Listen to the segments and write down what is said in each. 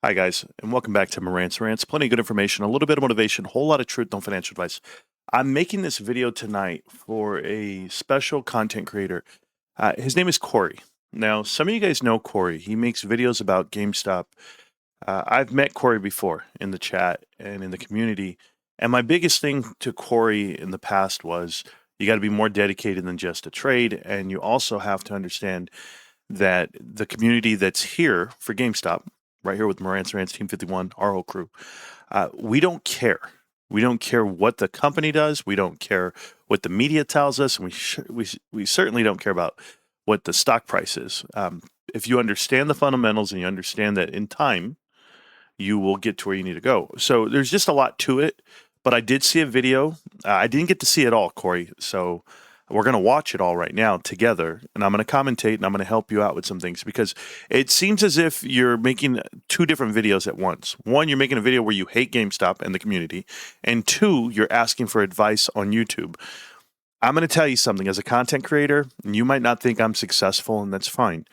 Hi, guys, and welcome back to Marantz. Rantz, plenty of good information, a little bit of motivation, a whole lot of truth, no financial advice. I'm making this video tonight for a special content creator. His name is Cory. Now, some of you guys know Cory. He makes videos about GameStop. I've met Cory before in the chat and in the community. And my biggest thing to Cory in the past was you got to be more dedicated than just a trade. And you also have to understand that the community that's here for GameStop, right here with Marantz, Team 51, our whole crew, we don't care. We don't care what the company does. We don't care what the media tells us. And we certainly don't care about what the stock price is. If you understand the fundamentals and you understand that in time, you will get to where you need to go. So there's just a lot to it. But I did see a video. I didn't get to see it all, Cory. So we're going to watch it all right now together. And I'm going to commentate and I'm going to help you out with some things because it seems as if you're making two different videos at once. One, you're making a video where you hate GameStop and the community. And two, you're asking for advice on YouTube. I'm going to tell you something. As a content creator, you might not think I'm successful, and that's fine.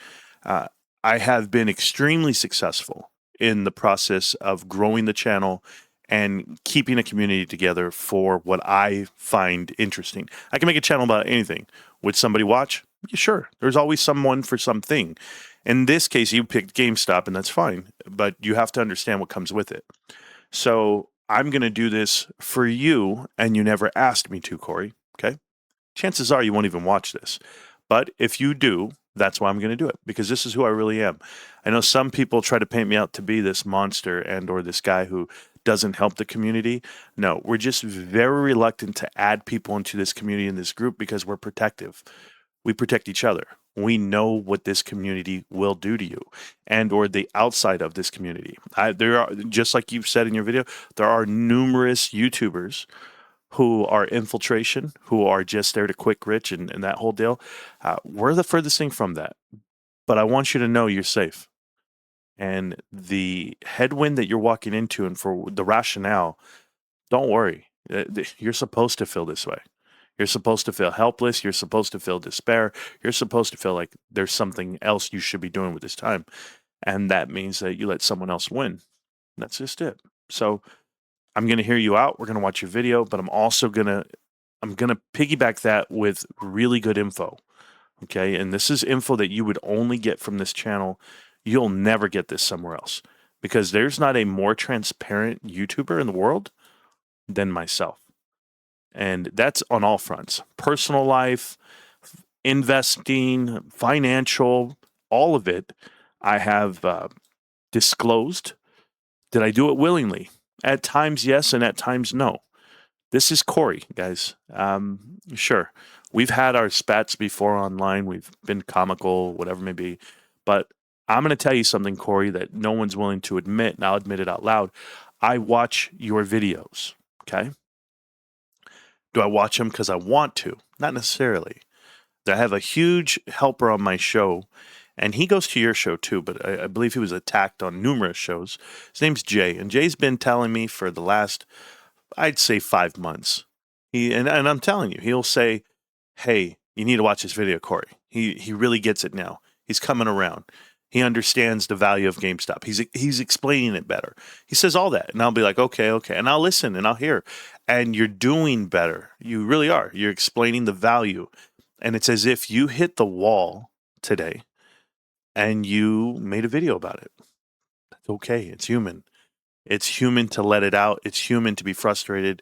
I have been extremely successful in the process of growing the channel and keeping a community together for what I find interesting. I can make a channel about anything. Would somebody watch? Yeah, sure. There's always someone for something. In this case, you picked GameStop, and that's fine, but you have to understand what comes with it. So I'm going to do this for you, and you never asked me to, Cory. Okay? Chances are you won't even watch this. But if you do, that's why I'm going to do it, because this is who I really am. I know some people try to paint me out to be this monster and or this guy who doesn't help the community. No, we're just very reluctant to add people into this community and this group because we're protective. We protect each other. We know what this community will do to you and or the outside of this community. There are, just like you've said in your video, there are numerous YouTubers who are infiltration, who are just there to quick rich and that whole deal. We're the furthest thing from that. But I want you to know you're safe. And the headwind that you're walking into and for the rationale, don't worry. You're supposed to feel this way. You're supposed to feel helpless. You're supposed to feel despair. You're supposed to feel like there's something else you should be doing with this time. And that means that you let someone else win. That's just it. So I'm going to hear you out. We're going to watch your video, but I'm going to piggyback that with really good info. Okay? And this is info that you would only get from this channel. You'll never get this somewhere else because there's not a more transparent YouTuber in the world than myself. And that's on all fronts. Personal life, investing, financial, all of it I have disclosed. Did I do it willingly? At times, yes, and at times, no. This is Cory, guys. Sure, we've had our spats before online. We've been comical, whatever it may be. But I'm going to tell you something, Cory, that no one's willing to admit, and I'll admit it out loud. I watch your videos, okay? Do I watch them because I want to? Not necessarily. I have a huge helper on my show, and he goes to your show too, but I believe he was attacked on numerous shows. His name's Jay, and Jay's been telling me for the last, I'd say 5 months. And I'm telling you, he'll say, hey, you need to watch this video, Cory. He really gets it now. He's coming around. He understands the value of GameStop. He's explaining it better. He says all that, and I'll be like, okay, and I'll listen and I'll hear. And you're doing better. You really are. You're explaining the value. And it's as if you hit the wall today and you made a video about it. That's okay. It's human. It's human to let it out. It's human to be frustrated.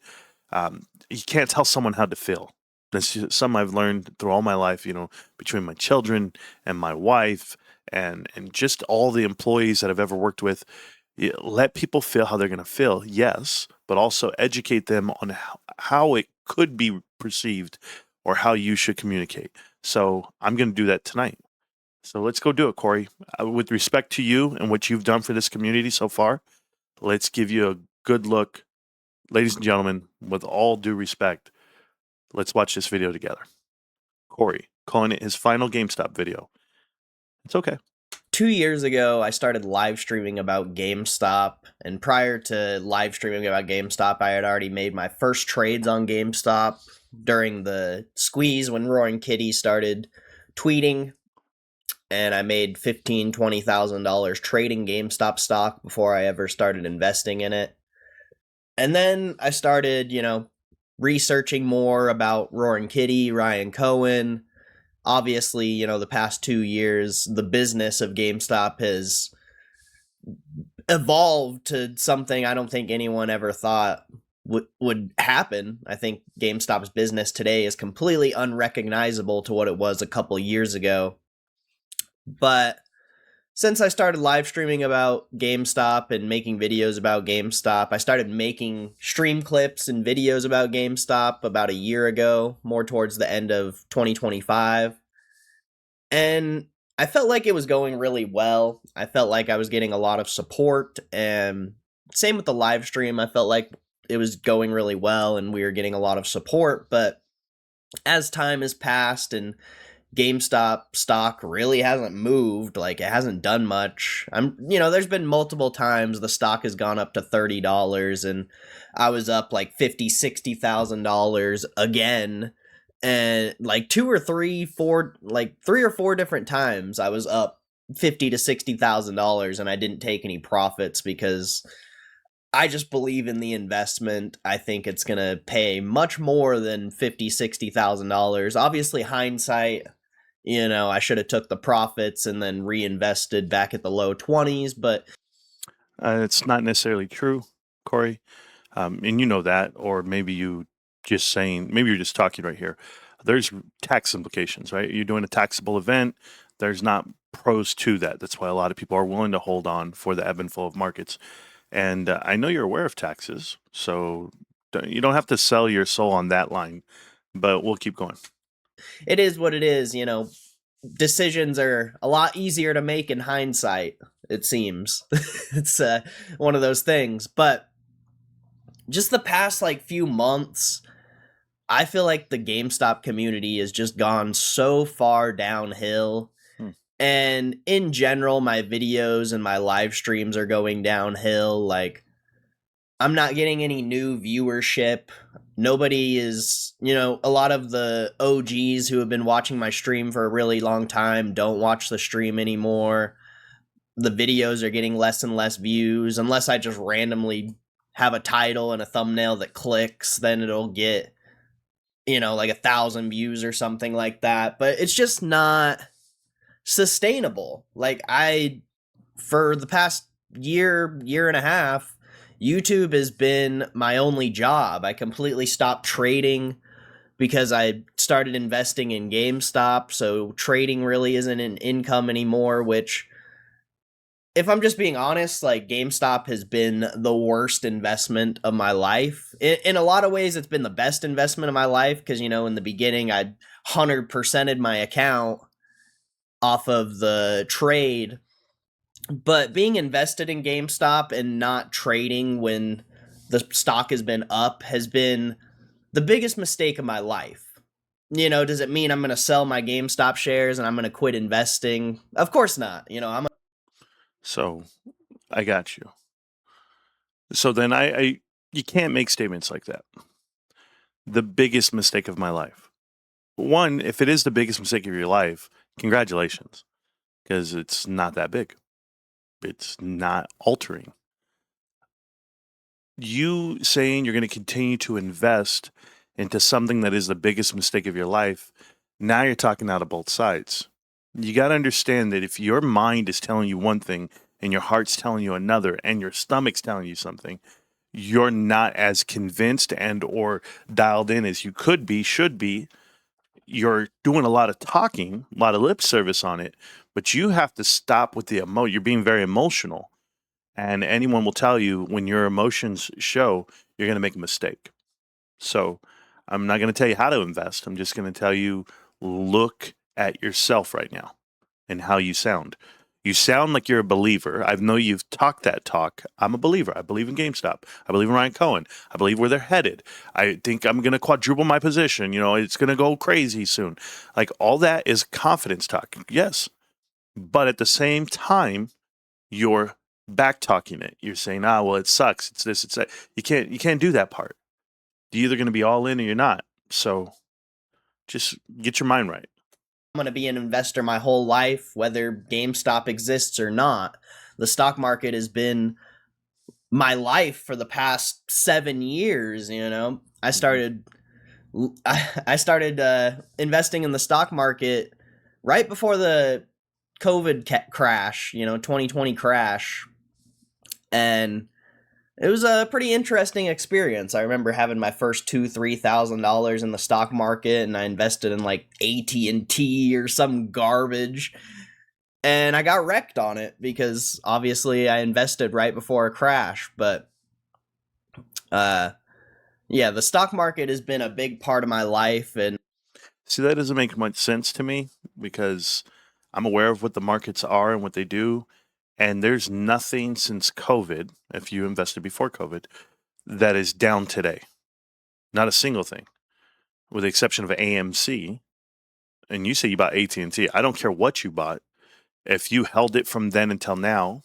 You can't tell someone how to feel. That's something I've learned through all my life, between my children and my wife and just all the employees that I've ever worked with. Let people feel how they're going to feel, yes, but also educate them on how it could be perceived or how you should communicate. So I'm going to do that tonight. So let's go do it, Cory. With respect to you and what you've done for this community so far, let's give you a good look. Ladies and gentlemen, with all due respect, let's watch this video together. Cory, calling it his final GameStop video. It's okay. 2 years ago, I started live streaming about GameStop, and prior to live streaming about GameStop, I had already made my first trades on GameStop during the squeeze when Roaring Kitty started tweeting. and I made $15,000-$20,000 trading GameStop stock before I ever started investing in it. And then I started, researching more about Roaring Kitty, Ryan Cohen. Obviously, the past 2 years, the business of GameStop has evolved to something I don't think anyone ever thought would happen. I think GameStop's business today is completely unrecognizable to what it was a couple years ago. But since I started live streaming about GameStop and making videos about GameStop, I started making stream clips and videos about GameStop about a year ago, more towards the end of 2025. And I felt like it was going really well. I felt like I was getting a lot of support, and same with the live stream. I felt like it was going really well and we were getting a lot of support. But as time has passed and GameStop stock really hasn't moved, like it hasn't done much. There's been multiple times the stock has gone up to $30 and I was up like $50,000-$60,000 again. And like three or four different times I was up $50,000 to $60,000 and I didn't take any profits because I just believe in the investment. I think it's gonna pay much more than $50,000-$60,000. Obviously, hindsight, I should have took the profits and then reinvested back at the low 20s, but It's not necessarily true, Cory, and you know that, or maybe maybe you're just talking right here. There's tax implications, right? You're doing a taxable event. There's not pros to that. That's why a lot of people are willing to hold on for the ebb and flow of markets. And I know you're aware of taxes, so you don't have to sell your soul on that line. But we'll keep going. it is what it is. Decisions are a lot easier to make in hindsight, it seems. It's one of those things. But just the past like few months, I feel like the GameStop community has just gone so far downhill. Hmm. And in general, my videos and my live streams are going downhill. Like, I'm not getting any new viewership. Nobody is, a lot of the OGs who have been watching my stream for a really long time don't watch the stream anymore. The videos are getting less and less views. Unless I just randomly have a title and a thumbnail that clicks, then it'll get, like 1,000 views or something like that. But it's just not sustainable. Like, for the past year and a half, YouTube has been my only job. I completely stopped trading because I started investing in GameStop, so trading really isn't an income anymore, which, if I'm just being honest, like, GameStop has been the worst investment of my life. In a lot of ways, it's been the best investment of my life because, in the beginning, I 100%ed my account off of the trade. But being invested in GameStop and not trading when the stock has been up has been the biggest mistake of my life. Does it mean I'm going to sell my GameStop shares and I'm going to quit investing? Of course not. So I got you. So then you can't make statements like that. The biggest mistake of my life. One, if it is the biggest mistake of your life, congratulations, because it's not that big. It's not altering. You saying you're going to continue to invest into something that is the biggest mistake of your life, now you're talking out of both sides. You got to understand that if your mind is telling you one thing and your heart's telling you another and your stomach's telling you something, you're not as convinced and or dialed in as you could be, should be. You're doing a lot of talking, a lot of lip service on it, but you have to stop with the emo. You're being very emotional. And anyone will tell you when your emotions show, you're going to make a mistake. So I'm not going to tell you how to invest. I'm just going to tell you, look at yourself right now and how you sound. You sound like you're a believer. I know you've talked that talk. I'm a believer. I believe in GameStop. I believe in Ryan Cohen. I believe where they're headed. I think I'm going to quadruple my position. It's going to go crazy soon. Like, all that is confidence talk. Yes. But at the same time, you're back talking it. You're saying, well, it sucks. It's this, it's that. You can't do that part. You're either going to be all in or you're not. So just get your mind right. I'm going to be an investor my whole life, whether GameStop exists or not. The stock market has been my life for the past 7 years. I Mhm. started I started investing in the stock market right before the COVID crash, 2020 crash, and it was a pretty interesting experience. I remember having my first $2,000-3,000 in the stock market, and I invested in like AT&T or some garbage, and I got wrecked on it because obviously I invested right before a crash. But uh, yeah, the stock market has been a big part of my life, and See, that doesn't make much sense to me because I'm aware of what the markets are and what they do. And there's nothing since COVID, if you invested before COVID, that is down today. Not a single thing, with the exception of AMC. And you say you bought AT&T. I don't care what you bought. If you held it from then until now,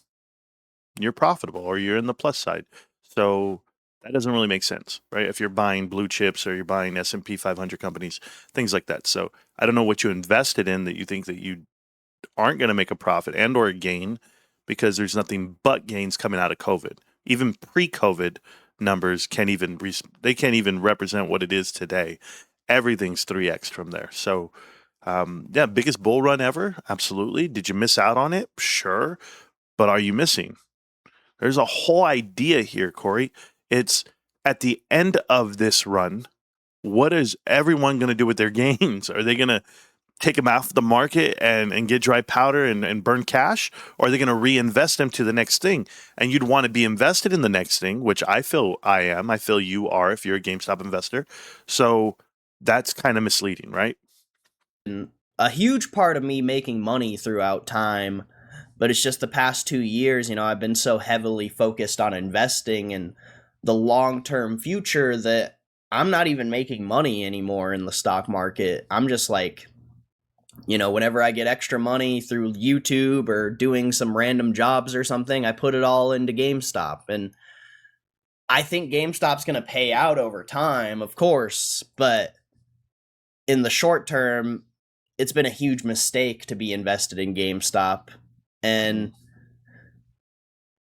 you're profitable or you're in the plus side. So that doesn't really make sense, right? If you're buying blue chips or you're buying S&P 500 companies, things like that. So I don't know what you invested in that you think that you aren't going to make a profit and or a gain, because there's nothing but gains coming out of COVID. Even pre-COVID numbers they can't even represent what it is today. Everything's 3x from there. So yeah, biggest bull run ever. Absolutely. Did you miss out on it? Sure. But are you missing? There's a whole idea here, Cory. It's at the end of this run, what is everyone going to do with their gains? Are they going to take them off the market and get dry powder and burn cash? Or are they going to reinvest them to the next thing? And you'd want to be invested in the next thing, which I feel I am. I feel you are if you're a GameStop investor. So that's kind of misleading, right? a huge part of me making money throughout time. But it's just the past 2 years, I've been so heavily focused on investing and the long term future that I'm not even making money anymore in the stock market. I'm just like, whenever I get extra money through YouTube or doing some random jobs or something, I put it all into GameStop. And I think GameStop's going to pay out over time, of course, but in the short term, it's been a huge mistake to be invested in GameStop. Mm. And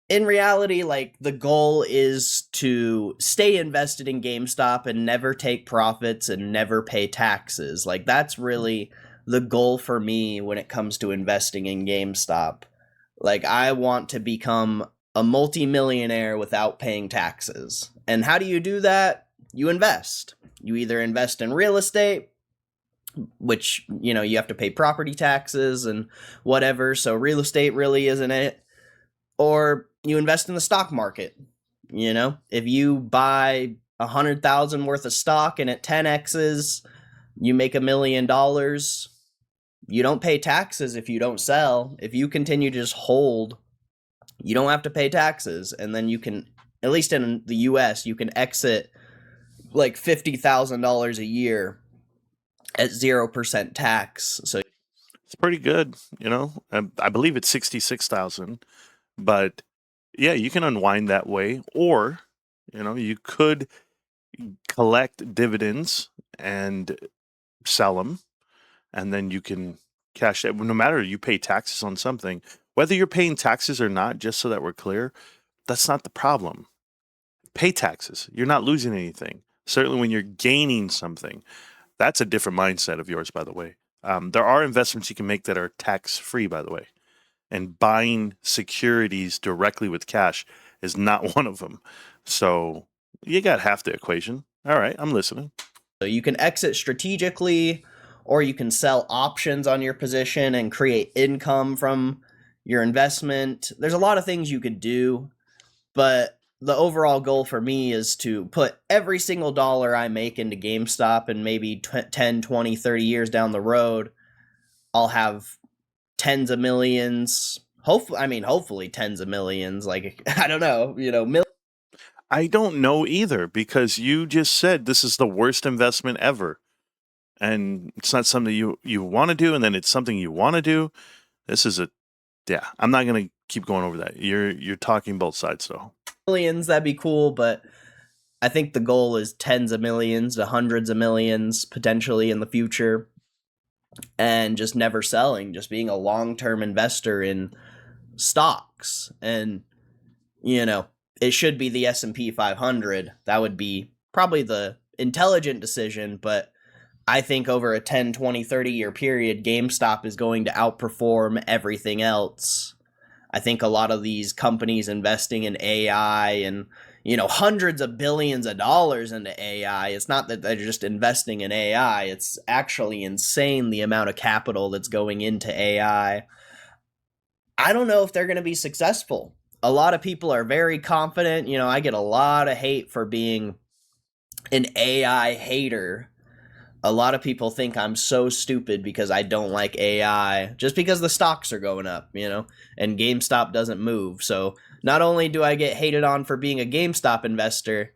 in reality, like, the goal is to stay invested in GameStop and never take profits and never pay taxes. Like, that's really the goal for me when it comes to investing in GameStop. Like, I want to become a multimillionaire without paying taxes. And how do you do that? You invest. You either invest in real estate, which, you have to pay property taxes and whatever, so real estate really isn't it. Or you invest in the stock market. If you buy 100,000 worth of stock and it 10x's, you make $1 million. You don't pay taxes if you don't sell. If you continue to just hold, you don't have to pay taxes. And then you can, at least in the US, you can exit like $50,000 a year at 0% tax. So It's pretty good, I believe it's 66,000, but yeah, you can unwind that way, or you could collect dividends and sell them, and then you can cash it. No matter, you pay taxes on something, whether you're paying taxes or not. Just so that we're clear, that's not the problem. Pay taxes. You're not losing anything. Certainly, when you're gaining something, that's a different mindset of yours, by the way. There are investments you can make that are tax free, by the way, and buying securities directly with cash is not one of them. So you got half the equation. All right, I'm listening. you can exit strategically, or you can sell options on your position and create income from your investment. There's a lot of things you could do, but the overall goal for me is to put every single dollar I make into GameStop, and maybe 10, 20, 30 years down the road, I'll have tens of millions. Hopefully tens of millions. Like, I don't know, I don't know either, because you just said this is the worst investment ever. And it's not something you want to do, and then it's something you want to do. This is yeah, I'm not going to keep going over that. You're talking both sides though. millions, that'd be cool, but I think the goal is tens of millions to hundreds of millions potentially in the future. and just never selling, just being a long-term investor in stocks. And it should be the S&P 500. That would be probably the intelligent decision, but I think over a 10, 20, 30-year period, GameStop is going to outperform everything else. I think a lot of these companies investing in AI and hundreds of billions of dollars into AI. It's not that they're just investing in AI. It's actually insane the amount of capital that's going into AI. I don't know if they're going to be successful. A lot of people are very confident. I get a lot of hate for being an AI hater. A lot of people think I'm so stupid because I don't like AI, just because the stocks are going up, and GameStop doesn't move. So not only do I get hated on for being a GameStop investor,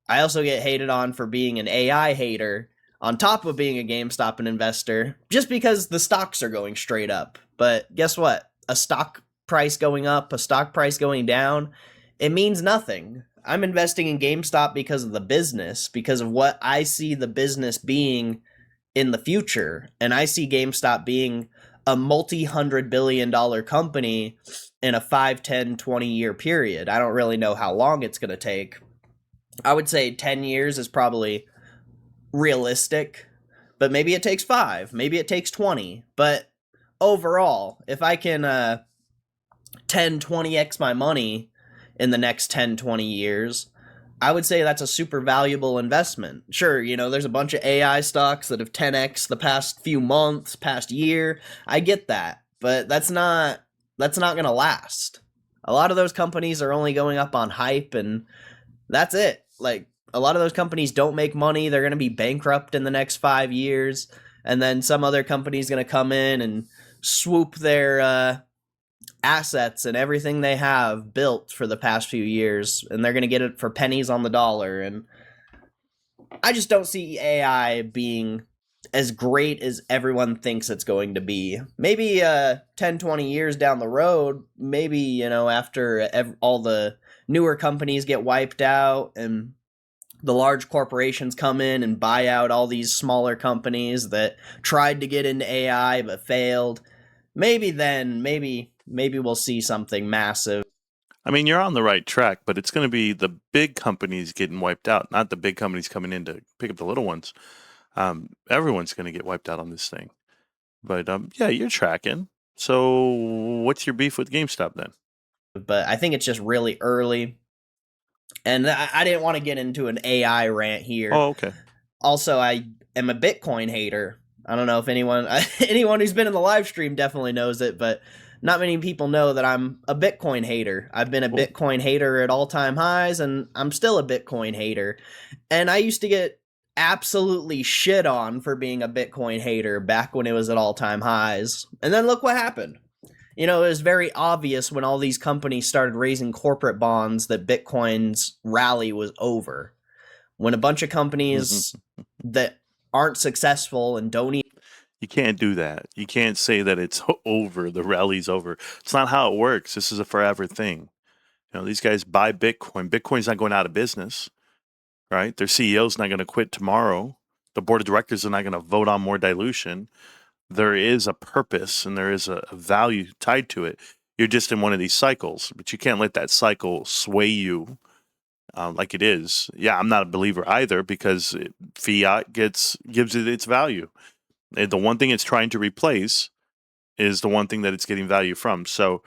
I also get hated on for being an AI hater on top of being a GameStop investor, just because the stocks are going straight up. But guess what? A stock price going up, a stock price going down, it means nothing. I'm investing in GameStop because of the business, because of what I see the business being in the future. And I see GameStop being a multi-hundred-billion-dollar company in a 5, 10, 20-year period. I don't really know how long it's going to take. I would say 10 years is probably realistic, but maybe it takes 5, maybe it takes 20. But overall, if I can 10, 20x my money in the next 10, 20 years, I would say that's a super valuable investment. Sure, there's a bunch of AI stocks that have 10x the past few months, past year. I get that, but that's not going to last. A lot of those companies are only going up on hype, and that's it. Like, a lot of those companies don't make money. They're going to be bankrupt in the next 5 years, and then some other company's going to come in and swoop their assets and everything they have built for the past few years, and they're going to get it for pennies on the dollar. And I just don't see AI being as great as everyone thinks it's going to be. Maybe 10, 20 years down the road, maybe, after all the newer companies get wiped out and the large corporations come in and buy out all these smaller companies that tried to get into AI but failed. Maybe then, maybe we'll see something massive. I mean, you're on the right track, but it's going to be the big companies getting wiped out, not the big companies coming in to pick up the little ones. Everyone's going to get wiped out on this thing. But yeah, you're tracking. So what's your beef with GameStop then? But I think it's just really early. And I didn't want to get into an AI rant here. Oh, okay. Also, I am a Bitcoin hater. I don't know if anyone who's been in the live stream definitely knows it, but not many people know that I'm a Bitcoin hater. I've been a Bitcoin hater at all-time highs, and I'm still a Bitcoin hater. And I used to get absolutely shit on for being a Bitcoin hater back when it was at all-time highs. And then look what happened. It was very obvious when all these companies started raising corporate bonds that Bitcoin's rally was over. When a bunch of companies that aren't successful and don't even... You can't do that. You can't say that it's over, the rally's over. It's not how it works. This is a forever thing. These guys buy Bitcoin. Bitcoin's not going out of business, right? Their CEO's not going to quit tomorrow. The board of directors are not going to vote on more dilution. There is a purpose and there is a value tied to it. You're just in one of these cycles, but you can't let that cycle sway you like it is. Yeah, I'm not a believer either, because fiat gives it its value. The one thing it's trying to replace is the one thing that it's getting value from. So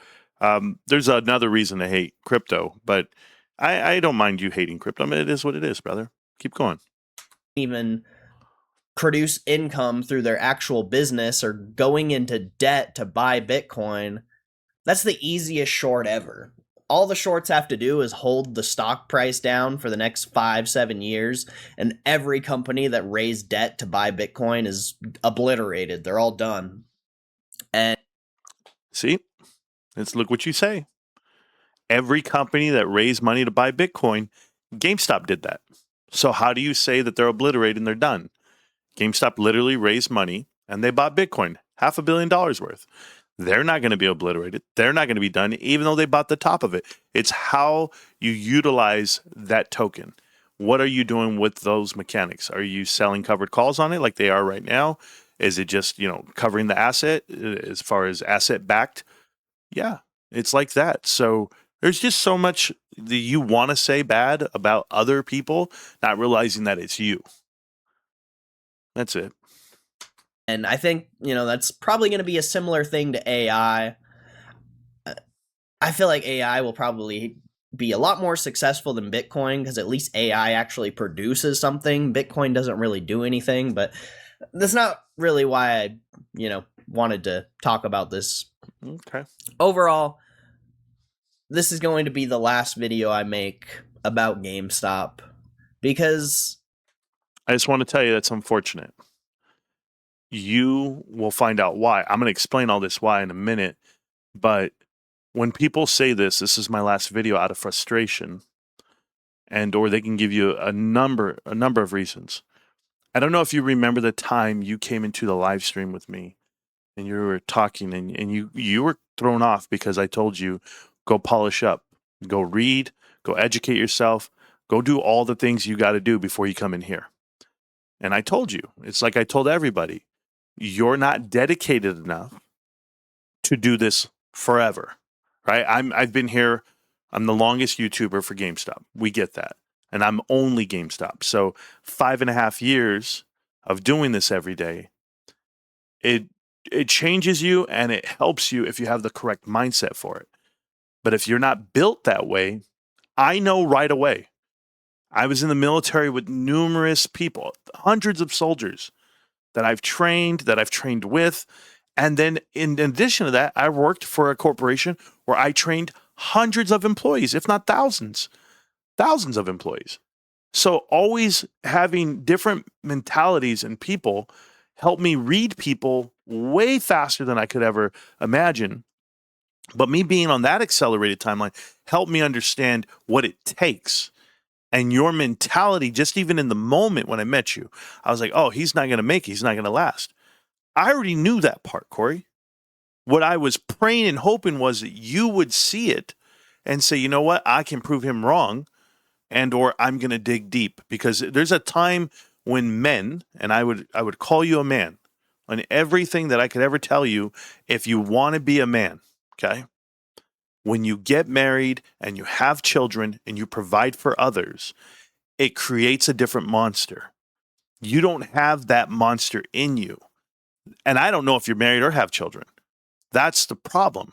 there's another reason to hate crypto, but I don't mind you hating crypto. I mean, it is what it is, brother. Keep going. Even produce income through their actual business or going into debt to buy Bitcoin. That's the easiest short ever. All the shorts have to do is hold the stock price down for the next 5, 7 years, and every company that raised debt to buy Bitcoin is obliterated. They're all done. And see, let's look what you say. Every company that raised money to buy Bitcoin, GameStop did that. So how do you say that they're obliterated and they're done? GameStop literally raised money and they bought Bitcoin, $500 million worth. They're not going to be obliterated. They're not going to be done, even though they bought the top of it. It's how you utilize that token. What are you doing with those mechanics? Are you selling covered calls on it like they are right now? Is it just, covering the asset as far as asset backed? Yeah, it's like that. So there's just so much that you want to say bad about other people, not realizing that it's you. That's it. And I think, that's probably going to be a similar thing to AI. I feel like AI will probably be a lot more successful than Bitcoin because at least AI actually produces something. Bitcoin doesn't really do anything, but that's not really why I, wanted to talk about this. Okay. Overall, this is going to be the last video I make about GameStop because I just want to tell you that's unfortunate. You will find out why. I'm going to explain all this why in a minute. But when people say this is my last video out of frustration, and or they can give you a number of reasons. I don't know if you remember the time you came into the live stream with me and you were talking and you were thrown off because I told you go polish up, go read, go educate yourself, go do all the things you got to do before you come in here. And I told you, it's like I told everybody, you're not dedicated enough to do this forever, right? I've been here. I'm the longest YouTuber for GameStop. We get that. And I'm only GameStop. So 5.5 years of doing this every day, it changes you and it helps you if you have the correct mindset for it. But if you're not built that way, I know right away. I was in the military with numerous people, hundreds of soldiers that I've trained with. And then in addition to that, I worked for a corporation where I trained hundreds of employees, if not thousands of employees. So always having different mentalities and people helped me read people way faster than I could ever imagine. But me being on that accelerated timeline helped me understand what it takes. And your mentality, just even in the moment when I met you, I was like, oh, he's not going to make it. He's not going to last. I already knew that part, Cory. What I was praying and hoping was that you would see it and say, you know what, I can prove him wrong, and or I'm going to dig deep. Because there's a time when men, and I would call you a man on everything that I could ever tell you if you want to be a man, okay? When you get married and you have children and you provide for others, it creates a different monster. You don't have that monster in you. And I don't know if you're married or have children. That's the problem.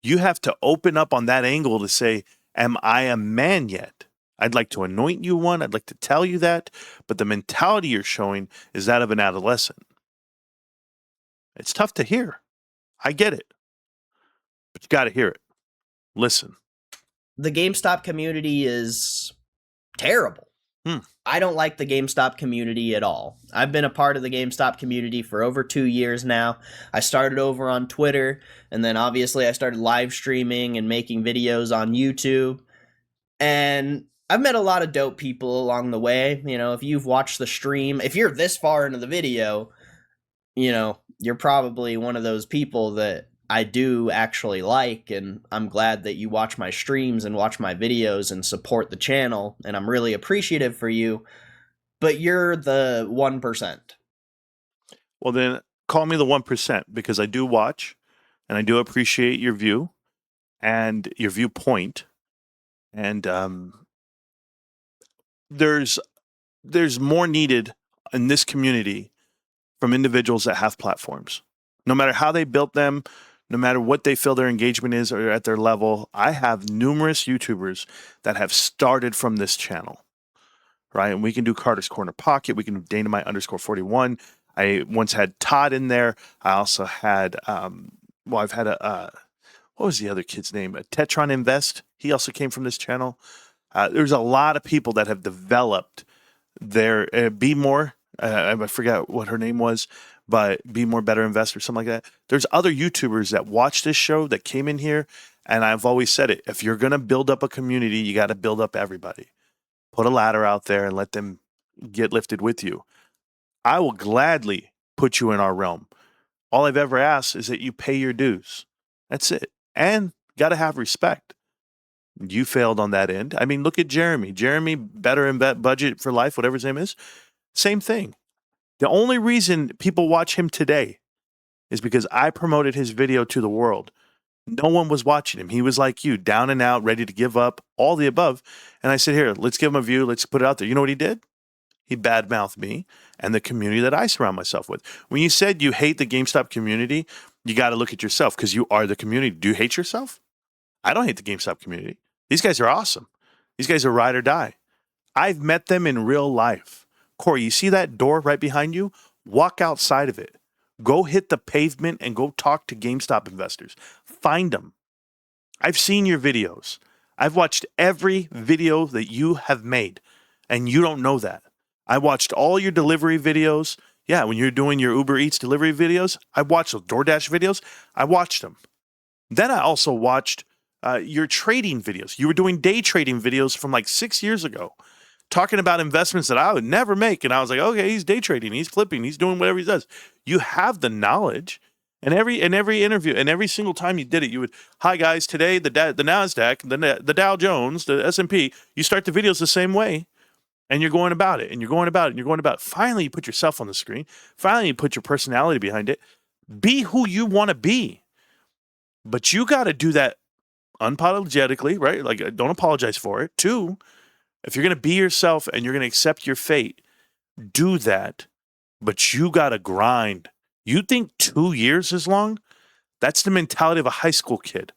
You have to open up on that angle to say, am I a man yet? I'd like to anoint you one. I'd like to tell you that. But the mentality you're showing is that of an adolescent. It's tough to hear. I get it. But you got to hear it. Listen. the GameStop community is terrible. I don't like the GameStop community at all. I've been a part of the GameStop community for over 2 years now. I started over on Twitter, and then obviously I started live streaming and making videos on YouTube. And I've met a lot of dope people along the way. You know, if you've watched the stream, if you're this far into the video, you know, you're probably one of those people that I do actually like, and I'm glad that you watch my streams and watch my videos and support the channel, and I'm really appreciative for you, but you're the 1%. Well, then call me the 1% because I do watch and I do appreciate your view and your viewpoint. And there's more needed in this community from individuals that have platforms. No matter how they built them, no matter what they feel their engagement is or at their level, I have numerous YouTubers that have started from this channel, right? And we can do Carter's Corner Pocket. We can do Dynamite_41. I once had Todd in there. I also had, I've had what was the other kid's name? Tetron Invest. He also came from this channel. There's a lot of people that have developed their Be More. I forgot what her name was, but Be More Better Investor, something like that. There's other YouTubers that watch this show that came in here, and I've always said it. If you're going to build up a community, you got to build up everybody. Put a ladder out there and let them get lifted with you. I will gladly put you in our realm. All I've ever asked is that you pay your dues. That's it. And got to have respect. You failed on that end. I mean, look at Jeremy. Jeremy, Better Budget for Life, whatever his name is. Same thing. The only reason people watch him today is because I promoted his video to the world. No one was watching him. He was like you, down and out, ready to give up, all the above. And I said, here, let's give him a view. Let's put it out there. You know what he did? He badmouthed me and the community that I surround myself with. When you said you hate the GameStop community, you got to look at yourself because you are the community. Do you hate yourself? I don't hate the GameStop community. These guys are awesome. These guys are ride or die. I've met them in real life. Cory, you see that door right behind you? Walk outside of it. Go hit the pavement and go talk to GameStop investors. Find them. I've seen your videos. I've watched every video that you have made, and you don't know that. I watched all your delivery videos. Yeah, when you're doing your Uber Eats delivery videos, I watched the DoorDash videos. I watched them. Then I also watched your trading videos. You were doing day trading videos from like 6 years ago, talking about investments that I would never make. And I was like, okay, he's day trading, he's flipping, he's doing whatever he does. You have the knowledge. And every interview and every single time you did it, you would, hi guys, today the Nasdaq, the Dow Jones, the S&P. You start the videos the same way, and you're going about it, and you're going about it, and you're going about it. Finally, you put yourself on the screen. Finally, you put your personality behind it. Be who you want to be, but you got to do that unapologetically, right? Like, don't apologize for it. Two, if you're going to be yourself and you're going to accept your fate, do that, but you got to grind. You think 2 years is long? That's the mentality of a high school kid,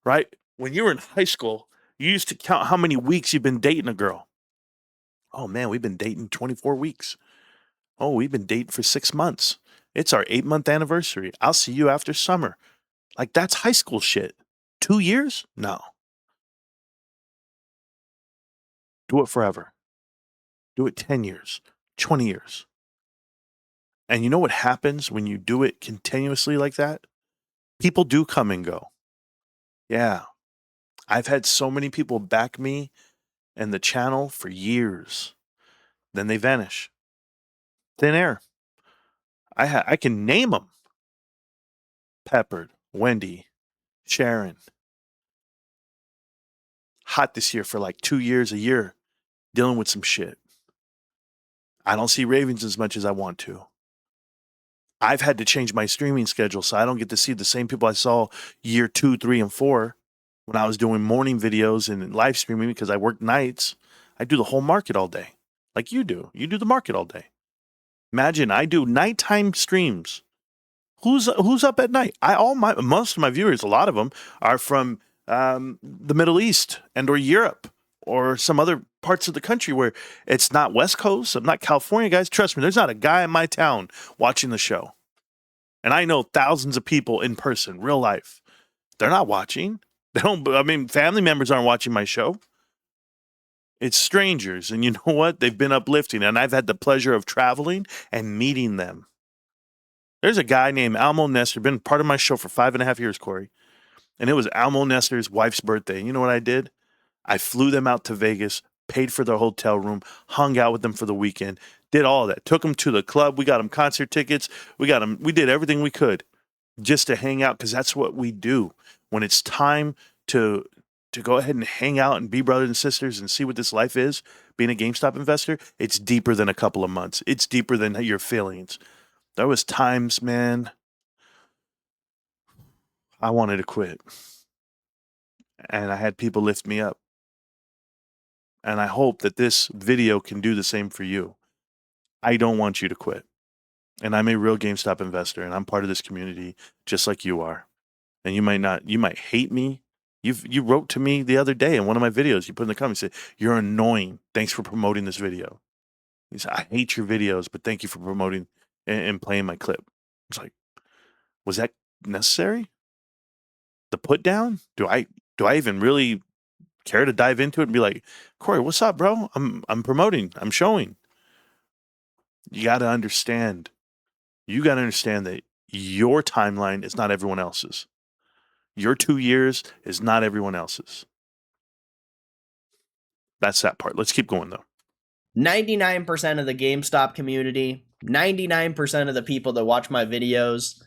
right? When you were in high school, you used to count how many weeks you've been dating a girl. Oh man, we've been dating 24 weeks. Oh, we've been dating for 6 months. It's our 8-month anniversary. I'll see you after summer. Like, that's high school shit. 2 years? No. Do it forever. Do it 10 years, 20 years. And you know what happens when you do it continuously like that? People do come and go. Yeah. I've had so many people back me and the channel for years. Then they vanish. Thin air. I can name them. Peppered, Wendy, Sharon. Hot this year for like 2 years, a year, dealing with some shit. I don't see Ravens as much as I want to. I've had to change my streaming schedule so I don't get to see the same people I saw year 2, 3, and 4 when I was doing morning videos and live streaming because I work nights. I do the whole market all day, like you do. You do the market all day. Imagine I do nighttime streams. Who's up at night? Most of my viewers, a lot of them, are from the Middle East and or Europe or some other parts of the country where it's not West Coast. I'm not California, guys. Trust me, there's not a guy in my town watching the show. And I know thousands of people in person, real life. They're not watching. Family members aren't watching my show. It's strangers. And you know what? They've been uplifting. And I've had the pleasure of traveling and meeting them. There's a guy named Almo Nestor, been part of my show for 5.5 years, Cory. And it was Almo Nestor's wife's birthday. You know what I did? I flew them out to Vegas, paid for their hotel room, hung out with them for the weekend, did all of that. Took them to the club. We got them concert tickets. We did everything we could just to hang out because that's what we do. When it's time to go ahead and hang out and be brothers and sisters and see what this life is, being a GameStop investor, it's deeper than a couple of months. It's deeper than your feelings. There was times, man, I wanted to quit. And I had people lift me up. And I hope that this video can do the same for you. I don't want you to quit. And I'm a real GameStop investor, and I'm part of this community just like you are. And you might hate me. You wrote to me the other day in one of my videos. You put in the comments, you said, you're annoying. Thanks for promoting this video. You said, I hate your videos, but thank you for promoting and playing my clip. It's like, was that necessary? The put down? Do I even really care to dive into it and be like, Cory, what's up, bro? I'm promoting. I'm showing. You got to understand. You got to understand that your timeline is not everyone else's. Your 2 years is not everyone else's. That's that part. Let's keep going, though. 99% of the GameStop community, 99% of the people that watch my videos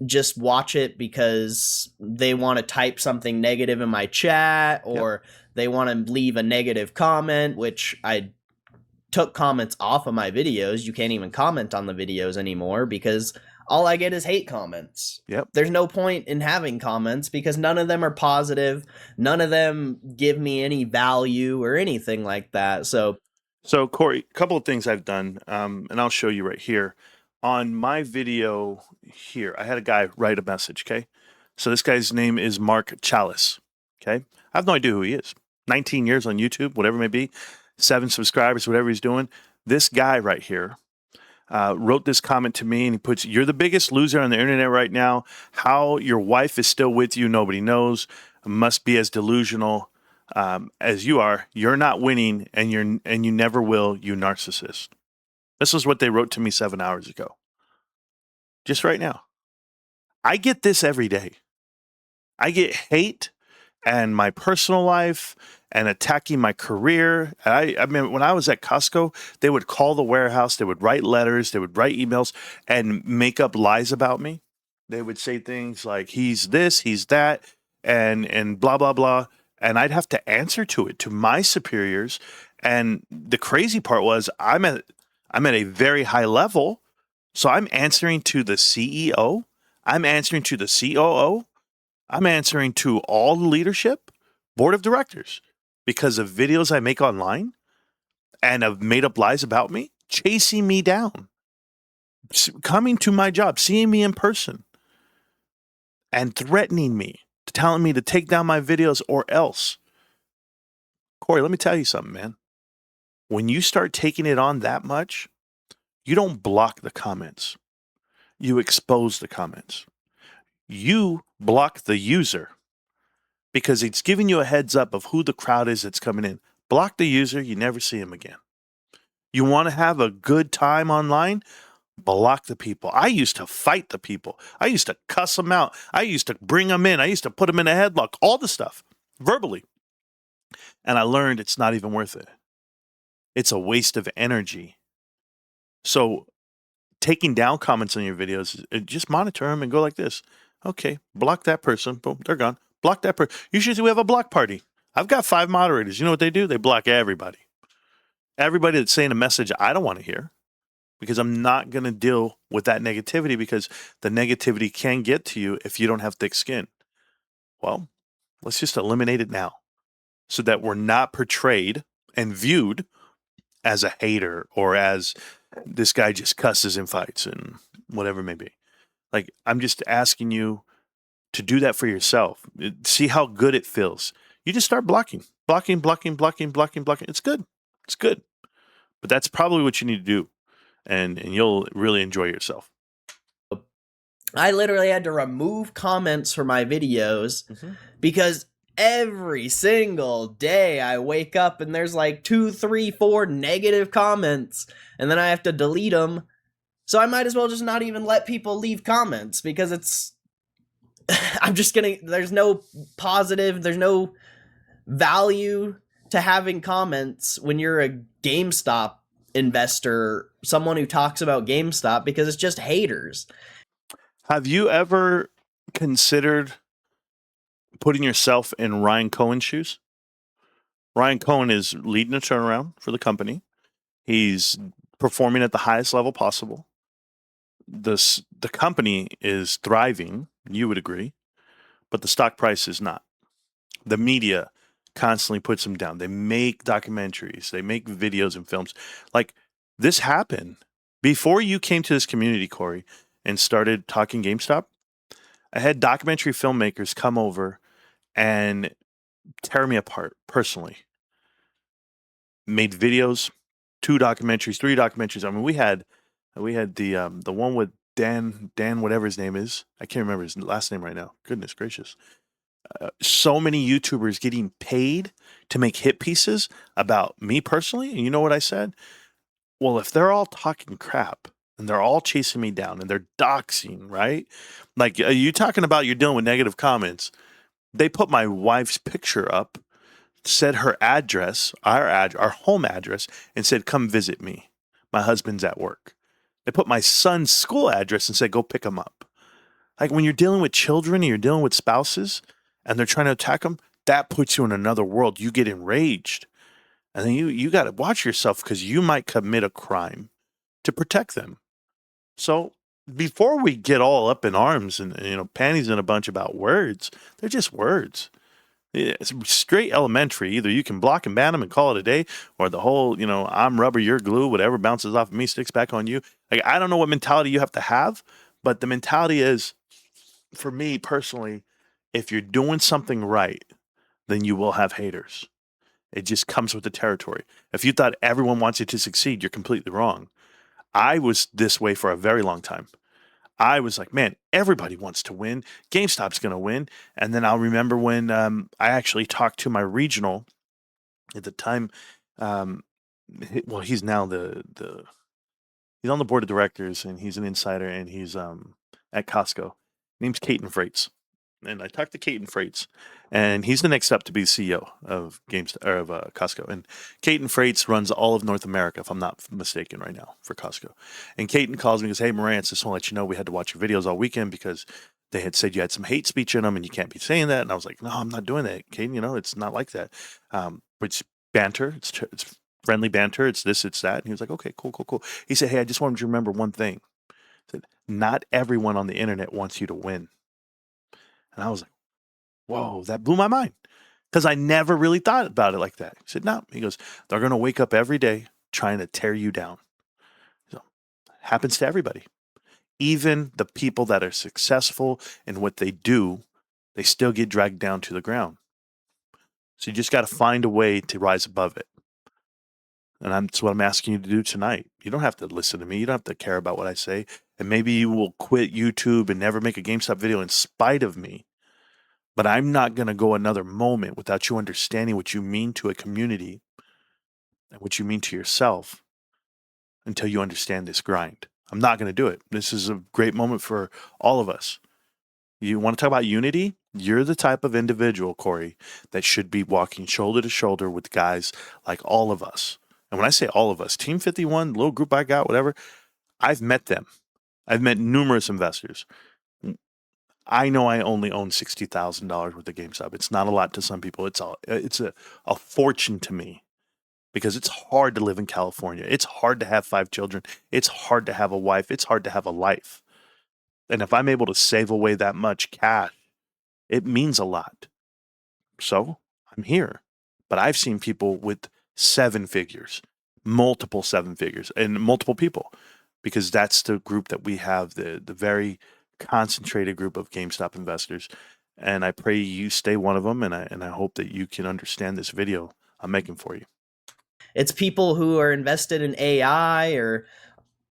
just watch it because they want to type something negative in my chat or they want to leave a negative comment, which I took comments off of my videos, you can't even comment on the videos anymore because all I get is hate comments. Yep. There's no point in having comments because none of them are positive. None of them give me any value or anything like that. So Cory, a couple of things I've done, and I'll show you right here. On my video here, I had a guy write a message, okay? So this guy's name is Mark Chalice, okay? I have no idea who he is. 19 years on YouTube, whatever it may be, 7 subscribers, whatever he's doing. This guy right here wrote this comment to me, and he puts, "You're the biggest loser on the internet right now. How your wife is still with you, nobody knows. Must be as delusional as you are. You're not winning, and you never will, you narcissist." This is what they wrote to me 7 hours ago. Just right now. I get this every day. I get hate and my personal life and attacking my career. I mean, when I was at Costco, they would call the warehouse, they would write letters, they would write emails and make up lies about me. They would say things like, he's this, he's that, and blah, blah, blah. And I'd have to answer to it, to my superiors. And the crazy part was I'm at a very high level. So I'm answering to the CEO. I'm answering to the COO. I'm answering to all the leadership, board of directors, because of videos I make online and have made up lies about me, chasing me down, coming to my job, seeing me in person, and threatening me, telling me to take down my videos or else. Cory, let me tell you something, man. When you start taking it on that much, you don't block the comments. You expose the comments. You block the user because it's giving you a heads up of who the crowd is that's coming in. Block the user, you never see him again. You want to have a good time online? Block the people. I used to fight the people. I used to cuss them out. I used to bring them in. I used to put them in a headlock, all the stuff, verbally. And I learned it's not even worth it. It's a waste of energy. So taking down comments on your videos, just monitor them and go like this. Okay, block that person. Boom, they're gone. Block that person. Usually we have a block party. I've got 5 moderators. You know what they do? They block everybody. Everybody that's saying a message I don't want to hear, because I'm not going to deal with that negativity, because the negativity can get to you if you don't have thick skin. Well, let's just eliminate it now so that we're not portrayed and viewed as a hater or as this guy just cusses and fights and whatever it may be. Like, I'm just asking you to do that for yourself. See how good it feels. You just start blocking. It's good. It's good. But that's probably what you need to do. And you'll really enjoy yourself. I literally had to remove comments from my videos because every single day I wake up and there's like 2, 3, 4 negative comments, and then I have to delete them. So I might as well just not even let people leave comments because it's I'm just gonna, there's no positive, there's no value to having comments when you're a GameStop investor, someone who talks about GameStop, because it's just haters. Have you ever considered putting yourself in Ryan Cohen's shoes? Ryan Cohen is leading a turnaround for the company. He's performing at the highest level possible. The company is thriving, you would agree, but the stock price is not. The media constantly puts them down. They make documentaries, they make videos and films. Like, this happened before you came to this community, Cory, and started talking GameStop. I had documentary filmmakers come over and tear me apart personally. Made videos, 2 documentaries, 3 documentaries. I mean, we had the one with Dan, whatever his name is. I can't remember his last name right now. Goodness gracious. So many YouTubers getting paid to make hit pieces about me personally. And you know what I said? Well, if they're all talking crap and they're all chasing me down and they're doxing, right? Like, you talking about you're dealing with negative comments. They put my wife's picture up, said her address, our home address, and said, come visit me. My husband's at work. They put my son's school address and said, go pick him up. Like, when you're dealing with children and you're dealing with spouses and they're trying to attack them, that puts you in another world. You get enraged. And then you got to watch yourself because you might commit a crime to protect them. So before we get all up in arms and panties in a bunch about words, they're just words. It's straight elementary. Either you can block and ban them and call it a day, or the whole, I'm rubber, you're glue, whatever bounces off of me sticks back on you. Like, I don't know what mentality you have to have, but the mentality is, for me personally, if you're doing something right, then you will have haters. It just comes with the territory. If you thought everyone wants you to succeed, you're completely wrong. I was this way for a very long time. I was like, man, everybody wants to win. GameStop's going to win. And then I'll remember when I actually talked to my regional at the time. Um, he's now he's on the board of directors, and he's an insider, and he's at Costco. Name's Caton Freights. And I talked to Caton Freights, and he's the next step to be CEO of Costco. And Caton Freights runs all of North America, if I'm not mistaken, right now for Costco. And Caton calls me and goes, "Hey, Marantz, just want to let you know we had to watch your videos all weekend because they had said you had some hate speech in them, and you can't be saying that." And I was like, "No, I'm not doing that, Caton. It's not like that. It's banter. It's friendly banter. It's this, it's that." And he was like, "Okay, cool, cool, cool." He said, "Hey, I just wanted you to remember one thing. He said, not everyone on the internet wants you to win." And I was like, whoa, that blew my mind because I never really thought about it like that. He said, "No." He goes, "They're going to wake up every day trying to tear you down." So, happens to everybody. Even the people that are successful in what they do, they still get dragged down to the ground. So you just got to find a way to rise above it. And that's what I'm asking you to do tonight. You don't have to listen to me. You don't have to care about what I say. And maybe you will quit YouTube and never make a GameStop video in spite of me. But I'm not going to go another moment without you understanding what you mean to a community and what you mean to yourself until you understand this grind. I'm not going to do it. This is a great moment for all of us. You want to talk about unity? You're the type of individual, Cory, that should be walking shoulder to shoulder with guys like all of us. And when I say all of us, Team 51, little group I got, whatever, I've met them. I've met numerous investors. I know I only own $60,000 worth of GameStop. It's not a lot to some people. It's a fortune to me because it's hard to live in California. It's hard to have 5 children. It's hard to have a wife. It's hard to have a life. And if I'm able to save away that much cash, it means a lot. So I'm here. But I've seen people with 7 figures, multiple 7 figures, and multiple people, because that's the group that we have, the very concentrated group of GameStop investors. And I pray you stay one of them, and I hope that you can understand this video I'm making for you. It's people who are invested in AI or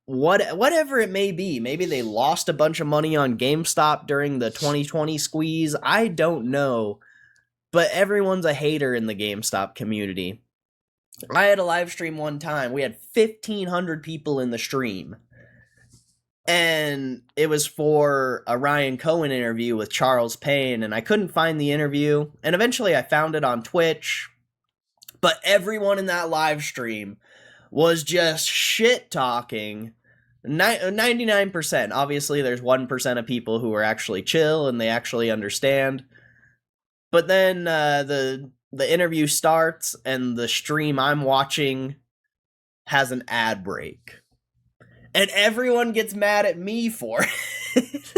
whatever it may be. Maybe they lost a bunch of money on GameStop during the 2020 squeeze. I don't know. But everyone's a hater in the GameStop community. I had a live stream one time. We had 1,500 people in the stream. And it was for a Ryan Cohen interview with Charles Payne, and I couldn't find the interview. And eventually I found it on Twitch. But everyone in that live stream was just shit talking. 99%. Obviously, there's 1% of people who are actually chill and they actually understand. But then the interview starts and the stream I'm watching has an ad break. And everyone gets mad at me for it.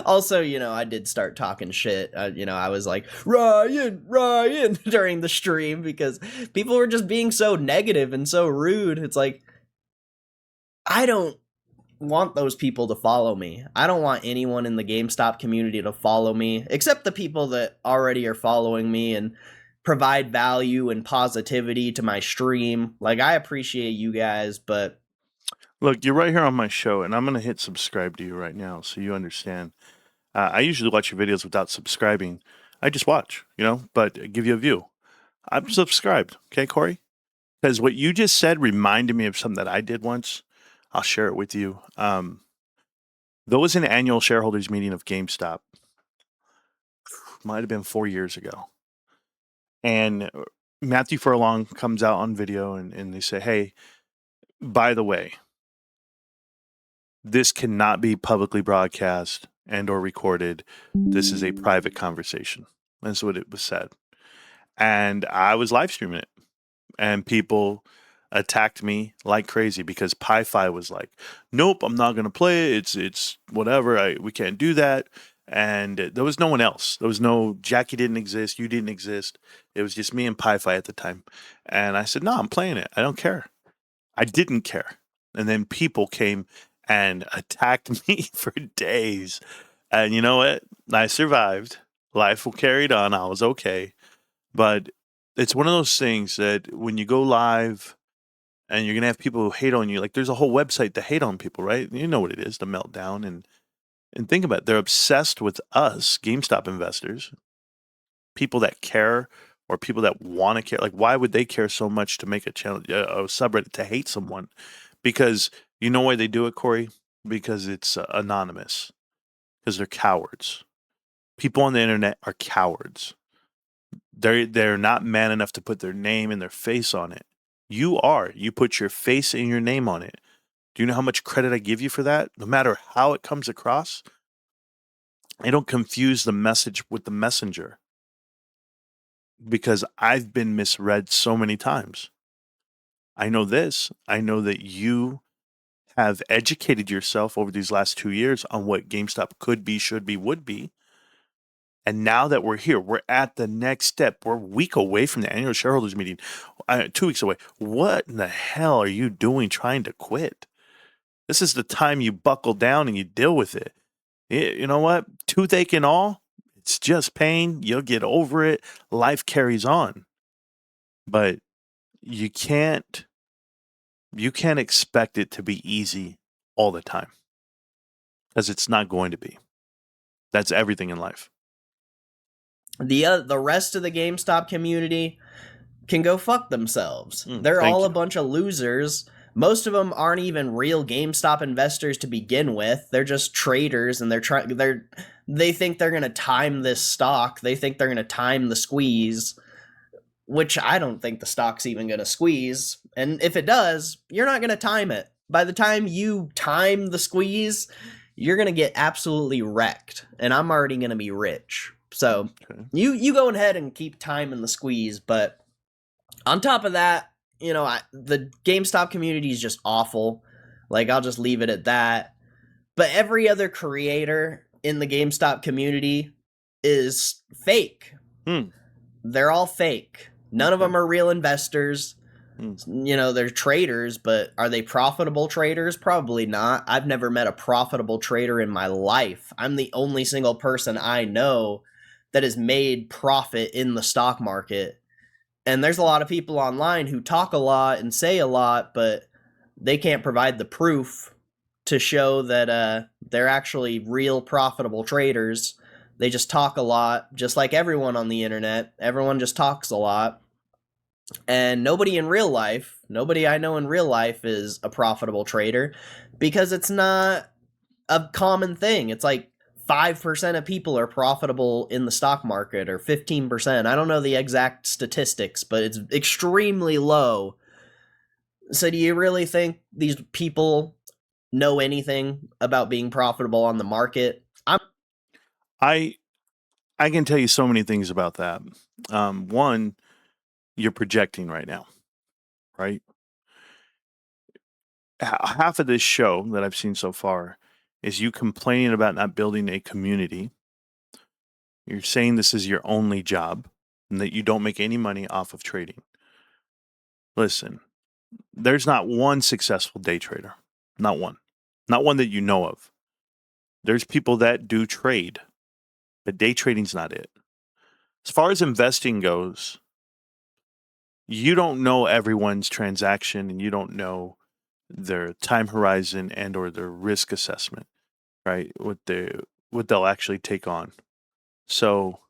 Also, I did start talking shit. I was like, Ryan, during the stream because people were just being so negative and so rude. It's like, I don't want those people to follow me. I don't want anyone in the GameStop community to follow me, except the people that already are following me and provide value and positivity to my stream. Like, I appreciate you guys, but look, you're right here on my show, and I'm going to hit subscribe to you right now so you understand. I usually watch your videos without subscribing. I just watch, but I give you a view. I'm subscribed, okay, Cory? Because what you just said reminded me of something that I did once. I'll share it with you. There was an annual shareholders meeting of GameStop. Might have been 4 years ago. And Matthew Furlong comes out on video and they say, "Hey, by the way, this cannot be publicly broadcast and or recorded. This is a private conversation." That's what it was said. And I was live streaming it. and people attacked me like crazy because Pi-Fi was like, "Nope, I'm not gonna play it. It's whatever. We can't do that." And there was no one else. There was no Jackie didn't exist. You didn't exist. It was just me and Pi-Fi at the time. And I said, "No, I'm playing it. I don't care." I didn't care. And then people came and attacked me for days. And you know what? I survived. Life carried on. I was okay. But it's one of those things that when you go live and you're gonna have people who hate on you, like there's a whole website to hate on people, right? You know what it is, the meltdown, and think about it, they're obsessed with us, GameStop investors, people that care or people that want to care. Like, why would they care so much to make a channel, a subreddit to hate someone? Because you know why they do it, Cory? Because it's anonymous. Because they're cowards. People on the internet are cowards. They're not man enough to put their name and their face on it. You are. You put your face and your name on it. Do you know how much credit I give you for that? No matter how it comes across, I don't confuse the message with the messenger because I've been misread so many times. I know this. I know that you have educated yourself over these last 2 years on what GameStop could be, should be, would be. And now that we're here, we're at the next step. We're a week away from the annual shareholders meeting, 2 weeks away. What in the hell are you doing trying to quit? This is the time you buckle down and you deal with it. You know what? Toothache and all, it's just pain. You'll get over it. Life carries on. But you can't expect it to be easy all the time because it's not going to be. That's everything in life. The rest of the GameStop community can go fuck themselves. They're thank all a you. bunch of losers. Most of them aren't even real GameStop investors to begin with. They're just traders, and they think they're gonna time this stock. They think they're gonna time the squeeze, which I don't think the stock's even gonna squeeze. And if it does, you're not gonna time it. By the time you time the squeeze, you're gonna get absolutely wrecked, and I'm already gonna be rich. So Okay. you go ahead and keep timing the squeeze, but on top of that, the GameStop community is just awful. Like, I'll just leave it at that. But every other creator in the GameStop community is fake. They're all fake. None of them are real investors. They're traders, but are they profitable traders? Probably not. I've never met a profitable trader in my life. I'm the only single person I know that has made profit in the stock market. And there's a lot of people online who talk a lot and say a lot, but they can't provide the proof to show that they're actually real profitable traders. They just talk a lot, just like everyone on the internet. Everyone just talks a lot. And nobody I know in real life is a profitable trader because it's not a common thing. It's like 5% of people are profitable in the stock market, or 15%. I don't know the exact statistics, but it's extremely low. So do you really think these people know anything about being profitable on the market? I can tell you so many things about that. One, you're projecting right now, right? Half of this show that I've seen so far is you complaining about not building a community. You're saying this is your only job and that you don't make any money off of trading. Listen, there's not one successful day trader. Not one. Not one that you know of. There's people that do trade, but day trading's not it. As far as investing goes, you don't know everyone's transaction and you don't know their time horizon and or their risk assessment, right? What they'll actually take on. So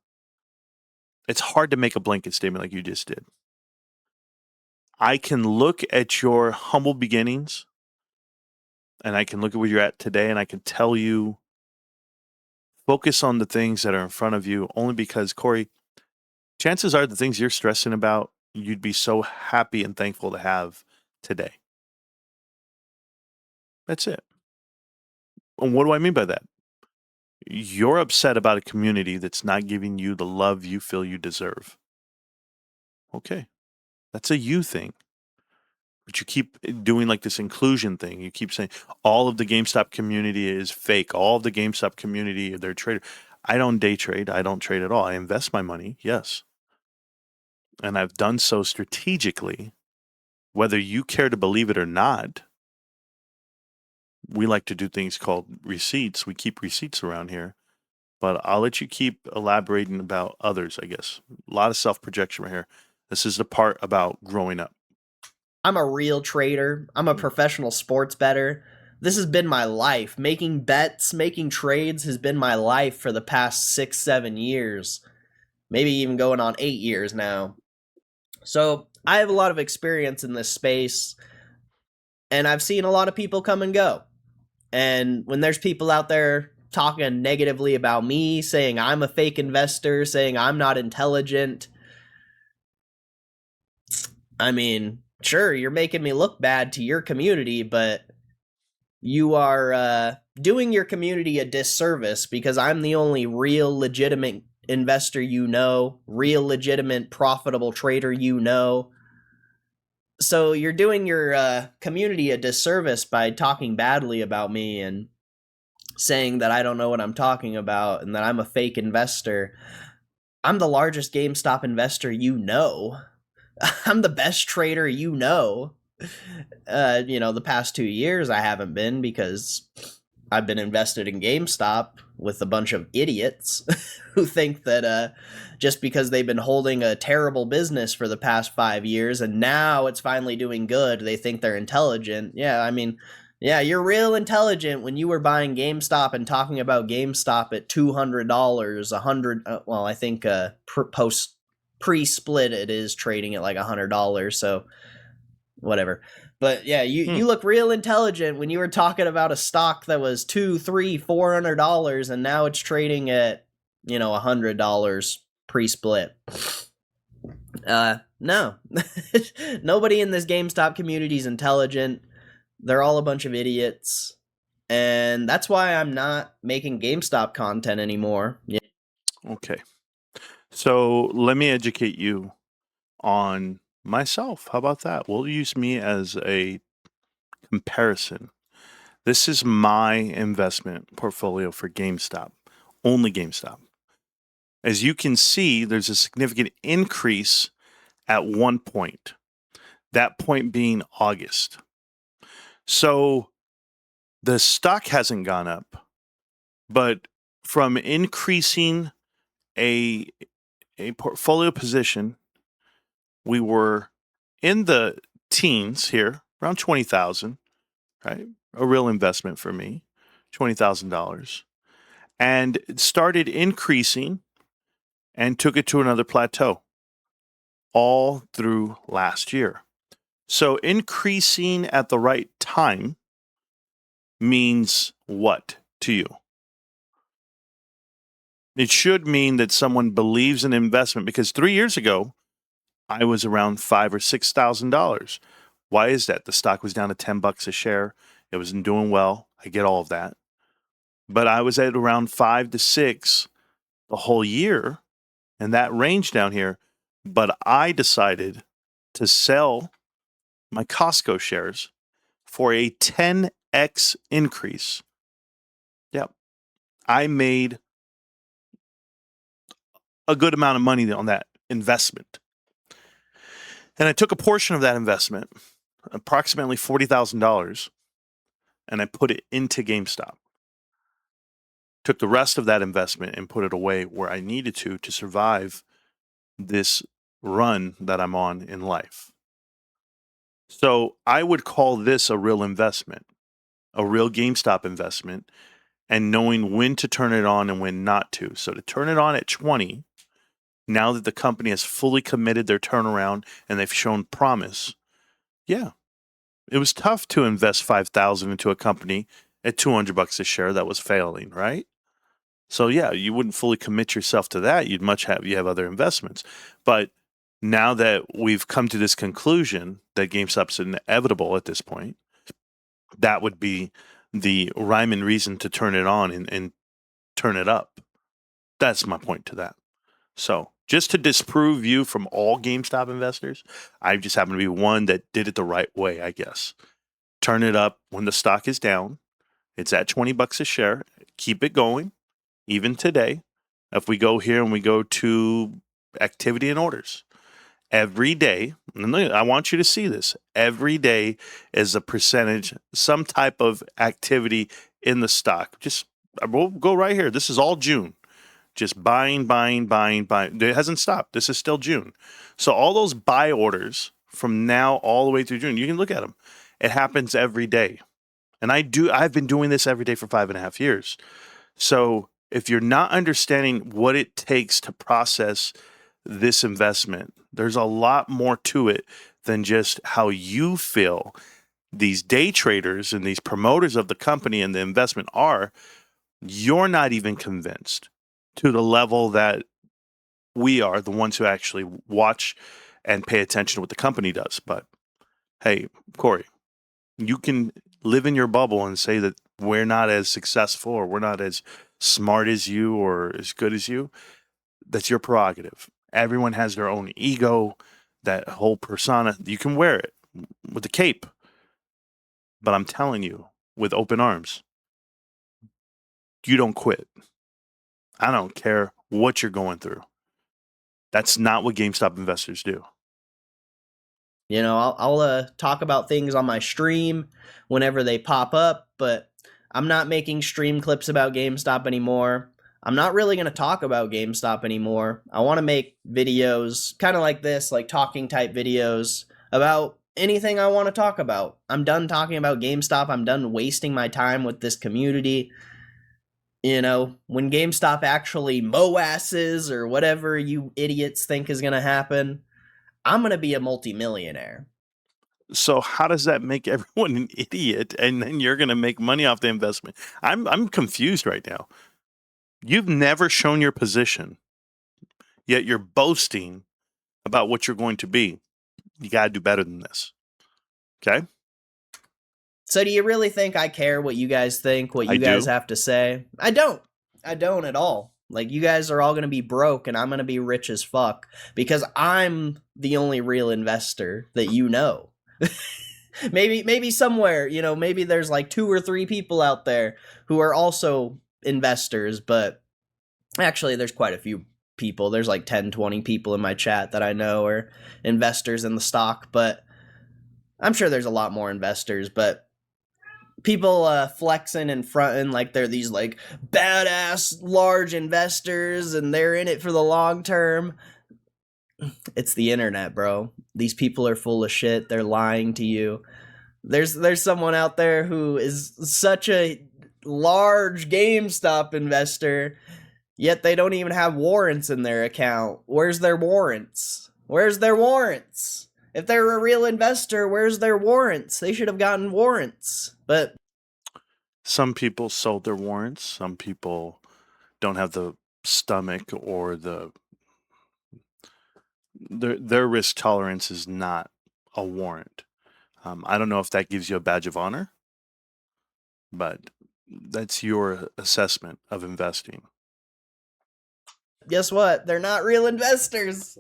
it's hard to make a blanket statement like you just did. I can look at your humble beginnings and I can look at where you're at today and I can tell you focus on the things that are in front of you only because, Cory, chances are the things you're stressing about, you'd be so happy and thankful to have today. That's it. And what do I mean by that? You're upset about a community that's not giving you the love you feel you deserve. Okay. That's a you thing. But you keep doing like this inclusion thing. You keep saying all of the GameStop community is fake. All of the GameStop community, they're trader. I don't day trade. I don't trade at all. I invest my money, yes. And I've done so strategically. Whether you care to believe it or not, we like to do things called receipts. We keep receipts around here. But I'll let you keep elaborating about others, I guess. A lot of self-projection right here. This is the part about growing up. I'm a real trader. I'm a professional sports bettor. This has been my life. Making bets, making trades has been my life for the past 6, 7 years. Maybe even going on 8 years now. So I have a lot of experience in this space, and I've seen a lot of people come and go. And when there's people out there talking negatively about me, saying I'm a fake investor, saying I'm not intelligent, I mean, sure, you're making me look bad to your community, but you are doing your community a disservice because I'm the only real legitimate investor you know, real legitimate profitable trader you know. So you're doing your community a disservice by talking badly about me and saying that I don't know what I'm talking about and that I'm a fake investor. I'm the largest GameStop investor you know. I'm the best trader you know. The past 2 years I haven't been because I've been invested in GameStop with a bunch of idiots who think that just because they've been holding a terrible business for the past 5 years and now it's finally doing good, they think they're intelligent. Yeah, I mean, yeah, you're real intelligent when you were buying GameStop and talking about GameStop at $200, 100. Well, I think post pre-split it is trading at like $100. So whatever. But yeah, you look real intelligent when you were talking about a stock that was $200, $300, $400, and now it's trading at $100 pre-split. No, nobody in this GameStop community is intelligent. They're all a bunch of idiots, and that's why I'm not making GameStop content anymore. Yeah. Okay. So let me educate you on myself. How about that? We'll use me as a comparison. This is my investment portfolio for GameStop, only GameStop. As you can see, there's a significant increase at one point, that point being August. So the stock hasn't gone up, but from increasing a portfolio position, we were in the teens here, around 20,000, right? A real investment for me, $20,000. And it started increasing and took it to another plateau all through last year. So increasing at the right time means what to you? It should mean that someone believes in investment, because 3 years ago, I was around $5,000 or $6,000. Why is that? The stock was down to $10 a share. It wasn't doing well. I get all of that. But I was at around 5 to 6 the whole year, and that range down here. But I decided to sell my Costco shares for a 10x increase. Yep. I made a good amount of money on that investment. And I took a portion of that investment, approximately $40,000, and I put it into GameStop. Took the rest of that investment and put it away where I needed to survive this run that I'm on in life. So I would call this a real investment, a real GameStop investment, and knowing when to turn it on and when not to. So to turn it on at 20, now that the company has fully committed their turnaround and they've shown promise, yeah, it was tough to invest $5,000 into a company at $200 a share that was failing, right? So yeah, you wouldn't fully commit yourself to that. You have other investments. But now that we've come to this conclusion that GameStop's inevitable at this point, that would be the rhyme and reason to turn it on and turn it up. That's my point to that. So just to disprove you from all GameStop investors, I just happen to be one that did it the right way, I guess. Turn it up when the stock is down. It's at $20 a share. Keep it going, even today. If we go here and we go to activity and orders, every day, and I want you to see this, every day is a percentage, some type of activity in the stock. Just we'll go right here. This is all June. Just buying, buying, buying, buying. It hasn't stopped. This is still June. So all those buy orders from now all the way through June, you can look at them. It happens every day. And I've been doing this every day for 5.5 years. So if you're not understanding what it takes to process this investment, there's a lot more to it than just how you feel these day traders and these promoters of the company and the investment are. You're not even convinced to the level that we are, the ones who actually watch and pay attention to what the company does. But hey, Cory, you can live in your bubble and say that we're not as successful or we're not as smart as you or as good as you. That's your prerogative. Everyone has their own ego, that whole persona. You can wear it with a cape. But I'm telling you, with open arms, you don't quit. I don't care what you're going through. That's not what GameStop investors do. You know, I'll talk about things on my stream whenever they pop up, but I'm not making stream clips about GameStop anymore. I'm not really going to talk about GameStop anymore. I want to make videos kind of like this, like talking type videos about anything I want to talk about. I'm done talking about GameStop. I'm done wasting my time with this community. You know, when GameStop actually moasses or whatever you idiots think is going to happen, I'm going to be a multimillionaire. So how does that make everyone an idiot and then you're going to make money off the investment? I'm confused right now. You've never shown your position, yet you're boasting about what you're going to be. You got to do better than this. Okay? So do you really think I care what you guys think, what I you guys do. have to say? I don't. I don't at all. Like, you guys are all going to be broke and I'm going to be rich as fuck because I'm the only real investor that you know. maybe somewhere, you know, maybe there's like 2 or 3 people out there who are also investors, but actually there's quite a few people. There's like 10, 20 people in my chat that I know are investors in the stock, but I'm sure there's a lot more investors, but people flexing and fronting like they're these like badass large investors and they're in it for the long term. It's the internet, bro. These people are full of shit. They're lying to you. There's someone out there who is such a large GameStop investor, yet they don't even have warrants in their account. Where's their warrants? Where's their warrants? If they're a real investor, where's their warrants? They should have gotten warrants. But Some people sold their warrants. Some people don't have the stomach or their risk tolerance is not a warrant. I don't know if that gives you a badge of honor, but that's your assessment of investing. guess what? They're not real investors.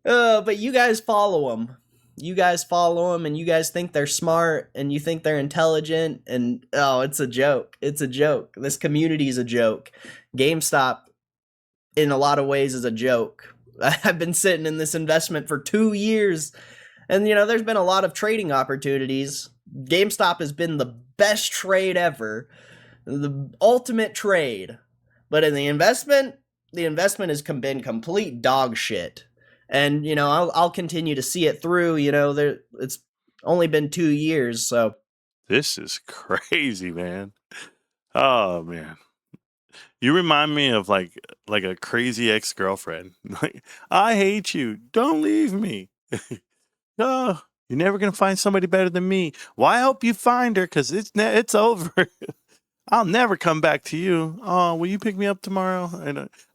But you guys follow them. You guys follow them and you guys think they're smart and you think they're intelligent and oh, it's a joke. It's a joke. This community is a joke. GameStop in a lot of ways is a joke. I've been sitting in this investment for 2 years and you know, there's been a lot of trading opportunities. GameStop has been the best trade ever. The ultimate trade. But in the investment has been complete dog shit. And you know, I'll continue to see it through. You know, it's only been 2 years, so This is crazy, man. Oh man. You remind me of like a crazy ex-girlfriend. Like, I hate you. Don't leave me. Oh, you're never gonna find somebody better than me. Well, I hope you find her because it's over. I'll never come back to you. Oh, will you pick me up tomorrow?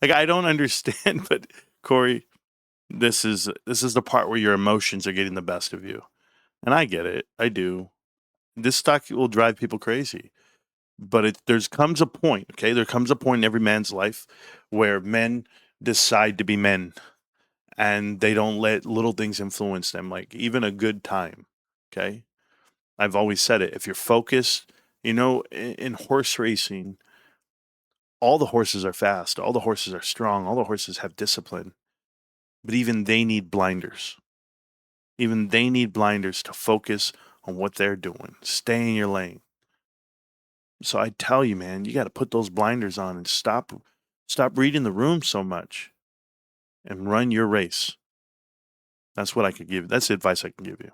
I don't understand, but Cory, this is the part where your emotions are getting the best of you, and I get it. I do. This stock will drive people crazy, but there comes a point. Okay, there comes a point in every man's life where men decide to be men, and they don't let little things influence them, like even a good time. Okay. I've always said it. If you're focused, in horse racing, all the horses are fast, all the horses are strong, all the horses have discipline, but even they need blinders. Even they need blinders to focus on what they're doing. Stay in your lane. So I tell you, man, you got to put those blinders on and stop reading the room so much and run your race. That's what I could give. That's the advice I can give you.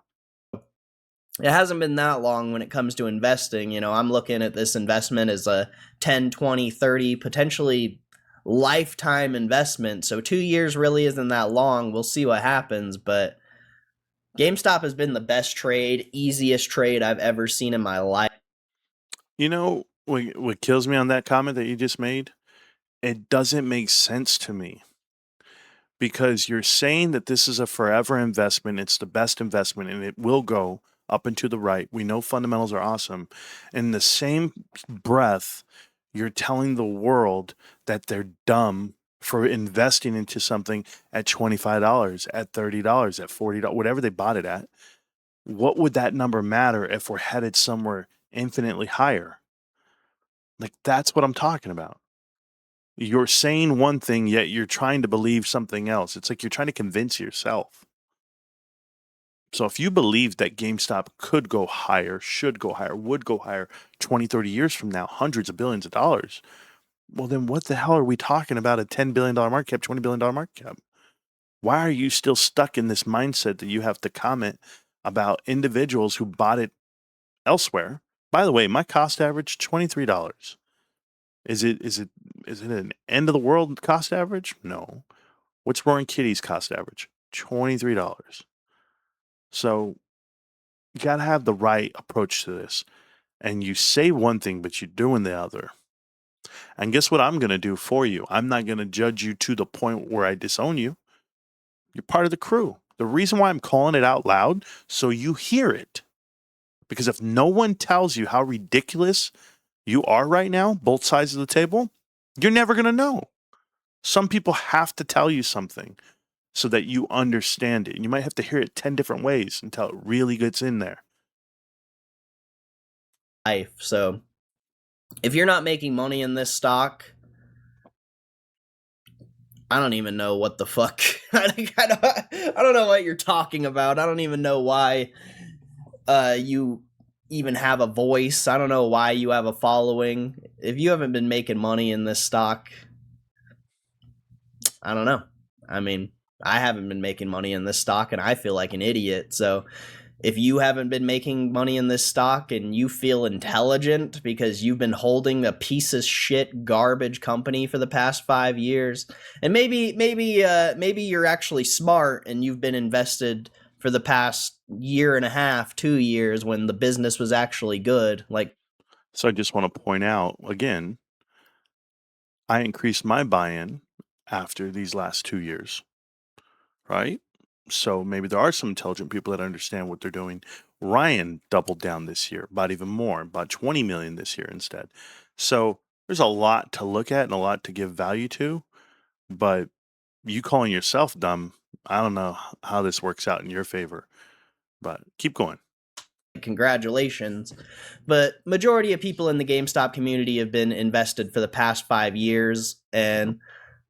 It hasn't been that long when it comes to investing. I'm looking at this investment as a 10, 20, 30, potentially lifetime investment. So 2 years really isn't that long. We'll see what happens. But GameStop has been the best trade, easiest trade I've ever seen in my life. What kills me on that comment that you just made? It doesn't make sense to me, because you're saying that this is a forever investment. It's the best investment and it will go up and to the right. We know fundamentals are awesome. In the same breath, you're telling the world that they're dumb for investing into something at $25, at $30, at $40, whatever they bought it at. What would that number matter if we're headed somewhere infinitely higher? Like, that's what I'm talking about. You're saying one thing, yet you're trying to believe something else. It's like you're trying to convince yourself. So if you believe that GameStop could go higher, should go higher, would go higher 20, 30 years from now, hundreds of billions of dollars, well, then what the hell are we talking about a $10 billion market cap, $20 billion market cap? Why are you still stuck in this mindset that you have to comment about individuals who bought it elsewhere? By the way, my cost average, $23. Is it an end of the world cost average? No. What's Roaring Kitty's cost average? $23. So you got to have the right approach to this. And you say one thing, but you're doing the other. And guess what I'm going to do for you? I'm not going to judge you to the point where I disown you. You're part of the crew. The reason why I'm calling it out loud, so you hear it. Because if no one tells you how ridiculous you are right now, both sides of the table, you're never going to know. Some people have to tell you something so that you understand it. And you might have to hear it 10 different ways until it really gets in there. So if you're not making money in this stock, I don't even know what the fuck. I don't know what you're talking about. I don't even know why you even have a voice. I don't know why you have a following. If you haven't been making money in this stock, I don't know. I mean, I haven't been making money in this stock and I feel like an idiot. So if you haven't been making money in this stock and you feel intelligent because you've been holding a piece of shit garbage company for the past 5 years, and maybe you're actually smart and you've been invested for the past year and a half, 2 years when the business was actually good. So I just want to point out again, I increased my buy-in after these last 2 years, right? So maybe there are some intelligent people that understand what they're doing. Ryan doubled down this year, bought even more, bought 20 million this year instead. So there's a lot to look at and a lot to give value to, but you calling yourself dumb, I don't know how this works out in your favor, but keep going. Congratulations. But majority of people in the GameStop community have been invested for the past 5 years, and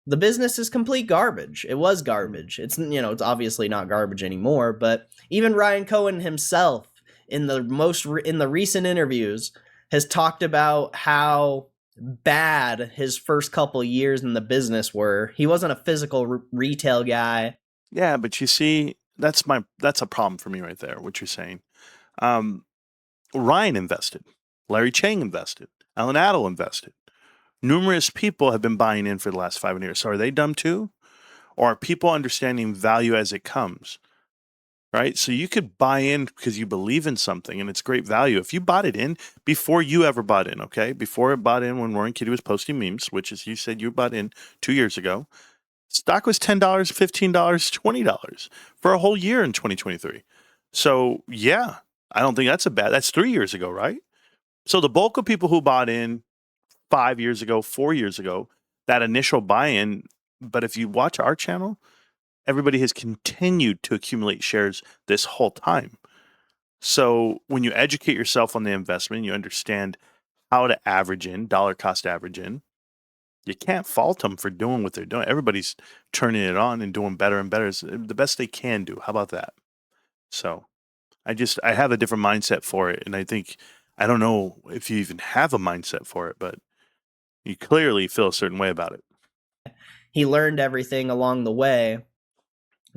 the business is complete garbage. It was garbage. It's obviously not garbage anymore, but even Ryan Cohen himself in the recent interviews has talked about how bad his first couple years in the business were. He wasn't a physical retail guy. Yeah, but you see, that's a problem for me right there, what you're saying. Ryan invested. Larry Chang invested. Alan Adel invested. Numerous people have been buying in for the last 5 years. So are they dumb too? Or are people understanding value as it comes? Right? So you could buy in because you believe in something and it's great value. If you bought it in before you ever bought in, okay? Before it bought in when Roaring Kitty was posting memes, which is you said you bought in 2 years ago, stock was $10, $15, $20 for a whole year in 2023. So yeah, I don't think that's 3 years ago, right? So the bulk of people who bought in 5 years ago, 4 years ago, that initial buy-in, But if you watch our channel, everybody has continued to accumulate shares this whole time. So when you educate yourself on the investment, you understand how to average in, dollar cost average in. You can't fault them for doing what they're doing. Everybody's turning it on and doing better and better. It's the best they can do. How about that? So I have a different mindset for it. And I think, I don't know if you even have a mindset for it, but you clearly feel a certain way about it. He learned everything along the way.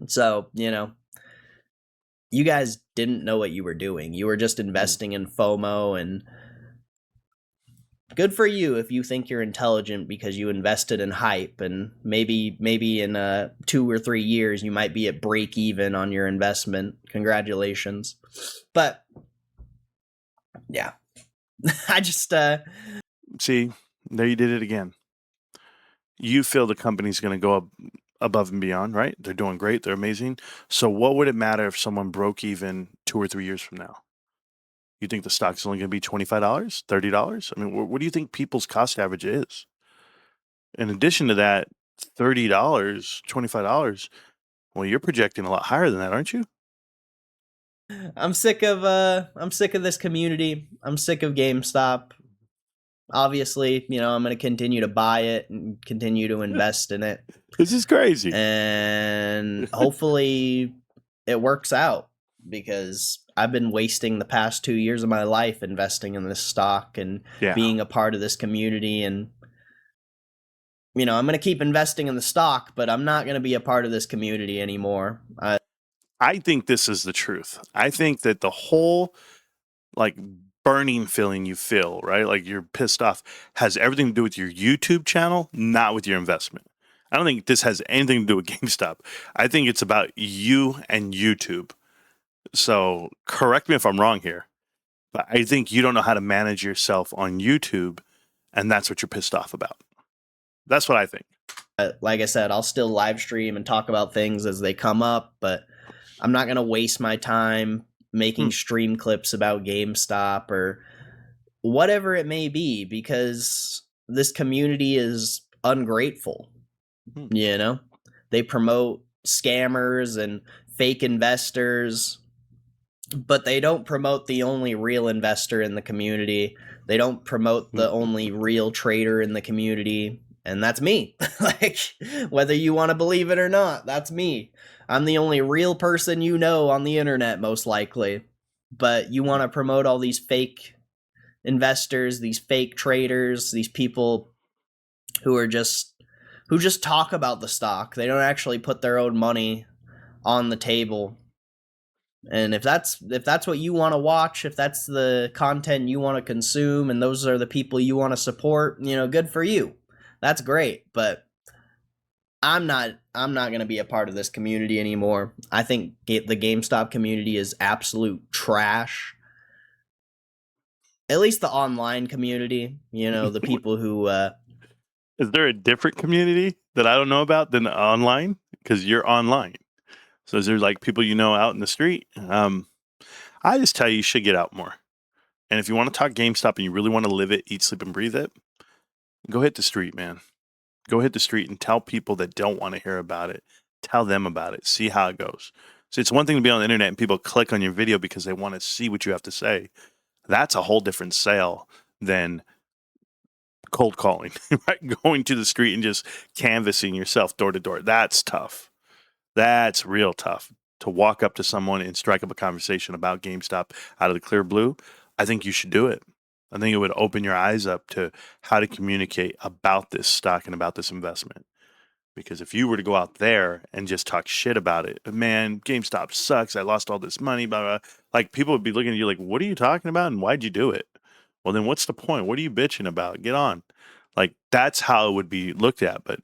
So, you guys didn't know what you were doing. You were just investing in FOMO, and good for you if you think you're intelligent because you invested in hype, and maybe in 2 or 3 years you might be at break even on your investment. Congratulations. But yeah. I just See, there you did it again. You feel the company's going to go up above and beyond, right? They're doing great. They're amazing. So what would it matter if someone broke even 2 or 3 years from now? You think the stock's only going to be $25, $30? I mean, what do you think people's cost average is? In addition to that, $30, $25, well, you're projecting a lot higher than that, aren't you? I'm sick of this community. I'm sick of GameStop. Obviously, I'm going to continue to buy it and continue to invest in it. This is crazy. And hopefully it works out, because I've been wasting the past 2 years of my life investing in this stock and being a part of this community. And, I'm going to keep investing in the stock, but I'm not going to be a part of this community anymore. I think this is the truth. I think that the whole burning feeling you feel, right? Like you're pissed off, has everything to do with your YouTube channel, not with your investment. I don't think this has anything to do with GameStop. I think it's about you and YouTube. So correct me if I'm wrong here, but I think you don't know how to manage yourself on YouTube, and that's what you're pissed off about. That's what I think. Like I said, I'll still live stream and talk about things as they come up, but I'm not going to waste my time making stream clips about GameStop or whatever it may be, because this community is ungrateful. They promote scammers and fake investors, but they don't promote the only real investor in the community. They don't promote the only real trader in the community, and that's me. Like, whether you want to believe it or not, that's me. I'm the only real person on the internet, most likely. But you want to promote all these fake investors, these fake traders, these people who just talk about the stock. They don't actually put their own money on the table. And if that's what you want to watch, if that's the content you want to consume, and those are the people you want to support, good for you. That's great, but I'm not going to be a part of this community anymore. I think the GameStop community is absolute trash. At least the online community, the people who Is there a different community that I don't know about than online? Because you're online. So is there people out in the street? I just tell you should get out more. And if you want to talk GameStop and you really want to live it, eat, sleep, and breathe it, go hit the street, man. Go hit the street and tell people that don't want to hear about it. Tell them about it. See how it goes. So it's one thing to be on the internet and people click on your video because they want to see what you have to say. That's a whole different sale than cold calling, right? Going to the street and just canvassing yourself door to door. That's tough. That's real tough. To walk up to someone and strike up a conversation about GameStop out of the clear blue, I think you should do it. I think it would open your eyes up to how to communicate about this stock and about this investment. Because if you were to go out there and just talk shit about it, man, GameStop sucks. I lost all this money, blah, blah. People would be looking at you like, what are you talking about? And why'd you do it? Well, then what's the point? What are you bitching about? Get on. That's how it would be looked at. But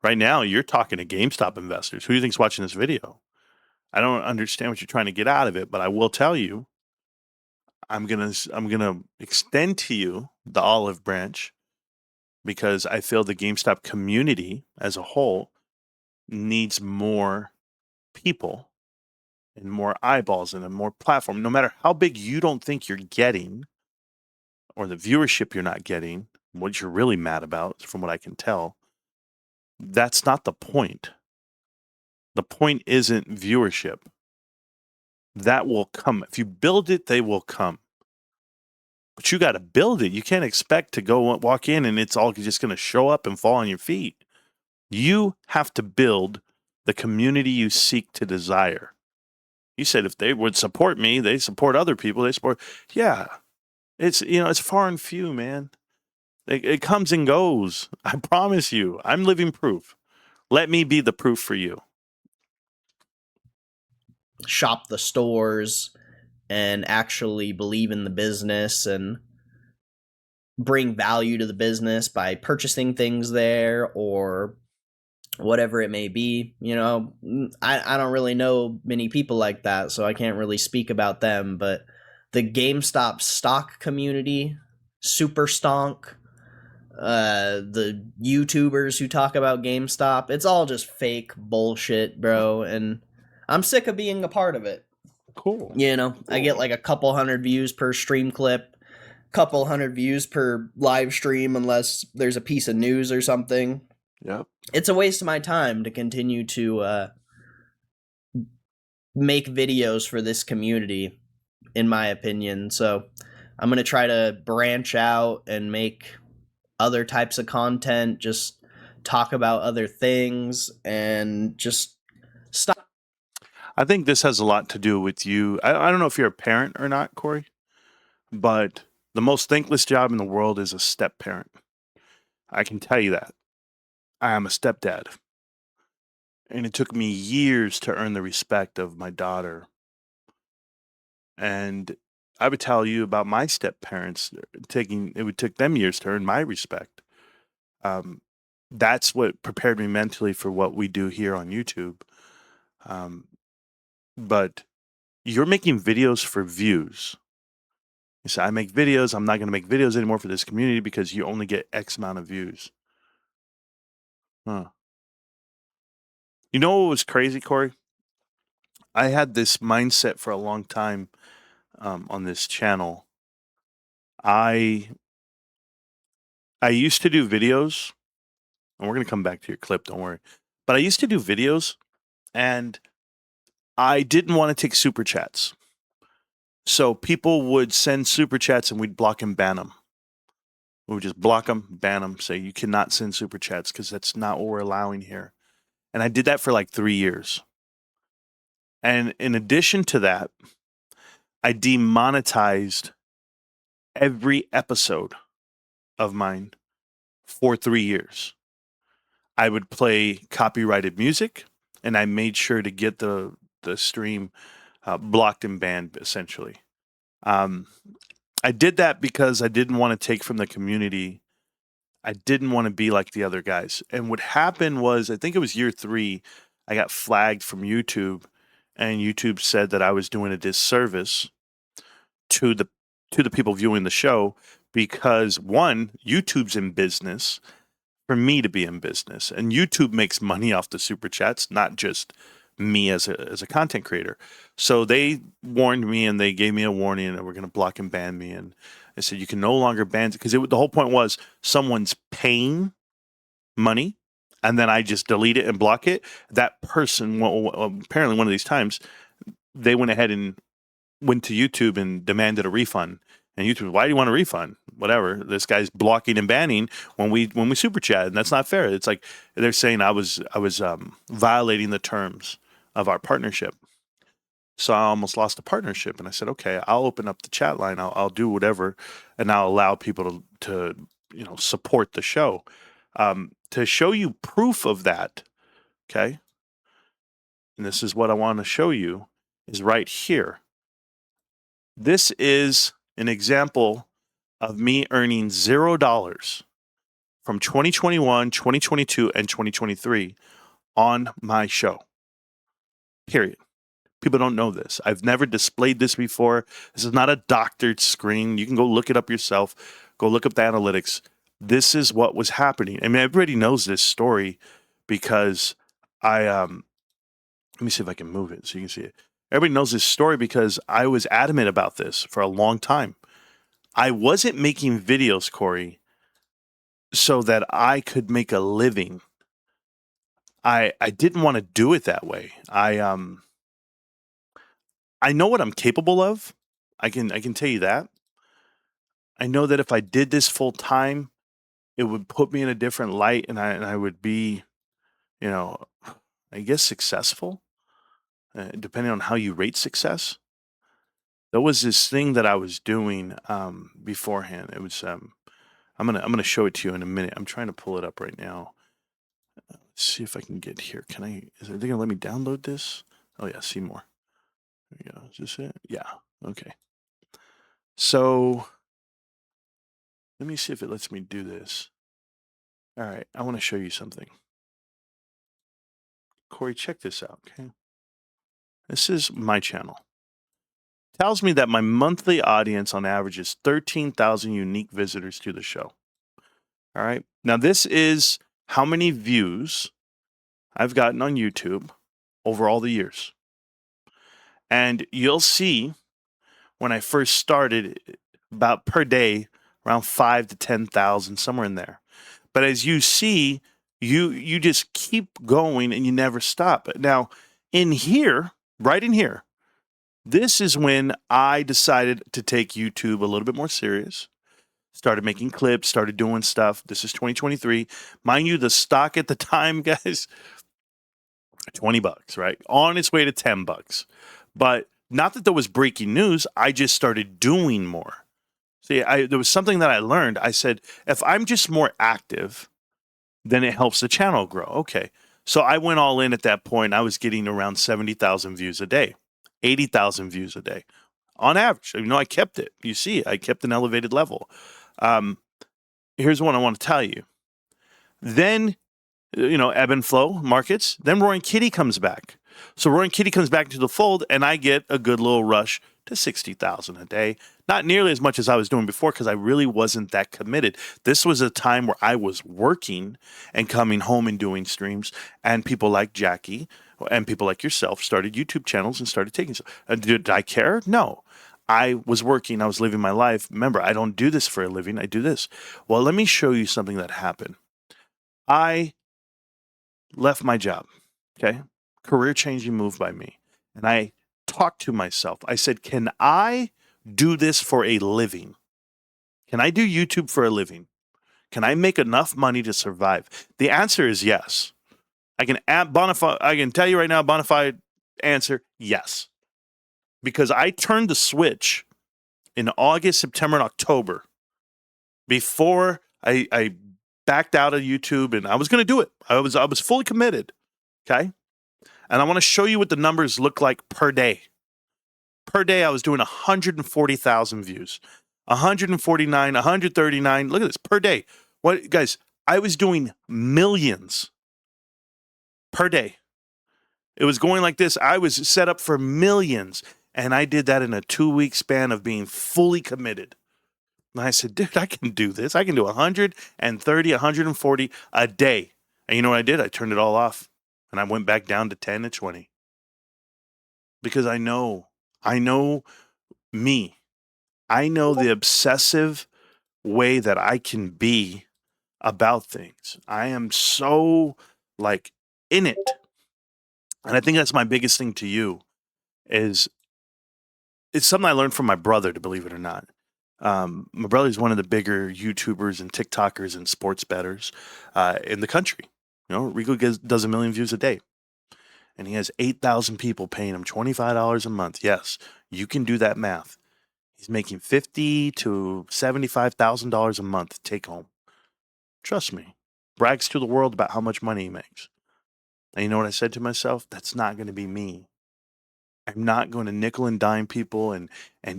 right now, you're talking to GameStop investors. Who do you think's watching this video? I don't understand what you're trying to get out of it, but I will tell you, I'm gonna extend to you the olive branch, because I feel the GameStop community as a whole needs more people and more eyeballs and a more platform. No matter how big you don't think you're getting, or the viewership you're not getting, what you're really mad about, from what I can tell, That's not the point. The point isn't viewership. That will come. If you build it, they will come. But you got to build it. You can't expect to go walk in and it's all just going to show up and fall on your feet. You have to build the community you seek to desire. You said if they would support me, they support other people. They support. Yeah, it's it's far and few, man. It comes and goes. I promise you. I'm living proof. Let me be the proof for you. Shop the stores and actually believe in the business and bring value to the business by purchasing things there or whatever it may be. I don't really know many people like that, so I can't really speak about them, but the GameStop stock community, super stonk, the YouTubers who talk about GameStop, it's all just fake bullshit, bro, and I'm sick of being a part of it. Cool. I get like a couple hundred views per stream clip, couple hundred views per live stream unless there's a piece of news or something. Yep. It's a waste of my time to continue to make videos for this community, in my opinion. So I'm going to try to branch out and make other types of content, just talk about other things and just stop. I think this has a lot to do with you. I don't know if you're a parent or not, Cory, but the most thankless job in the world is a step parent. I can tell you that. I am a stepdad. And it took me years to earn the respect of my daughter. And I would tell you about my step parents it would take them years to earn my respect. That's what prepared me mentally for what we do here on YouTube. But you're making videos for views. You say, I make videos. I'm not going to make videos anymore for this community because you only get X amount of views. Huh. You know what was crazy, Cory? I had this mindset for a long time on this channel. I used to do videos, and we're going to come back to your clip, don't worry. But I used to do videos, and I didn't want to take super chats. So people would send super chats, and we'd block and ban them. We would just block them, ban them, say you cannot send super chats because that's not what we're allowing here. And I did that for like 3 years. And in addition to that, I demonetized every episode of mine for 3 years. I would play copyrighted music, and I made sure to get the stream blocked and banned, essentially. I did that because I didn't want to take from the community. I didn't want to be like the other guys. And what happened was, I think it was year 3, I got flagged from YouTube, and YouTube said that I was doing a disservice to the people viewing the show because, one, YouTube's in business for me to be in business, and YouTube makes money off the super chats, not just me as a content creator. So they warned me, and they gave me a warning, and we're going to block and ban me. And I said, you can no longer ban, because the whole point was someone's paying money, and then I just delete it and block it. That person, well, apparently one of these times, they went ahead and went to YouTube and demanded a refund. And YouTube, why do you want a refund? Whatever. This guy's blocking and banning when we super chat, and that's not fair. It's like they're saying I was violating the terms of our partnership. So I almost lost the partnership, and I said, okay, I'll open up the chat line. I'll do whatever, and I'll allow people to support the show. To show you proof of that, okay? And this is what I want to show you is right here. This is an example of me earning $0 from 2021, 2022, and 2023 on my show. Period. People don't know this. I've never displayed this before. This is not a doctored screen. You can go look it up yourself. Go look up the analytics. This is what was happening. I mean, everybody knows this story because let me see if I can move it so you can see it. Everybody knows this story because I was adamant about this for a long time. I wasn't making videos, Cory, so that I could make a living. I didn't want to do it that way. I know what I'm capable of. I can tell you that. I know that if I did this full time, it would put me in a different light, and I would be, you know, I guess successful, depending on how you rate success. There was this thing that I was doing beforehand. It was I'm gonna show it to you in a minute. I'm trying to pull it up right now. Let's see if I can get here. Can I? Is they gonna let me download this? Oh yeah, see more. There we go. Is this it? Yeah. Okay. So let me see if it lets me do this. All right. I want to show you something. Cory, check this out. Okay. This is my channel. Tells me that my monthly audience on average is 13,000 unique visitors to the show. All right. Now, this is how many views I've gotten on YouTube over all the years. And you'll see when I first started, about per day, around 5 to 10,000, somewhere in there. But as you see, you just keep going and you never stop. Now, in here, right in here, this is when I decided to take YouTube a little bit more serious. Started making clips, started doing stuff. This is 2023. Mind you, the stock at the time, guys, $20, right? On its way to $10. But not that there was breaking news, I just started doing more. See, there was something that I learned. I said, if I'm just more active, then it helps the channel grow. Okay. So I went all in at that point. I was getting around 70,000 views a day, 80,000 views a day on average. I kept it. You see, I kept an elevated level. Here's what I want to tell you. Then, ebb and flow markets. Then Roaring Kitty comes back. So Roaring Kitty comes back to the fold, and I get a good little rush to 60,000 a day. Not nearly as much as I was doing before because I really wasn't that committed. This was a time where I was working and coming home and doing streams, and people like Jackie and people like yourself started YouTube channels and started taking stuff. Did I care? No. I was working. I was living my life. Remember, I don't do this for a living. I do this. Well, let me show you something that happened. I left my job. Okay. Career-changing move by me. And I talked to myself. I said, can I do this for a living? Can I do YouTube for a living? Can I make enough money to survive? The answer is yes. I can tell you right now, bona fide answer, yes. Because I turned the switch in August, September, and October before I backed out of YouTube, and I was going to do it. I was fully committed. Okay. And I want to show you what the numbers look like per day. Per day, I was doing 140,000 views, 149, 139. Look at this per day. What, guys? I was doing millions per day. It was going like this. I was set up for millions, and I did that in a 2-week span of being fully committed. And I said, dude, I can do this. I can do 130, 140 a day. And you know what I did? I turned it all off, and I went back down to 10 to 20. Because I know me. I know the obsessive way that I can be about things. I am so in it. And I think that's my biggest thing to you is it's something I learned from my brother, to believe it or not. My brother is one of the bigger YouTubers and TikTokers and sports bettors in the country. Rico does 1 million views a day. And he has 8,000 people paying him $25 a month. Yes, you can do that math. He's making $50,000 to $75,000 a month take home. Trust me. Brags to the world about how much money he makes. And you know what I said to myself? That's not going to be me. I'm not going to nickel and dime people and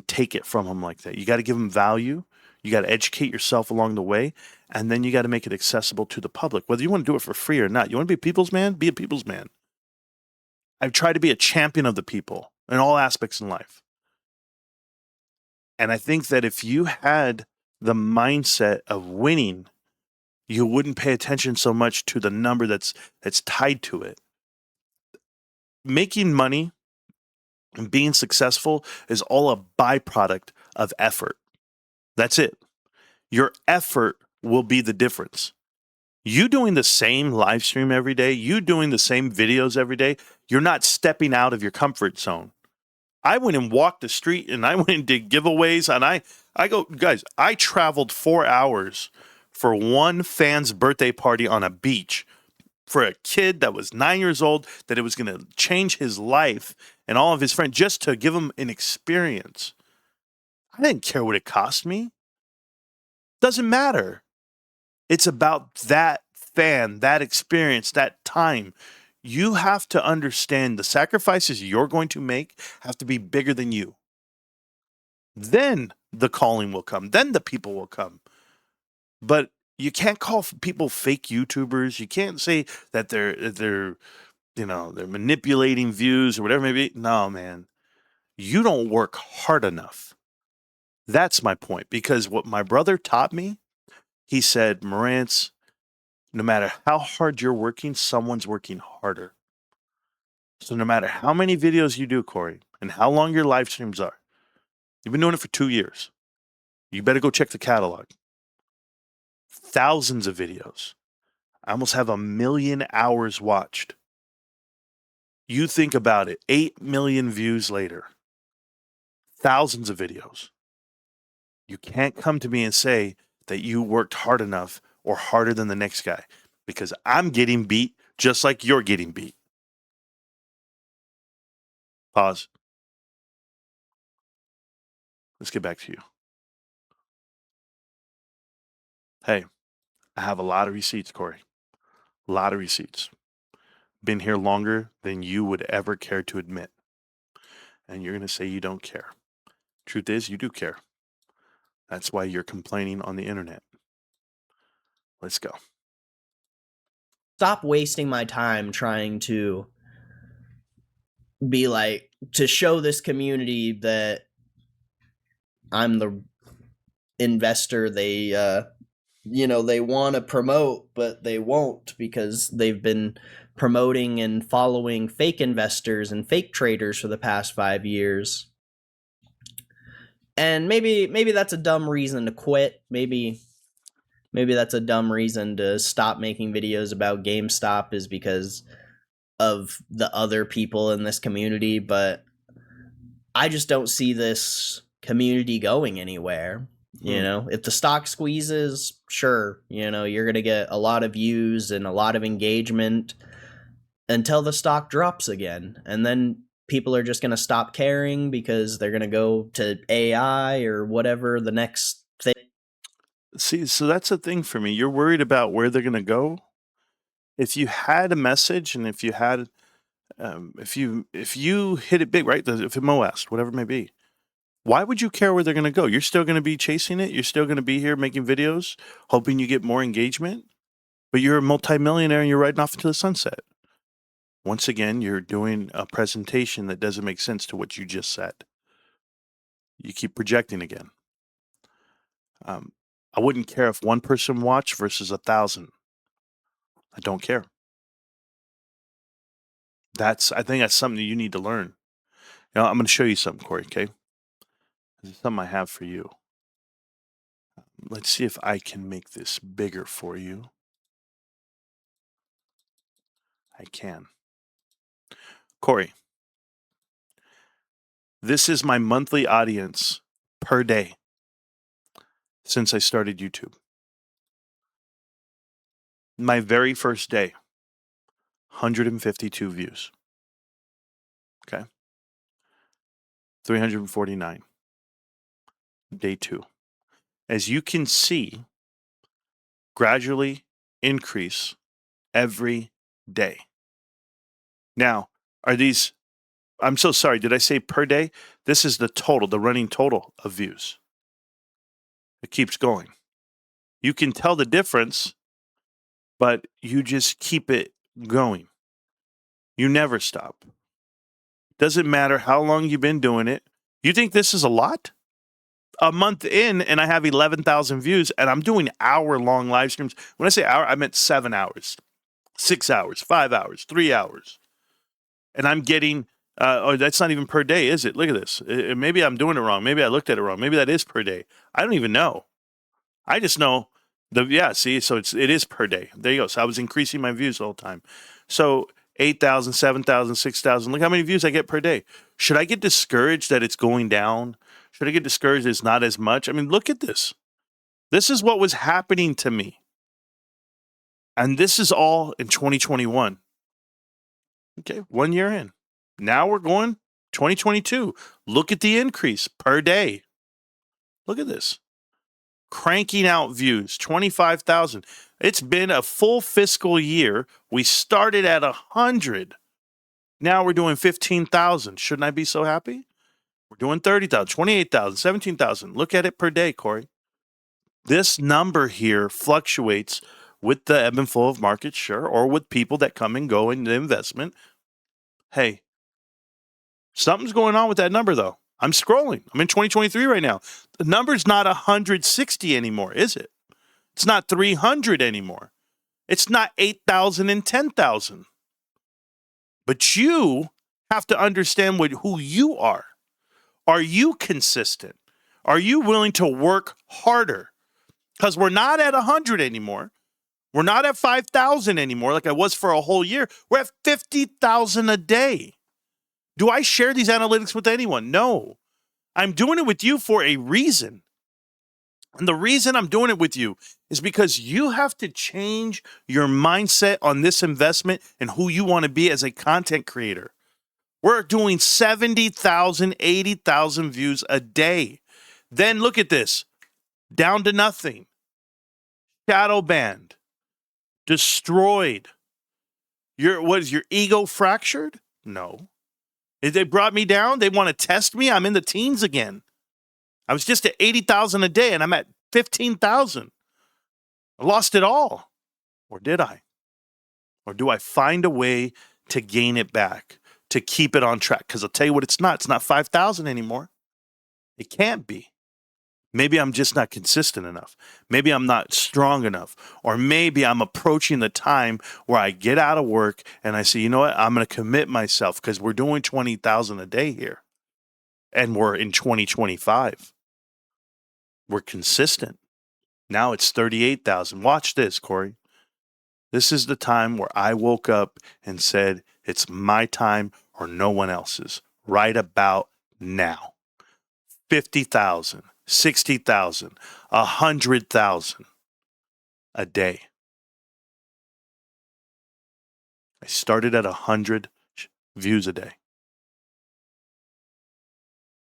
take it from them like that. You got to give them value. You got to educate yourself along the way. And then you got to make it accessible to the public. Whether you want to do it for free or not. You want to be a people's man? Be a people's man. I've tried to be a champion of the people in all aspects in life. And I think that if you had the mindset of winning, you wouldn't pay attention so much to the number that's tied to it. Making money and being successful is all a byproduct of effort. That's it. Your effort will be the difference. You doing the same live stream every day, you doing the same videos every day, you're not stepping out of your comfort zone. I went and walked the street and I went and did giveaways and I go, guys, I traveled 4 hours for one fan's birthday party on a beach for a kid that was 9 years old, that it was going to change his life and all of his friends, just to give him an experience. I didn't care what it cost me. Doesn't matter. It's about that fan, that experience, that time. You have to understand the sacrifices you're going to make have to be bigger than you. Then the calling will come. Then the people will come. But you can't call people fake YouTubers. You can't say that they're manipulating views or whatever it may be. No, man. You don't work hard enough. That's my point. Because what my brother taught me, he said, Marantz, no matter how hard you're working, someone's working harder. So no matter how many videos you do, Cory, and how long your live streams are, you've been doing it for 2 years. You better go check the catalog. Thousands of videos. I almost have 1 million hours watched. You think about it, 8 million views later. Thousands of videos. You can't come to me and say that you worked hard enough or harder than the next guy, because I'm getting beat just like you're getting beat. Pause. Let's get back to you. Hey, I have a lot of receipts, Cory. A lot of receipts. Been here longer than you would ever care to admit. And you're going to say you don't care. Truth is, you do care. That's why you're complaining on the internet. Let's go. Stop wasting my time trying to be like, to show this community that I'm the investor they they want to promote, but they won't, because they've been promoting and following fake investors and fake traders for the past 5 years. And maybe that's a dumb reason to quit. Maybe that's a dumb reason to stop making videos about GameStop, is because of the other people in this community, but I just don't see this community going anywhere. If the stock squeezes, sure, you're going to get a lot of views and a lot of engagement until the stock drops again. And then people are just going to stop caring because they're going to go to AI or whatever the next thing. See, so that's the thing for me. You're worried about where they're going to go. If you had a message, and if you had, if you hit it big, right? If it MOAST, whatever it may be, why would you care where they're going to go? You're still going to be chasing it. You're still going to be here making videos, hoping you get more engagement. But you're a multimillionaire and you're riding off into the sunset. Once again, you're doing a presentation that doesn't make sense to what you just said. You keep projecting again. I wouldn't care if one person watched versus 1,000. I don't care. I think that's something that you need to learn. I'm going to show you something, Cory, okay? This is something I have for you. Let's see if I can make this bigger for you. I can. Cory, this is my monthly audience per day since I started YouTube. My very first day, 152 views. Okay. 349. Day 2. As you can see, gradually increase every day. Now, I'm so sorry, did I say per day? This is the total, the running total of views. It keeps going. You can tell the difference, but you just keep it going. You never stop. Doesn't matter how long you've been doing it. You think this is a lot? A month in, and I have 11,000 views, and I'm doing hour-long live streams. When I say hour, I meant 7 hours, 6 hours, 5 hours, 3 hours. And I'm getting, that's not even per day, is it? Look at this. Maybe I'm doing it wrong. Maybe I looked at it wrong. Maybe that is per day. I don't even know. I just know See, so it is per day. There you go. So I was increasing my views the whole time. So 8,000, 7,000, 6,000. Look how many views I get per day. Should I get discouraged that it's going down? Should I get discouraged it's not as much? I mean, look at this. This is what was happening to me. And this is all in 2021. Okay, 1 year in. Now we're going 2022. Look at the increase per day. Look at this. Cranking out views, 25,000. It's been a full fiscal year. We started at 100. Now we're doing 15,000. Shouldn't I be so happy? We're doing 30,000, 28,000, 17,000. Look at it per day, Cory. This number here fluctuates with the ebb and flow of markets, sure, or with people that come and go in the investment. Hey, something's going on with that number, though. I'm scrolling. I'm in 2023 right now. The number's not 160 anymore, is it? It's not 300 anymore. It's not 8,000 and 10,000. But you have to understand who you are. Are you consistent? Are you willing to work harder? Because we're not at 100 anymore. We're not at 5,000 anymore like I was for a whole year. We're at 50,000 a day. Do I share these analytics with anyone? No. I'm doing it with you for a reason. And the reason I'm doing it with you is because you have to change your mindset on this investment and who you want to be as a content creator. We're doing 70,000, 80,000 views a day. Then look at this. Down to nothing. Shadow banned. Destroyed. Is your ego fractured? No. They brought me down. They want to test me. I'm in the teens again. I was just at 80,000 a day and I'm at 15,000. I lost it all. Or did I? Or do I find a way to gain it back, to keep it on track? Because I'll tell you what, it's not. It's not 5,000 anymore. It can't be. Maybe I'm just not consistent enough. Maybe I'm not strong enough. Or maybe I'm approaching the time where I get out of work and I say, you know what, I'm going to commit myself because we're doing 20,000 a day here. And we're in 2025. We're consistent. Now it's 38,000. Watch this, Cory. This is the time where I woke up and said, it's my time or no one else's. Right about now. 50,000. 60,000, 100,000 a day. I started at 100 views a day.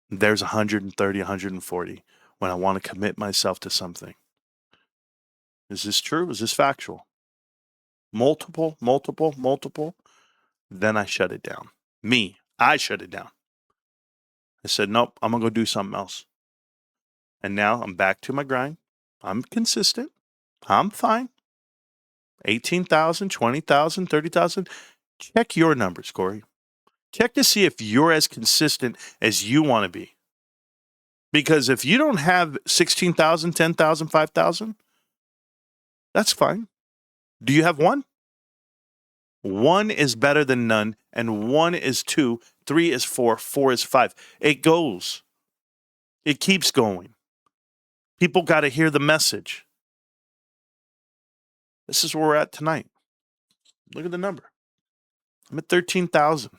There's 130, 140 when I want to commit myself to something. Is this true? Is this factual? Multiple. Then I shut it down. I shut it down. I said, nope, I'm going to go do something else. And now I'm back to my grind. I'm consistent. I'm fine. 18,000, 20,000, 30,000. Check your numbers, Cory. Check to see if you're as consistent as you want to be. Because if you don't have 16,000, 10,000, 5,000, that's fine. Do you have one? One is better than none, and 1 is 2, 3 is 4, 4 is 5. It goes. It keeps going. People got to hear the message. This is where we're at tonight. Look at the number. I'm at 13,000.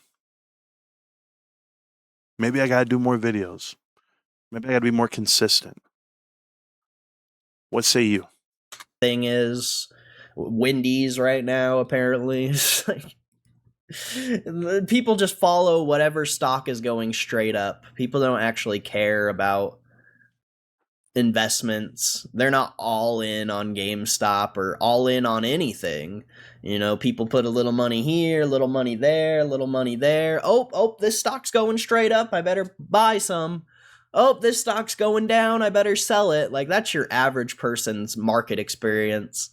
Maybe I got to do more videos. Maybe I got to be more consistent. What say you? Thing is, Wendy's right now, apparently. It's like, people just follow whatever stock is going straight up. People don't actually care about investments. They're not all in on GameStop or all in on anything. You know, people put a little money here, a little money there, a little money there. Oh, this stock's going straight up. I better buy some. Oh, this stock's going down. I better sell it. Like, that's your average person's market experience.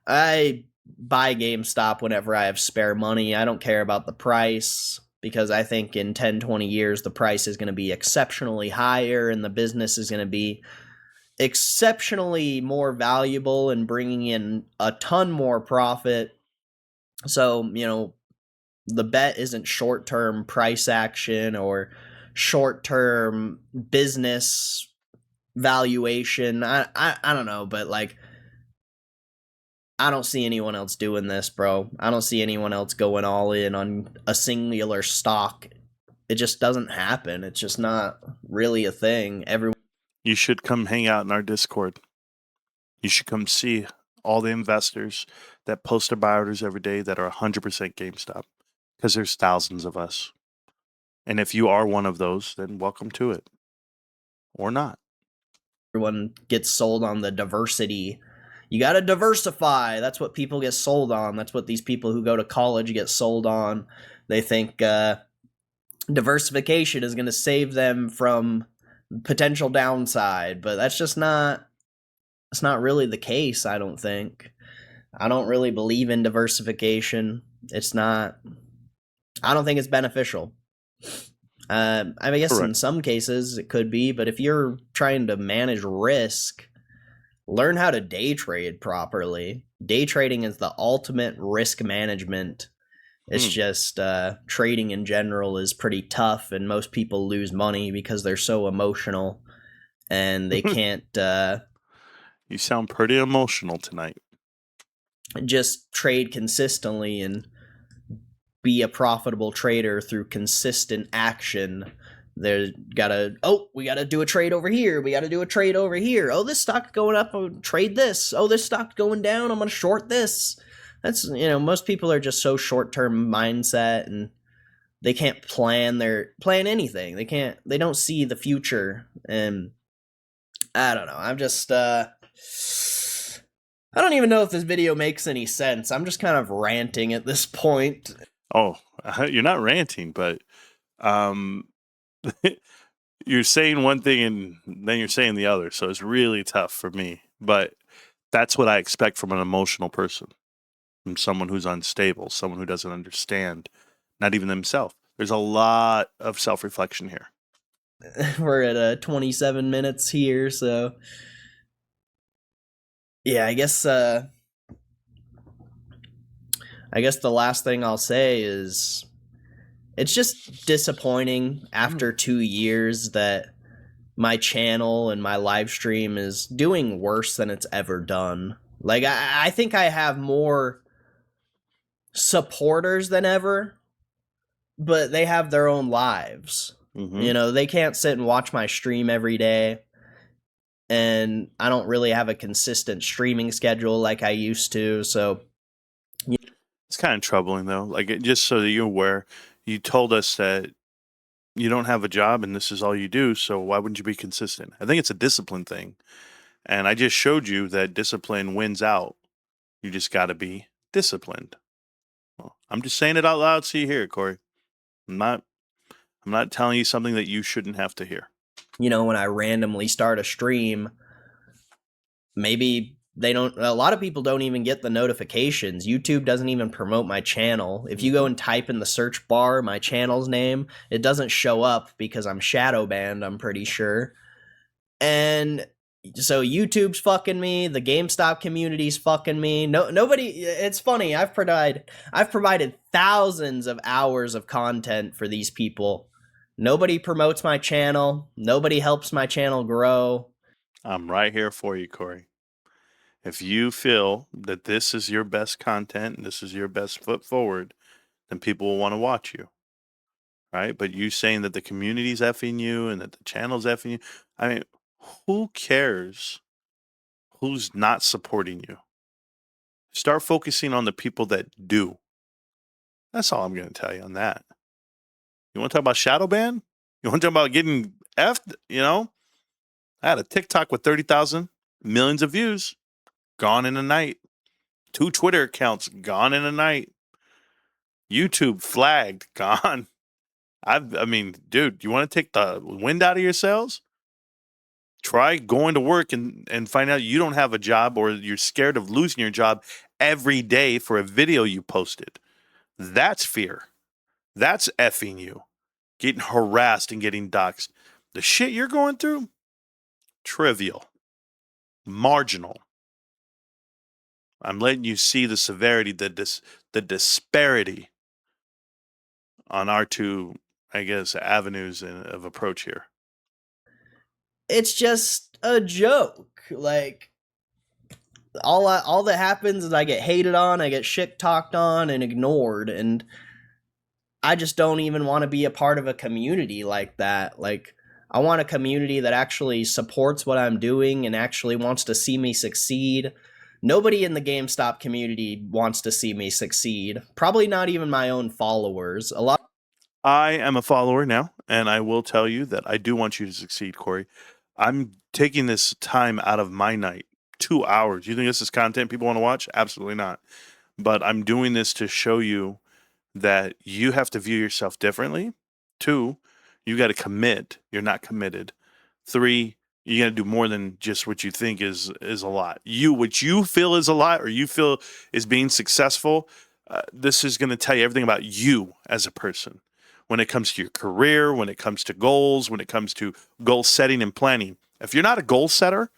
I buy GameStop whenever I have spare money. I don't care about the price because I think in 10, 20 years, the price is going to be exceptionally higher and the business is going to be exceptionally more valuable and bringing in a ton more profit. So, you know, the bet isn't short-term price action or short-term business valuation. I don't know, but like, I don't see anyone else doing this, bro. I don't see anyone else going all in on a singular stock. It just doesn't happen. It's just not really a thing. Everyone You should come hang out in our Discord. You should come see all the investors that post their buy orders every day that are 100% GameStop, because there's thousands of us. And if you are one of those, then welcome to it. Or not. gets sold on the diversity. You got to diversify. That's what people get sold on. That's what these people who go to college get sold on. They think diversification is going to save them from potential downside, but that's just not. It's not really the case. I don't think. I don't really believe in diversification. It's not. I don't think it's beneficial. I guess in Correct. some cases it could be, but if you're trying to manage risk, learn how to day trade properly. Day trading is the ultimate risk management. It's just trading in general is pretty tough, and most people lose money because they're so emotional and they can't You sound pretty emotional tonight. just trade consistently and be a profitable trader through consistent action. We gotta do a trade over here. We gotta do a trade over here. Oh, this stock going up. I'll trade this. Oh, this stock going down. I'm gonna short this. That's most people are just so short term mindset, and they can't plan anything. They don't see the future, and I don't know. I'm just I don't even know if this video makes any sense. I'm just kind of ranting at this point. Oh, you're not ranting, but you're saying one thing and then you're saying the other. So it's really tough for me. But that's what I expect from an emotional person, from someone who's unstable, someone who doesn't understand, not even themselves. There's a lot of self-reflection here. We're at 27 minutes here, so yeah, I guess the last thing I'll say is it's just disappointing after 2 years that my channel and my live stream is doing worse than it's ever done. Like, I think I have more supporters than ever, but they have their own lives. Mm-hmm. They can't sit and watch my stream every day, and I don't really have a consistent streaming schedule like I used to, so It's kind of troubling, though. Like, just so that you're aware, you told us that you don't have a job and this is all you do, so why wouldn't you be consistent? I think it's a discipline thing. And I just showed you that discipline wins out. You just got to be disciplined. Well, I'm just saying it out loud so you hear it, Cory. I'm not telling you something that you shouldn't have to hear. when I randomly start a stream, maybe a lot of people don't even get the notifications. YouTube doesn't even promote my channel. If you go and type in the search bar my channel's name, it doesn't show up because I'm shadow banned, I'm pretty sure. And so YouTube's fucking me, the GameStop community's fucking me. Nobody. It's funny. I've provided thousands of hours of content for these people. Nobody promotes my channel. Nobody helps my channel grow. I'm right here for you, Cory. If you feel that this is your best content and this is your best foot forward, then people will want to watch you. Right? But you saying that the community's effing you and that the channel's effing you, I mean, who cares who's not supporting you? Start focusing on the people that do. That's all I'm going to tell you on that. You want to talk about shadow ban? You want to talk about getting effed? I had a TikTok with 30,000 millions of views, gone in a night. 2 Twitter accounts, gone in a night. YouTube flagged, gone. I mean, dude, you want to take the wind out of your sails? Try going to work and find out you don't have a job, or you're scared of losing your job every day for a video you posted. That's fear. That's effing you. Getting harassed and getting doxxed. The shit you're going through, trivial. Marginal. I'm letting you see the severity, the disparity on our two, I guess, avenues of approach here. It's just a joke. Like, all that happens is I get hated on, I get shit talked on and ignored, and I just don't even want to be a part of a community like that. Like, I want a community that actually supports what I'm doing and actually wants to see me succeed. Nobody in the GameStop community wants to see me succeed. Probably not even my own followers. A lot. I am a follower now, and I will tell you that I do want you to succeed, Cory. I'm taking this time out of my night, 2 hours. You think this is content people want to watch? Absolutely not. But I'm doing this to show you that you have to view yourself differently. 2, you got to commit. You're not committed. 3, you got to do more than just what you think is a lot. What you feel is a lot, or you feel is being successful. This is going to tell you everything about you as a person. When it comes to your career, when it comes to goals, when it comes to goal setting and planning. If you're not a goal setter,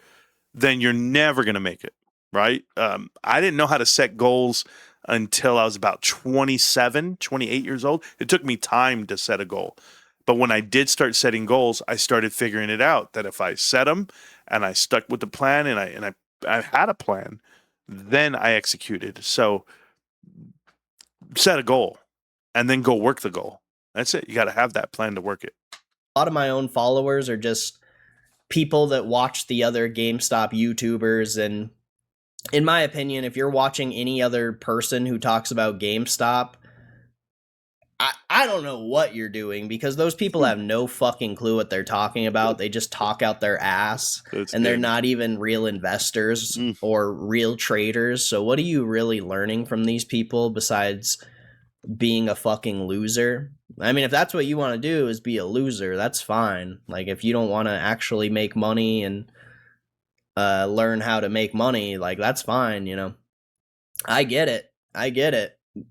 then you're never going to make it, right? I didn't know how to set goals until I was about 27, 28 years old. It took me time to set a goal. But when I did start setting goals, I started figuring it out that if I set them and I stuck with the plan and I had a plan, then I executed. So set a goal and then go work the goal. That's it. You got to have that plan to work it. A lot of my own followers are just people that watch the other GameStop YouTubers, and in my opinion, if you're watching any other person who talks about GameStop, I don't know what you're doing, because those people have no fucking clue what they're talking about. They just talk out their ass, and they're not even real investors or real traders. So what are you really learning from these people besides being a fucking loser? I mean, if that's what you want to do, is be a loser, that's fine. Like, if you don't want to actually make money and learn how to make money, like, that's fine, you know. I get it.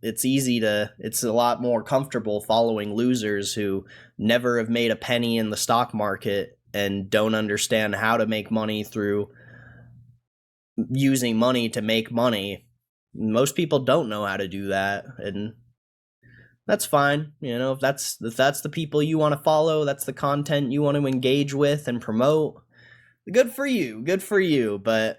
It's a lot more comfortable following losers who never have made a penny in the stock market and don't understand how to make money through using money to make money. Most people don't know how to do that, and that's fine. You know, if that's the people you want to follow, that's the content you want to engage with and promote, good for you. But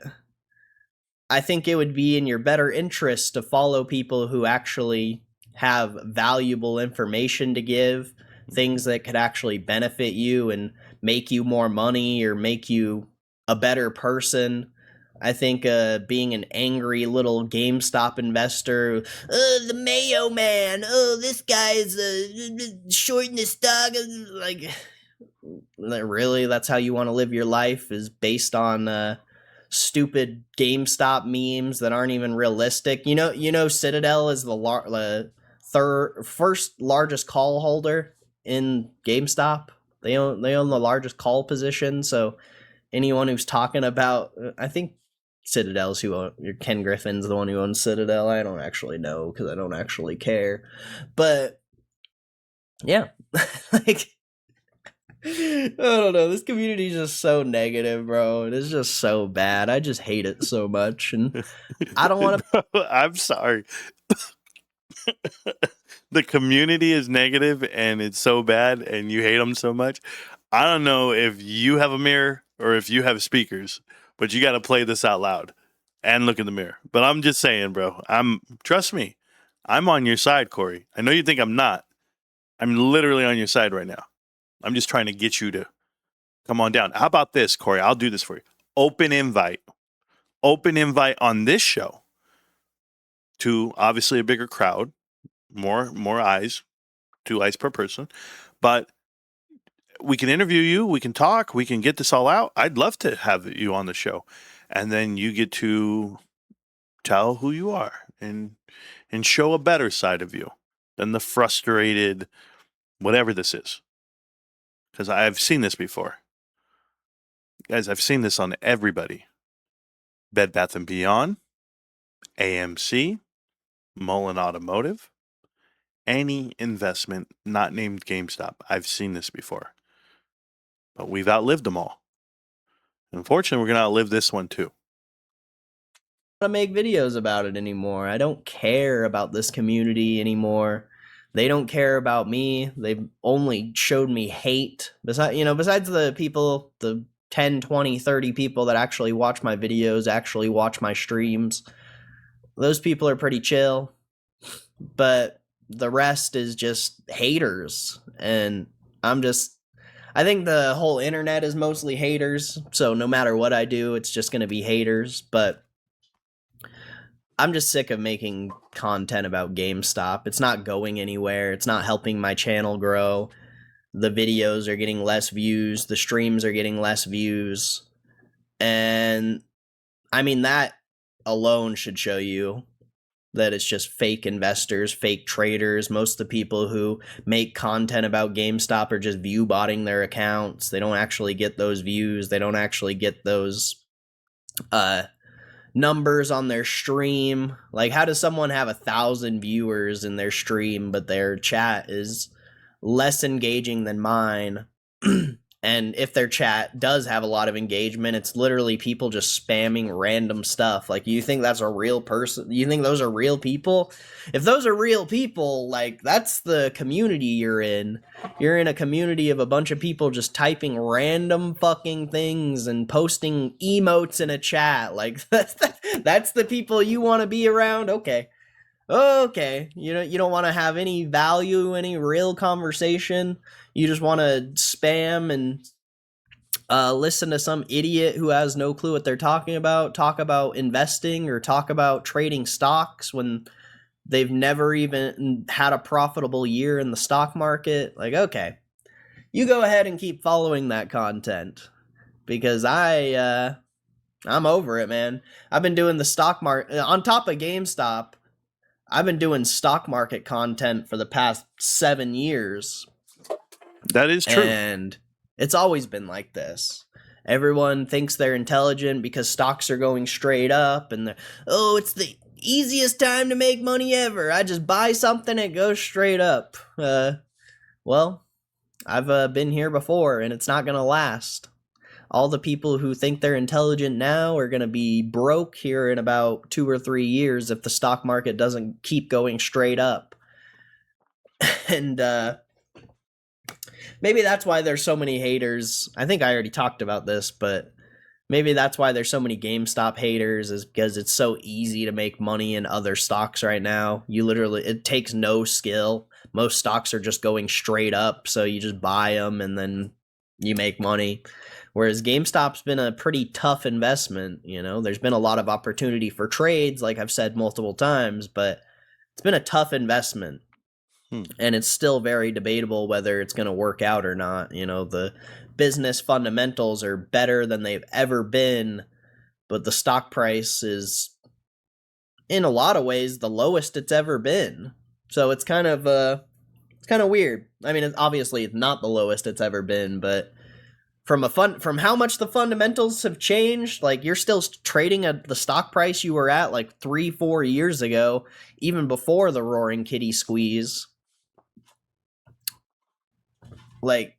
I think it would be in your better interest to follow people who actually have valuable information to give, things that could actually benefit you and make you more money or make you a better person. I think being an angry little GameStop investor, the Mayo Man, this guy's shorting the stock, like, really, that's how you want to live your life, is based on stupid GameStop memes that aren't even realistic. You know, Citadel is the first largest call holder in GameStop. They own the largest call position. So anyone who's talking about, I think Citadel's Ken Griffin's the one who owns Citadel. I don't actually know because I don't actually care. But yeah, like, I don't know. This community is just so negative, bro. It is just so bad. I just hate it so much, and I don't want to. I'm sorry. The community is negative and it's so bad and you hate them so much. I don't know if you have a mirror or if you have speakers, but you got to play this out loud and look in the mirror. But I'm just saying, bro, trust me, I'm on your side, Cory. I know you think I'm not. I'm literally on your side right now. I'm just trying to get you to come on down. How about this, Cory? I'll do this for you. Open invite on this show to obviously a bigger crowd, more eyes, 2 eyes per person. But we can interview you, we can talk, we can get this all out. I'd love to have you on the show. And then you get to tell who you are and show a better side of you than the frustrated whatever this is. Because I've seen this before. Guys, I've seen this on everybody. Bed Bath & Beyond, AMC, Mullen Automotive, any investment not named GameStop. I've seen this before. But we've outlived them all. Unfortunately, we're going to outlive this one too. To make videos about it anymore. I don't care about this community anymore. They don't care about me. They've only showed me hate. Besides the people, the 10, 20, 30 people that actually watch my videos, actually watch my streams. Those people are pretty chill. But the rest is just haters. And I think the whole internet is mostly haters. So no matter what I do, it's just going to be haters. But I'm just sick of making content about GameStop. It's not going anywhere. It's not helping my channel grow. The videos are getting less views. The streams are getting less views. And I mean, that alone should show you that it's just fake investors, fake traders. Most of the people who make content about GameStop are just view botting their accounts. They don't actually get those views. They don't actually get those numbers on their stream. Like, how does someone have 1,000 viewers in their stream, but their chat is less engaging than mine? And if their chat does have a lot of engagement, it's literally people just spamming random stuff. Like, you think that's a real person? You think those are real people? If those are real people, like, that's the community you're in. You're in a community of a bunch of people just typing random fucking things and posting emotes in a chat. Like, that's the people you want to be around? Okay. Okay, you don't want to have any value, any real conversation. You just want to spam and listen to some idiot who has no clue what they're talking about, talk about investing or talk about trading stocks when they've never even had a profitable year in the stock market. Like, okay, you go ahead and keep following that content, because I'm over it, man. I've been doing the stock market on top of GameStop. I've been doing stock market content for the past 7 years. That is true. And it's always been like this. Everyone thinks they're intelligent because stocks are going straight up, and it's the easiest time to make money ever. I just buy something and it goes straight up. Well, I've been here before, and it's not going to last. All the people who think they're intelligent now are going to be broke here in about 2 or 3 years if the stock market doesn't keep going straight up. And maybe that's why there's so many haters. I think I already talked about this, but maybe that's why there's so many GameStop haters, is because it's so easy to make money in other stocks right now. It takes no skill. Most stocks are just going straight up, so you just buy them and then you make money. Whereas GameStop's been a pretty tough investment. There's been a lot of opportunity for trades, like I've said multiple times, but it's been a tough investment. And it's still very debatable whether it's going to work out or not. The business fundamentals are better than they've ever been, but the stock price is, in a lot of ways, the lowest it's ever been. So it's kind of weird. I mean, obviously it's not the lowest it's ever been, but from how much the fundamentals have changed, like, you're still trading at the stock price you were at like 3-4 years ago, even before the Roaring Kitty squeeze. Like,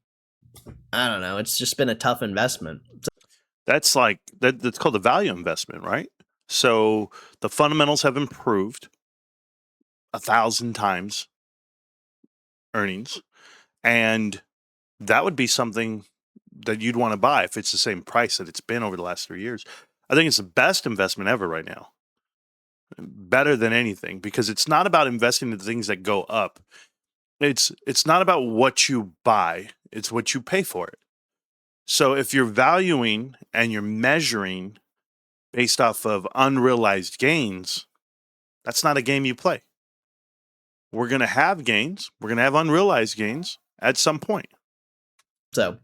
I don't know, it's just been a tough investment. That's called a value investment, right? So the fundamentals have improved 1,000 times earnings, and that would be something that you'd want to buy if it's the same price that it's been over the last 3 years. I think it's the best investment ever right now. Better than anything, because it's not about investing in things that go up. It's not about what you buy, it's what you pay for it. So if you're valuing and you're measuring based off of unrealized gains, that's not a game you play. We're going to have gains. We're going to have unrealized gains at some point. So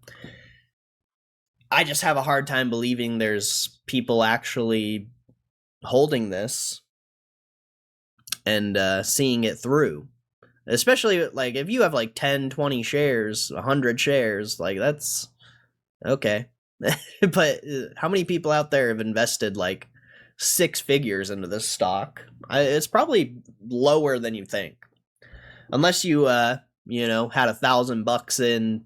I just have a hard time believing there's people actually holding this and seeing it through. Especially, like, if you have like 10, 20 shares, 100 shares, like, that's okay. But how many people out there have invested like 6 figures into this stock? It's probably lower than you think. Unless you, had $1,000 in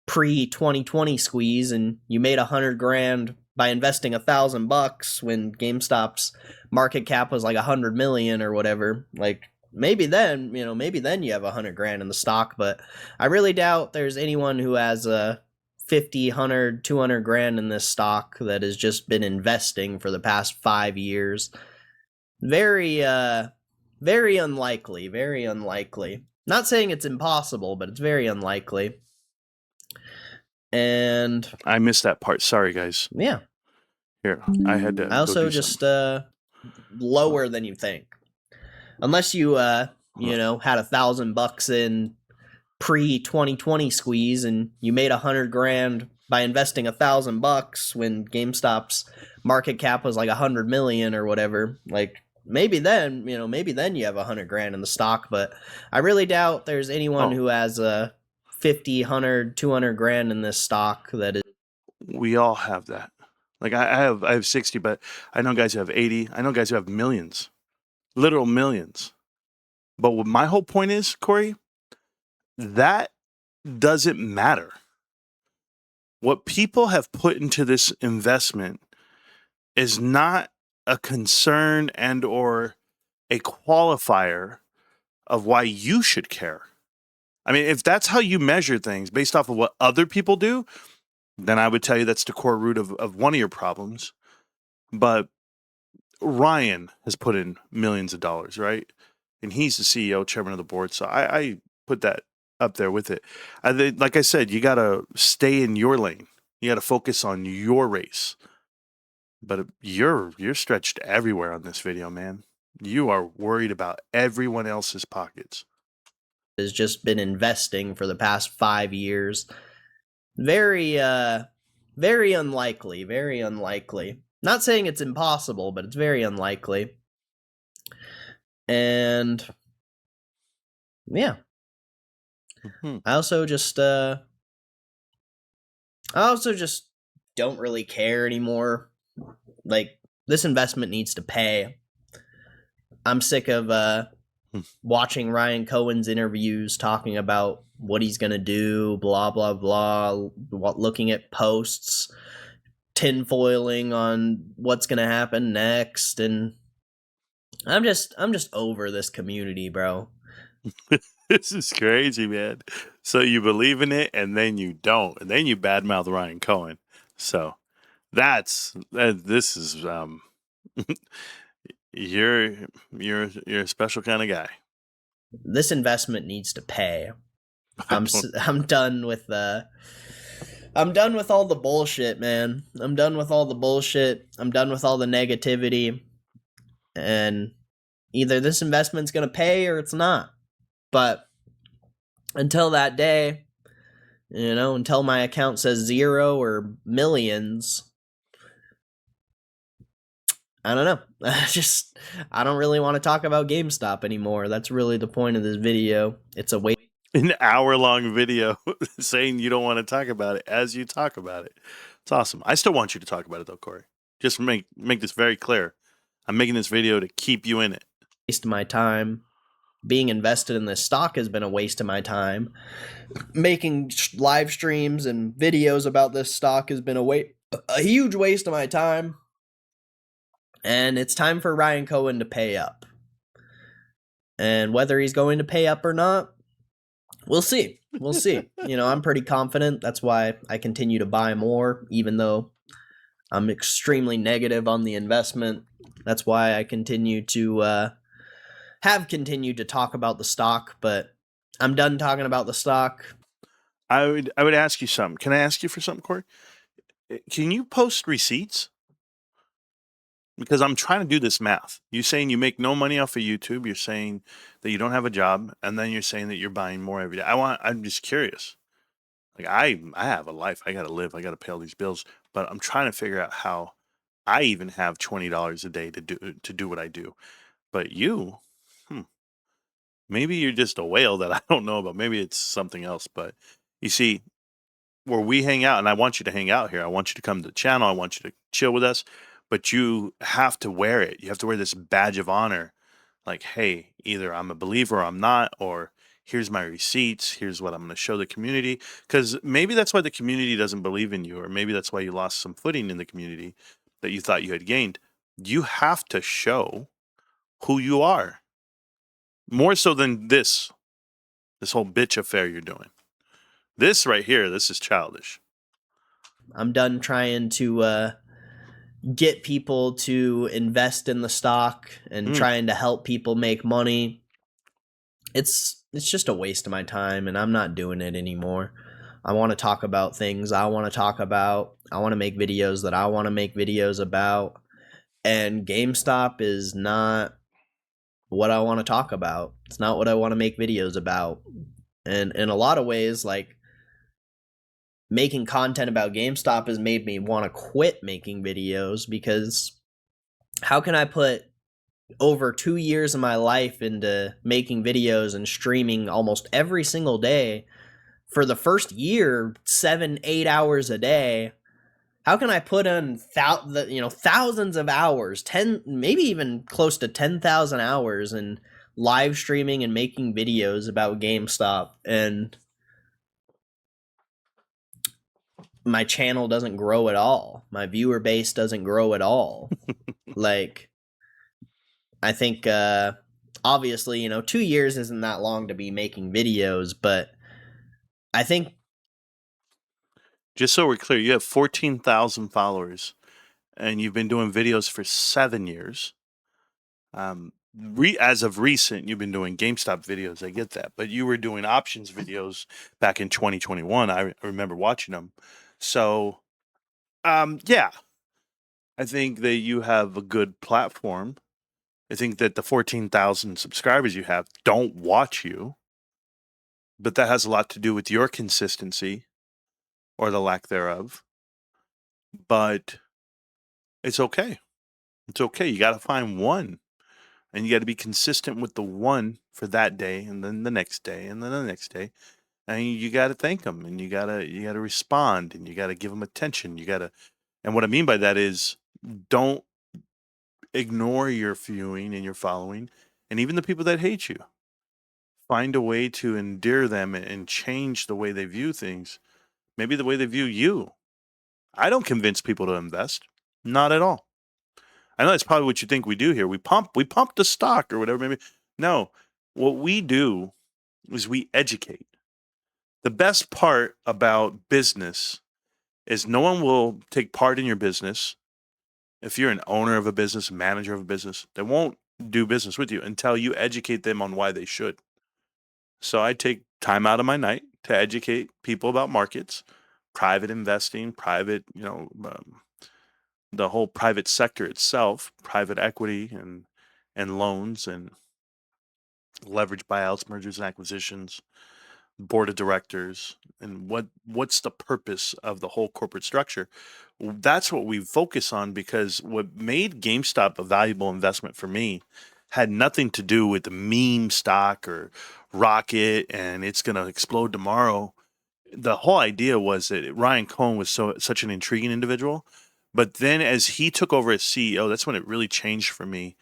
pre-2020 squeeze and you made $100,000 by investing $1,000 when GameStop's market cap was like 100 million or whatever. Like, maybe then you have $100,000 in the stock, but I really doubt there's anyone who has 50, 100, 200 grand in this stock that has just been investing for the past 5 years. Very very unlikely, very unlikely. Not saying it's impossible, but it's very unlikely. And I missed that part. Sorry, guys. yeah. Here, I had to I go also do just something. lower than you think. Unless you you know, had $1,000 in pre-2020 squeeze and you made 100 grand by investing $1,000 when GameStop's market cap was like 100 million or whatever. Like maybe then, you know, maybe then you have 100 grand in the stock, but I really doubt there's anyone Oh, who has a 50, 100, 200 grand in this stock that is we all have that. Like I have 60, but I know guys who have 80. I know guys who have millions, literal millions. But what my whole point is, Cory, that doesn't matter. What people have put into this investment is not a concern and or a qualifier of why you should care. I mean, if that's how you measure things based off of what other people do, then I would tell you that's the core root of one of your problems. But Ryan has put in millions of dollars, right? And he's the CEO, chairman of the board. So I put that up there with it. I think, like I said, you got to stay in your lane. You got to focus on your race. But you're stretched everywhere on this video, man. You are worried about everyone else's pockets. just been investing for the past 5 years. Very very unlikely, very unlikely. Not saying it's impossible, but it's very unlikely. And yeah. Mm-hmm. I also just don't really care anymore. Like this investment needs to pay. I'm sick of watching Ryan Cohen's interviews talking about what he's going to do, blah blah blah, looking at posts, tinfoiling on what's going to happen next, and I'm just over this community, bro. This is crazy, man. So you believe in it, and then you don't, and then you badmouth Ryan Cohen. So this is you're a special kind of guy. This investment needs to pay. I I'm don't- I'm done with I'm done with all the bullshit, man. I'm done with all the bullshit. I'm done with all the negativity. And either this investment's going to pay or it's not. But until that day, you know, until my account says 0 or millions, I don't know. I don't really want to talk about GameStop anymore. That's really the point of this video. It's a waste. An hour-long video saying you don't want to talk about it as you talk about it. It's awesome. I still want you to talk about it though, Cory. Just make this very clear. I'm making this video to keep you in it. Waste of my time. Being invested in this stock has been a waste of my time. Making live streams and videos about this stock has been a huge waste of my time. And it's time for Ryan Cohen to pay up. And whether he's going to pay up or not, we'll see. We'll see. You know, I'm pretty confident. That's why I continue to buy more, even though I'm extremely negative on the investment. That's why I continue to have continued to talk about the stock, but I'm done talking about the stock. I would ask you something. Can I ask you for something, Cory? Can you post receipts? Because I'm trying to do this math. You're saying you make no money off of YouTube. You're saying that you don't have a job, and then you're saying that you're buying more every day. I'm just curious. Like I have a life. I got to live. I got to pay all these bills. But I'm trying to figure out how I even have $20 a day to do what I do. But you, maybe you're just a whale that I don't know about. Maybe it's something else. But you see, where we hang out, and I want you to hang out here. I want you to come to the channel. I want you to chill with us. But you have to wear it. You have to wear this badge of honor. Like, hey, either I'm a believer or I'm not, or here's my receipts. Here's what I'm going to show the community. Because maybe that's why the community doesn't believe in you, or maybe that's why you lost some footing in the community that you thought you had gained. You have to show who you are. More so than this whole bitch affair you're doing. This right here, this is childish. I'm done trying to get people to invest in the stock and Mm. trying to help people make money. It's just a waste of my time, and I'm not doing it anymore. I want to talk about things I want to talk about. I want to make videos that I want to make videos about. And GameStop is not what I want to talk about. It's not what I want to make videos about. And in a lot of ways, like, making content about GameStop has made me want to quit making videos, because how can I put over 2 years of my life into making videos and streaming almost every single day for the first year, 7-8 hours a day? How can I put in thousands of hours, 10, maybe even close to 10,000 hours in live streaming and making videos about GameStop, and my channel doesn't grow at all? My viewer base doesn't grow at all. Like, I think obviously, 2 years isn't that long to be making videos, but I think Just so we're clear, you have 14,000 followers, and you've been doing videos for 7 years. As of recent, you've been doing GameStop videos. I get that, but you were doing options videos back in 2021. I remember watching them. So, yeah, I think that you have a good platform. I think that the 14,000 subscribers you have don't watch you, but that has a lot to do with your consistency or the lack thereof. But it's okay. It's okay. You got to find one, and you got to be consistent with the one for that day, and then the next day, and then the next day. And you got to thank them, and you got to respond, and you got to give them attention. You got to, and what I mean by that is, don't ignore your viewing and your following, and even the people that hate you. Find a way to endear them and change the way they view things. Maybe the way they view you. I don't convince people to invest. Not at all. I know that's probably what you think we do here. We pump the stock or whatever. Maybe no. What we do is we educate. The best part about business is no one will take part in your business. If you're an owner of a business, manager of a business, they won't do business with you until you educate them on why they should. So I take time out of my night to educate people about markets, private investing, the whole private sector itself, private equity and loans and leverage buyouts, mergers and acquisitions, board of directors, and what's the purpose of the whole corporate structure. That's what we focus on, because what made GameStop a valuable investment for me had nothing to do with the meme stock or rocket and it's going to explode tomorrow. The whole idea was that Ryan Cohen was such an intriguing individual, but then as he took over as CEO, that's when it really changed for me,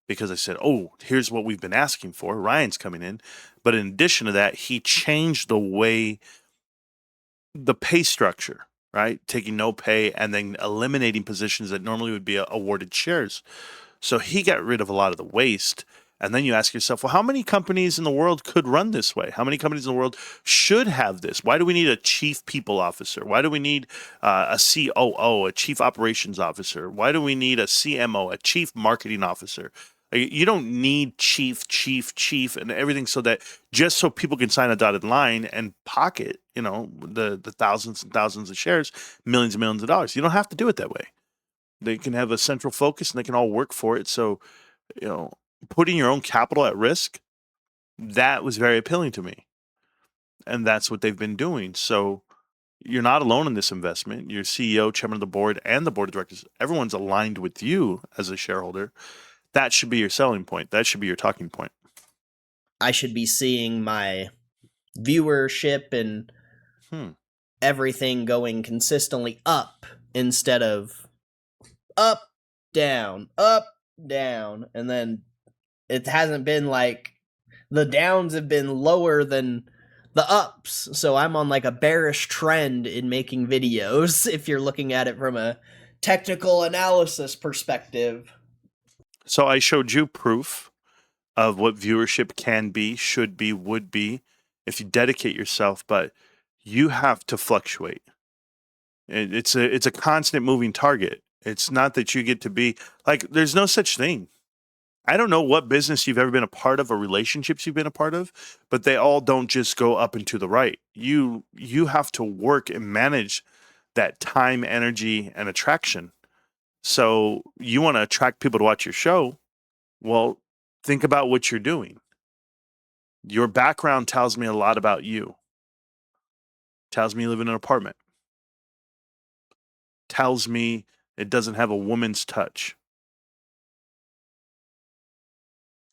because I said, "Oh, here's what we've been asking for. Ryan's coming in." But in addition to that, he changed the pay structure, right? Taking no pay and then eliminating positions that normally would be awarded shares. So he got rid of a lot of the waste. And then you ask yourself, well, how many companies in the world could run this way? How many companies in the world should have this? Why do we need a chief people officer? Why do we need a COO, a chief operations officer? Why do we need a CMO, a chief marketing officer? You don't need chief, and everything, so that just so people can sign a dotted line and pocket, the thousands and thousands of shares, millions and millions of dollars. You don't have to do it that way. They can have a central focus and they can all work for it. So, you know, putting your own capital at risk, that was very appealing to me. And that's what they've been doing. So you're not alone in this investment. Your CEO, chairman of the board, and the board of directors, everyone's aligned with you as a shareholder. That should be your selling point. That should be your talking point. I should be seeing my viewership and everything going consistently up, instead of up, down, and then it hasn't been like, the downs have been lower than the ups, so I'm on like a bearish trend in making videos, if you're looking at it from a technical analysis perspective. So I showed you proof of what viewership can be, should be, would be if you dedicate yourself, but you have to fluctuate. It's a constant moving target. It's not that you get to be like, there's no such thing. I don't know what business you've ever been a part of or relationships you've been a part of, but they all don't just go up and to the right. You have to work and manage that time, energy, and attraction. So you want to attract people to watch your show. Well, think about what you're doing. Your background tells me a lot about you. Tells me you live in an apartment. Tells me it doesn't have a woman's touch.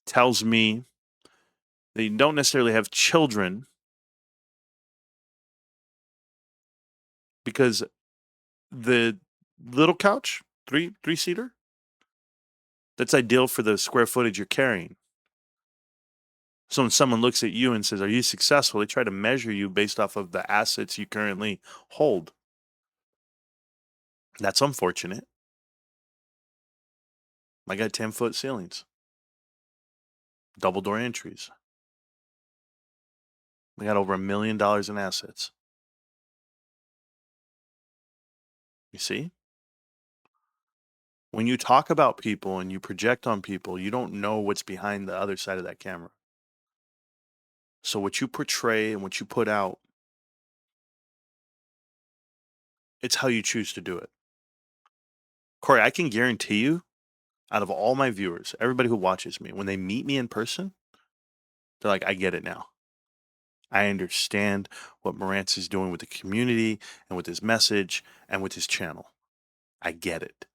Tells me that you don't necessarily have children because the little couch, three seater, that's ideal for the square footage you're carrying. So when someone looks at you and says, "Are you successful?" they try to measure you based off of the assets you currently hold. That's unfortunate. I got 10-foot ceilings, double door entries. I got over $1 million in assets. You see? When you talk about people and you project on people, you don't know what's behind the other side of that camera. So what you portray and what you put out, it's how you choose to do it. Cory, I can guarantee you, out of all my viewers, everybody who watches me, when they meet me in person, they're like, I get it now. I understand what Marantz is doing with the community and with his message and with his channel. I get it.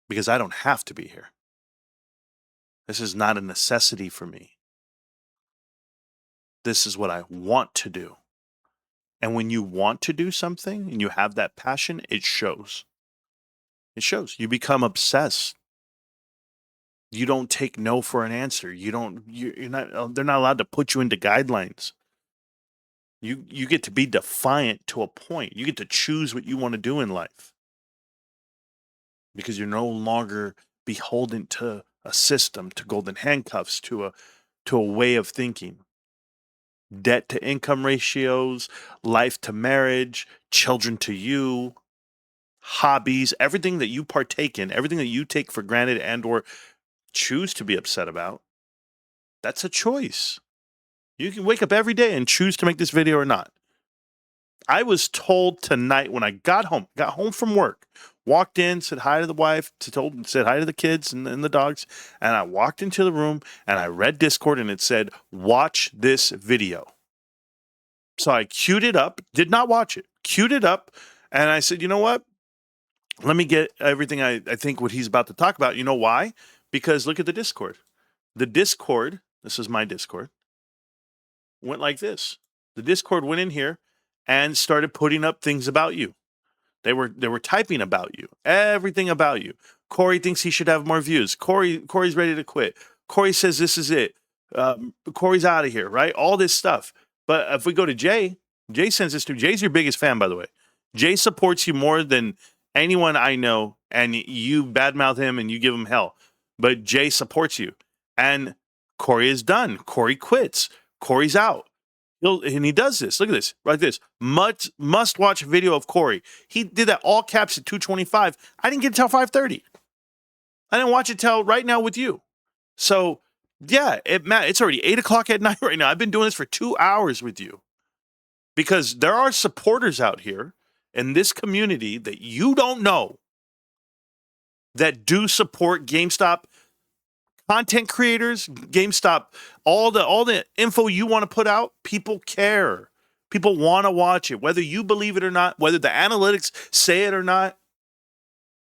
Because I don't have to be here. This is not a necessity for me. This is what I want to do. And when you want to do something and you have that passion, it shows. It shows. You become obsessed. You don't take no for an answer. You're not, they're not allowed to put you into guidelines. You get to be defiant to a point. You get to choose what you want to do in life. Because you're no longer beholden to a system, to golden handcuffs, to a way of thinking. Debt to income ratios, life to marriage, children to you, hobbies, everything that you partake in, everything that you take for granted and or choose to be upset about, that's a choice. You can wake up every day and choose to make this video or not. I was told tonight when I got home from work, walked in, said hi to the wife, said hi to the kids and the dogs, and I walked into the room and I read Discord and it said, watch this video. So I queued it up, did not watch it, queued it up, and I said, you know what? Let me get everything I think what he's about to talk about. You know why? Because look at the Discord. The Discord, this is my Discord, went like this. The Discord went in here and started putting up things about you. They were typing about you, everything about you. Cory thinks he should have more views. Cory's ready to quit. Cory says this is it. Cory's out of here, right? All this stuff. But if we go to Jay sends this to Jay's your biggest fan, by the way. Jay supports you more than anyone I know, and you badmouth him and you give him hell. But Jay supports you. And Cory is done. Cory quits. Cory's out. And he does this. Look at this. Like this. Must watch video of Cory. He did that all caps at 2:25. I didn't get it till 5:30. I didn't watch it till right now with you. So yeah, it's already 8 o'clock at night right now. I've been doing this for 2 hours with you. Because there are supporters out here in this community that you don't know that do support GameStop content creators, GameStop, all the info you want to put out, people care. People want to watch it, whether you believe it or not, whether the analytics say it or not.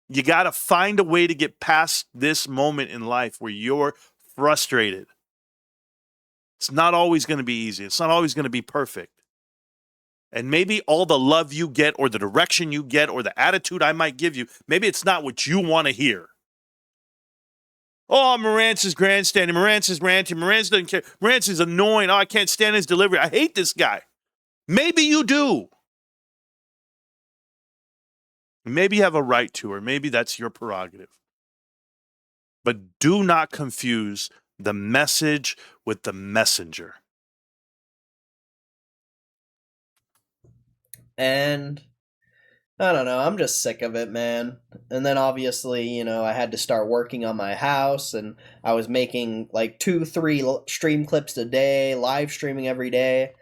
You got to find a way to get past this moment in life where you're frustrated. It's not always going to be easy. It's not always going to be perfect. And maybe all the love you get or the direction you get or the attitude I might give you, maybe it's not what you want to hear. Oh, Marantz is grandstanding. Marantz is ranting. Marantz doesn't care. Marantz is annoying. Oh, I can't stand his delivery. I hate this guy. Maybe you do. Maybe you have a right to, or maybe that's your prerogative. But do not confuse the message with the messenger. And I don't know, I'm just sick of it, man. And then obviously, I had to start working on my house, and I was making like 2, 3 stream clips a day, live streaming every day.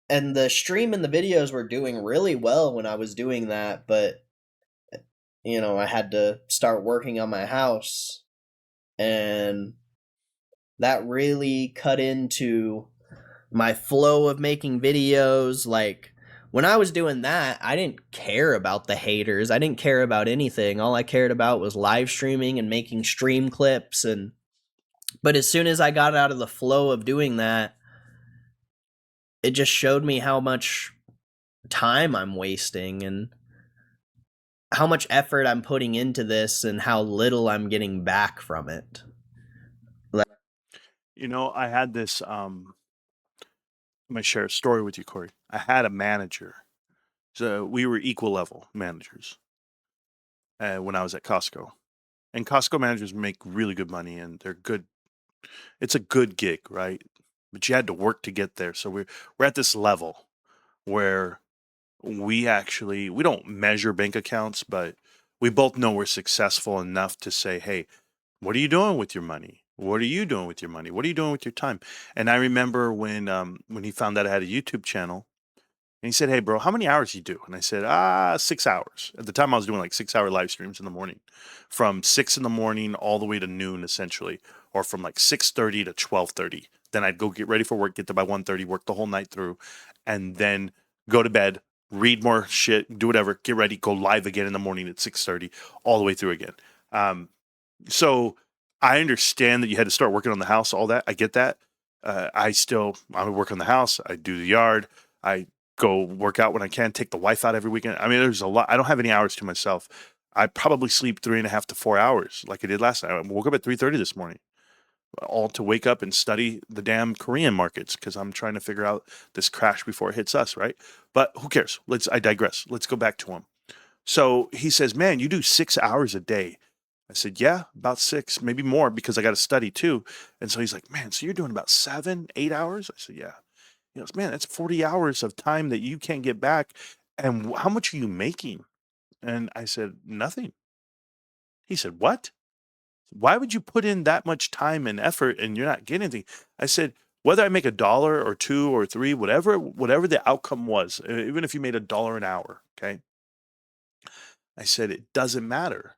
And the stream and the videos were doing really well when I was doing that, but I had to start working on my house, and that really cut into my flow of making videos. Like, when I was doing that, I didn't care about the haters. I didn't care about anything. All I cared about was live streaming and making stream clips. And but as soon as I got out of the flow of doing that, it just showed me how much time I'm wasting and how much effort I'm putting into this and how little I'm getting back from it. I had this. I'm gonna share a story with you, Cory. I had a manager. So we were equal level managers when I was at Costco. And Costco managers make really good money, and they're good. It's a good gig, right? But you had to work to get there. So we're at this level where we don't measure bank accounts, but we both know we're successful enough to say, hey, what are you doing with your money? What are you doing with your money? What are you doing with your time? And I remember when he found out I had a YouTube channel, and he said, hey, bro, how many hours you do? And I said, 6 hours. At the time, I was doing like 6 hour live streams in the morning, from 6 in the morning all the way to noon, essentially, or from like 6:30 to 12:30. Then I'd go get ready for work, get there by 1:30, work the whole night through, and then go to bed, read more shit, do whatever, get ready, go live again in the morning at 6:30, all the way through again. Um, so I understand that you had to start working on the house, all that. I get that. I work on the house. I do the yard. I go work out when I can, take the wife out every weekend. I mean, there's a lot. I don't have any hours to myself. I probably sleep 3.5 to 4 hours like I did last night. I woke up at 3:30 this morning, all to wake up and study the damn Korean markets because I'm trying to figure out this crash before it hits us, right? But who cares? I digress. Let's go back to him. So he says, man, you do 6 hours a day. I said, yeah, about 6, maybe more, because I got to study too. And so he's like, man, so you're doing about 7, 8 hours? I said, yeah. He goes, man, that's 40 hours of time that you can't get back. And how much are you making? And I said, nothing. He said, what? Why would you put in that much time and effort and you're not getting anything? I said, whether I make $1 or 2 or 3, whatever the outcome was, even if you made $1 an hour, okay? I said, it doesn't matter,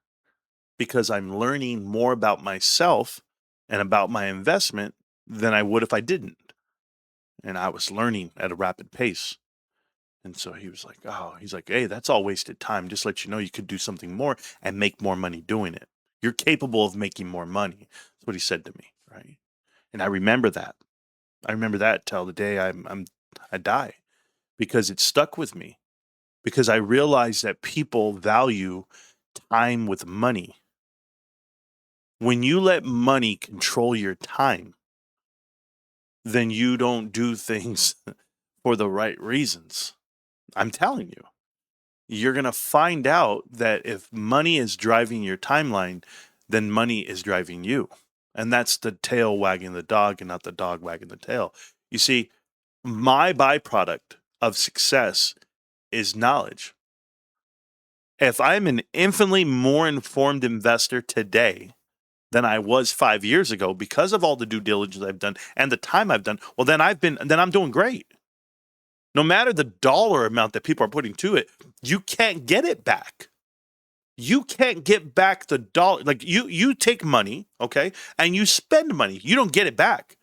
because I'm learning more about myself and about my investment than I would if I didn't. And I was learning at a rapid pace. And so he was like, oh, he's like, hey, that's all wasted time. Just let you know you could do something more and make more money doing it. You're capable of making more money. That's what he said to me, right? And I remember that. I remember that till the day I die, because it stuck with me, because I realized that people value time with money. When you let money control your time, then you don't do things for the right reasons. I'm telling you. You're going to find out that if money is driving your timeline, then money is driving you. And that's the tail wagging the dog and not the dog wagging the tail. You see, my byproduct of success is knowledge. If I'm an infinitely more informed investor today than I was 5 years ago because of all the due diligence I've done and the time I've done, well, then I'm doing great. No matter the dollar amount that people are putting to it, you can't get it back. You can't get back the dollar. Like you take money, okay, and you spend money. You don't get it back.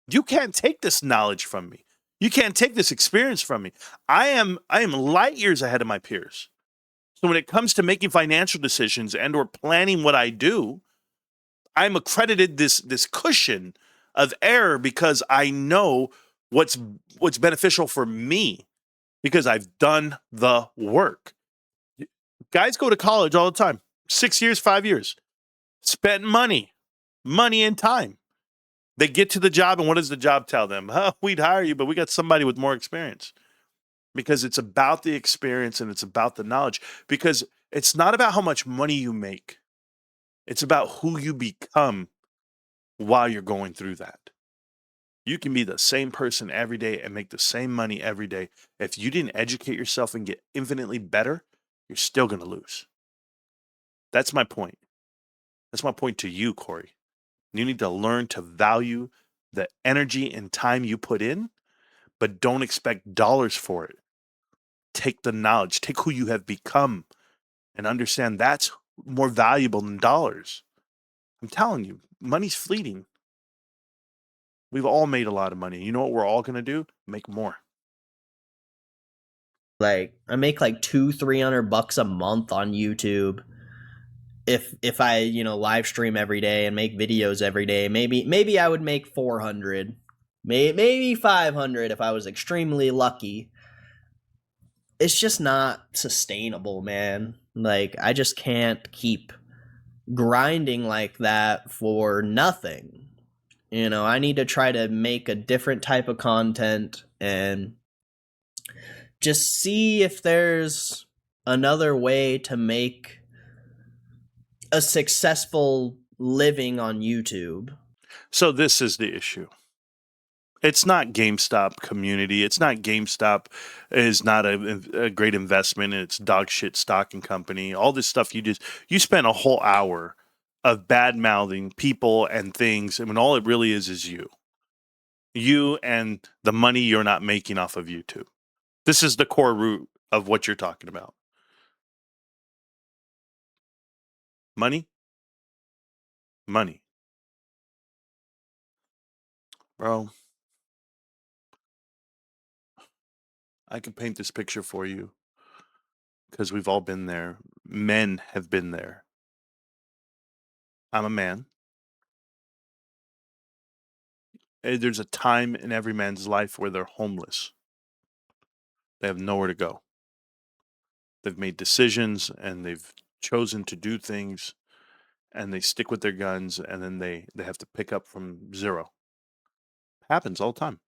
You can't take this knowledge from me. You can't take this experience from me. I am light years ahead of my peers. So when it comes to making financial decisions and or planning what I do, I'm accredited this cushion of error because I know what's beneficial for me, because I've done the work. Guys go to college all the time. 6 years, 5 years. Spent money and time. They get to the job, and what does the job tell them? We'd hire you, but we got somebody with more experience. Because it's about the experience and it's about the knowledge. Because it's not about how much money you make. It's about who you become while you're going through that. You can be the same person every day and make the same money every day. If you didn't educate yourself and get infinitely better, you're still going to lose. That's my point. That's my point to you, Cory. You need to learn to value the energy and time you put in, but don't expect dollars for it. Take the knowledge, take who you have become, and understand that's more valuable than dollars. I'm telling you, money's fleeting. We've all made a lot of money. You know what we're all going to do? Make more. Like I make like 200-300 bucks a month on YouTube. If I, live stream every day and make videos every day, maybe I would make 400, maybe 500 if I was extremely lucky. It's just not sustainable, man. Like I just can't keep grinding like that for nothing. I need to try to make a different type of content and just see if there's another way to make a successful living on YouTube. So this is the issue. It's not GameStop community. It's not GameStop is not a great investment. It's dog shit stock and company. All this stuff you spent a whole hour of bad mouthing people and things. I mean, all it really is you. You and the money you're not making off of YouTube. This is the core root of what you're talking about. Money? Money. Bro, I can paint this picture for you because we've all been there. Men have been there. I'm a man. There's a time in every man's life where they're homeless. They have nowhere to go. They've made decisions and they've chosen to do things and they stick with their guns and then they have to pick up from zero. Happens all the time.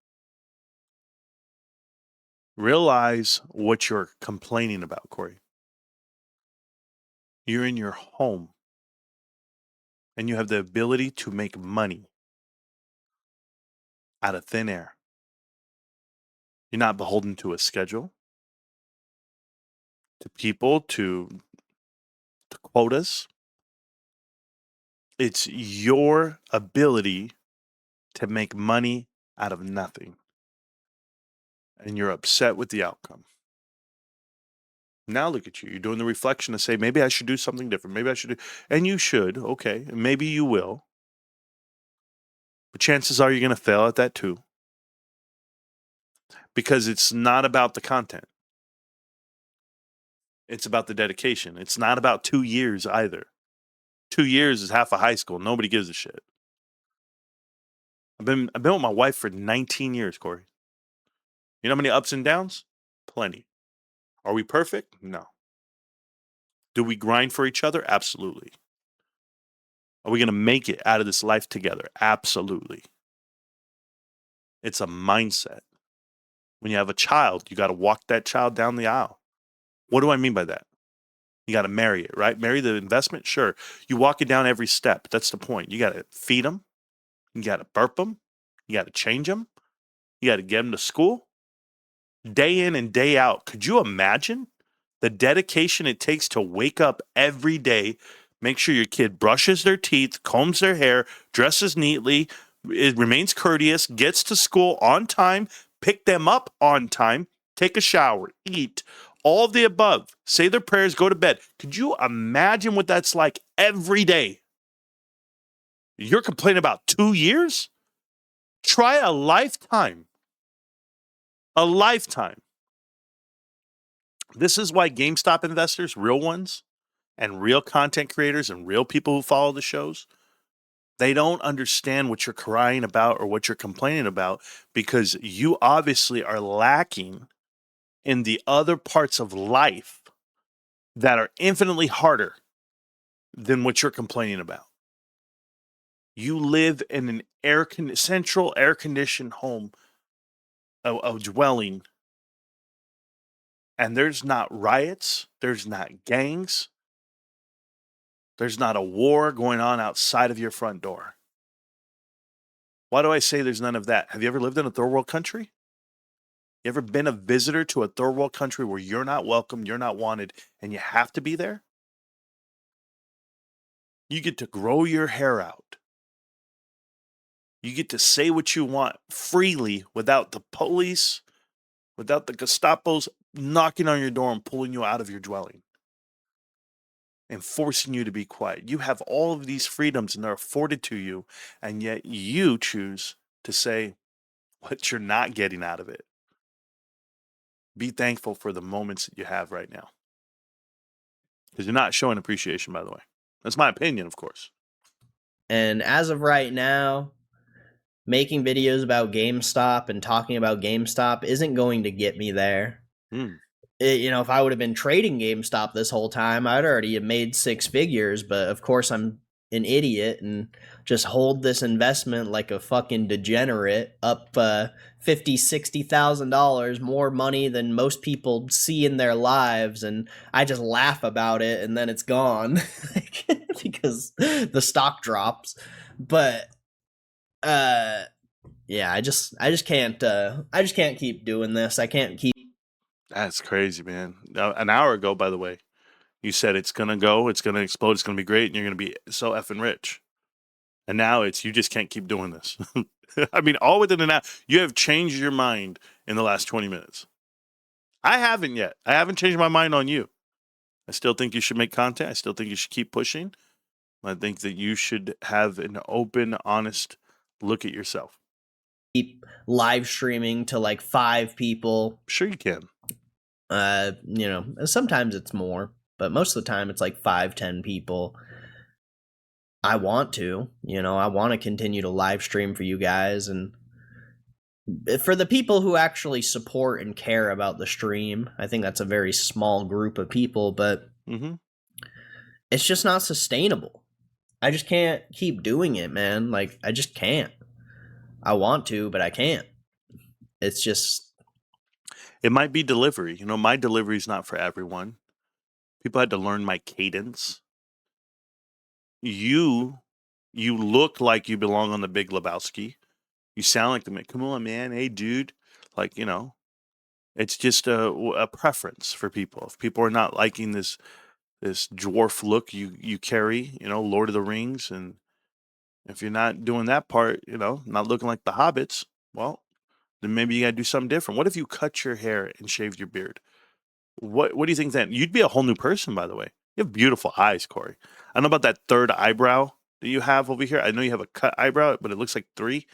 Realize what you're complaining about, Cory. You're in your home and you have the ability to make money out of thin air. You're not beholden to a schedule, to people, to quotas. It's your ability to make money out of nothing. And you're upset with the outcome. Now look at you. You're doing the reflection to say, maybe I should do something different. Maybe I should do, and you should. Okay. Maybe you will. But chances are you're going to fail at that too. Because it's not about the content. It's about the dedication. It's not about 2 years either. 2 years is half of high school. Nobody gives a shit. I've been with my wife for 19 years, Cory. You know how many ups and downs? Plenty. Are we perfect? No. Do we grind for each other? Absolutely. Are we going to make it out of this life together? Absolutely. It's a mindset. When you have a child, you got to walk that child down the aisle. What do I mean by that? You got to marry it, right? Marry the investment? Sure. You walk it down every step. That's the point. You got to feed them. You got to burp them. You got to change them. You got to get them to school. Day in and day out. Could you imagine the dedication it takes to wake up every day, make sure your kid brushes their teeth, combs their hair, dresses neatly, it remains courteous, gets to school on time, pick them up on time, take a shower, eat, all of the above, say their prayers, go to bed. Could you imagine what that's like every day? You're complaining about 2 years? Try a lifetime. A lifetime. This is why GameStop investors, real ones, and real content creators and real people who follow the shows, they don't understand what you're crying about or what you're complaining about because you obviously are lacking in the other parts of life that are infinitely harder than what you're complaining about. You live in an central air-conditioned home, a dwelling, and there's not riots, there's not gangs, there's not a war going on outside of your front door. Why do I say there's none of that? Have you ever lived in a third world country? You ever been a visitor to a third world country where you're not welcome, you're not wanted, and you have to be there? You get to grow your hair out. You get to say what you want freely without the police, without the Gestapos knocking on your door and pulling you out of your dwelling and forcing you to be quiet. You have all of these freedoms and they're afforded to you, and yet you choose to say what you're not getting out of it. Be thankful for the moments that you have right now. Because you're not showing appreciation, by the way. That's my opinion, of course. And as of right now, making videos about GameStop and talking about GameStop isn't going to get me there. If I would have been trading GameStop this whole time, I'd already have made 6 figures. But of course, I'm an idiot and just hold this investment like a fucking degenerate, up $50,000-$60,000 more money than most people see in their lives, and I just laugh about it, and then it's gone because the stock drops. But yeah, I just can't keep doing this. I can't keep. That's crazy, man. An hour ago, by the way, you said it's going to go, it's going to explode, it's going to be great, and you're going to be so effing rich. And now it's, you just can't keep doing this. I mean, all within an hour. You have changed your mind in the last 20 minutes. I haven't yet. I haven't changed my mind on you. I still think you should make content. I still think you should keep pushing. I think that you should have an open, honest look at yourself. Keep live streaming to like 5 people. Sure you can. Sometimes it's more, but most of the time it's like 5-10 people. I want to, I want to continue to live stream for you guys, and for the people who actually support and care about the stream. I think that's a very small group of people, but it's just not sustainable. I just can't keep doing it, man. Like, I just can't. I want to, but I can't. It's just... It might be delivery. My delivery is not for everyone. People had to learn my cadence. You look like you belong on the Big Lebowski. You sound like the man. Come on, man. Hey, dude. Like, it's just a preference for people. If people are not liking this dwarf look you carry, Lord of the Rings, and if you're not doing that part, not looking like the hobbits, well, then maybe you gotta do something different. What if you cut your hair and shaved your beard? What do you think then? You'd be a whole new person, by the way. You have beautiful eyes, Cory. I don't know about that third eyebrow that you have over here. I know you have a cut eyebrow, but it looks like 3.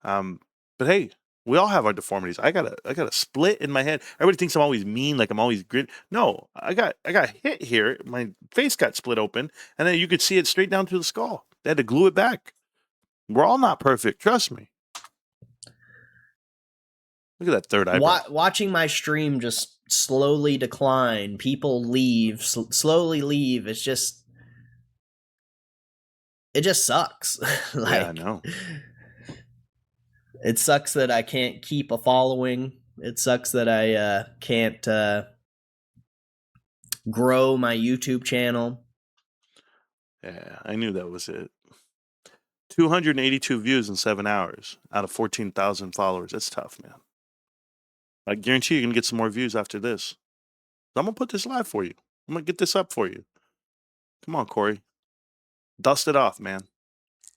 But hey, we all have our deformities. I got a split in my head. Everybody thinks I'm always mean, like I'm always grit. No, I got hit here. My face got split open, and then you could see it straight down to the skull. They had to glue it back. We're all not perfect. Trust me. Look at that third eyebrow. Watching my stream just slowly decline, people leave, slowly leave. It just sucks. Yeah, I know. It sucks that I can't keep a following. It sucks that I can't grow my YouTube channel. Yeah, I knew that was it. 282 views in 7 hours out of 14,000 followers. That's tough, man. I guarantee you're going to get some more views after this. I'm going to put this live for you. I'm going to get this up for you. Come on, Cory. Dust it off, man.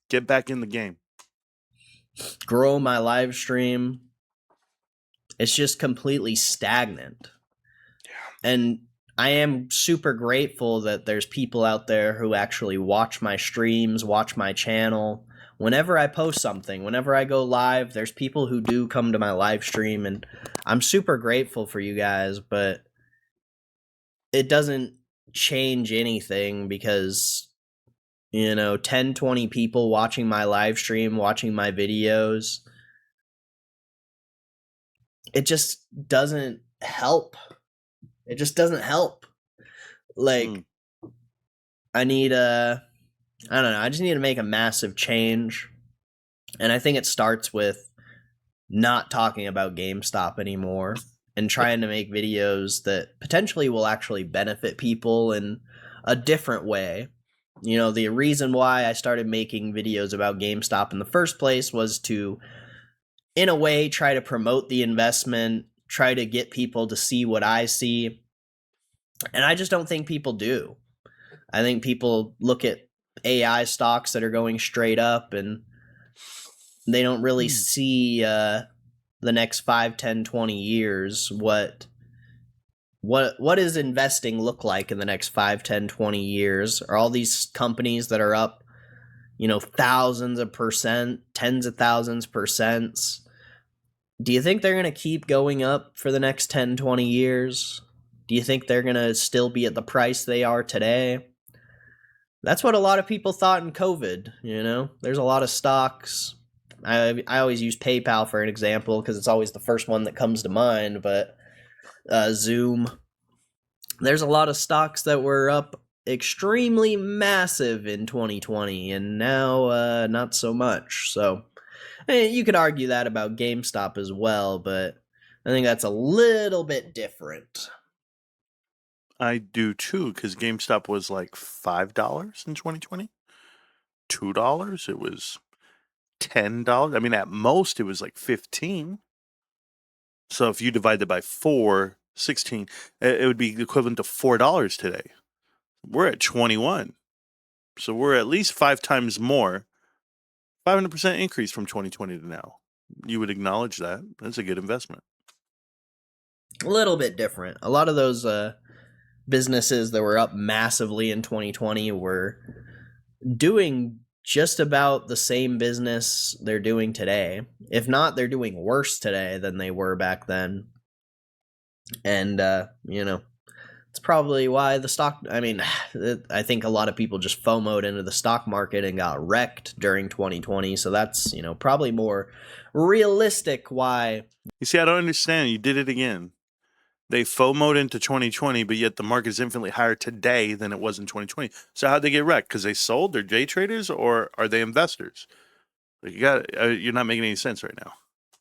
Get back in the game. Grow my live stream. It's just completely stagnant. Yeah. And I am super grateful that there's people out there who actually watch my streams, watch my channel. Whenever I post something, whenever I go live, there's people who do come to my live stream, and I'm super grateful for you guys, but it doesn't change anything because, 10, 20 people watching my live stream, watching my videos, it just doesn't help. It just doesn't help. Like, I don't know. I just need to make a massive change. And I think it starts with not talking about GameStop anymore and trying to make videos that potentially will actually benefit people in a different way. The reason why I started making videos about GameStop in the first place was to, in a way, try to promote the investment, try to get people to see what I see. And I just don't think people do. I think people look at AI stocks that are going straight up and they don't really see the next 5, 10, 20 years. What does investing look like in the next 5, 10, 20 years? Are all these companies that are up, thousands of percent, tens of thousands percents? Do you think they're going to keep going up for the next 10, 20 years? Do you think they're going to still be at the price they are today? That's what a lot of people thought in COVID, There's a lot of stocks. I always use PayPal for an example because it's always the first one that comes to mind, but Zoom. There's a lot of stocks that were up extremely massive in 2020 and now not so much. So you could argue that about GameStop as well, but I think that's a little bit different. I do too, because GameStop was like $5 in 2020, $2. It was $10. I mean, at most, it was like 15. So if you divide that by 4, 16, it would be equivalent to $4 today. We're at 21. So we're at least 5 times more, 500% increase from 2020 to now. You would acknowledge that. That's a good investment. A little bit different. A lot of those businesses that were up massively in 2020 were doing just about the same business they're doing today. If not, they're doing worse today than they were back then. And, it's probably why the stock, I think a lot of people just FOMO'd into the stock market and got wrecked during 2020. So that's, probably more realistic why. You see, I don't understand. You did it again. They FOMO'd into 2020, but yet the market is infinitely higher today than it was in 2020. So how'd they get wrecked? Because they sold? They're day traders, or are they investors? Like you're not making any sense right now.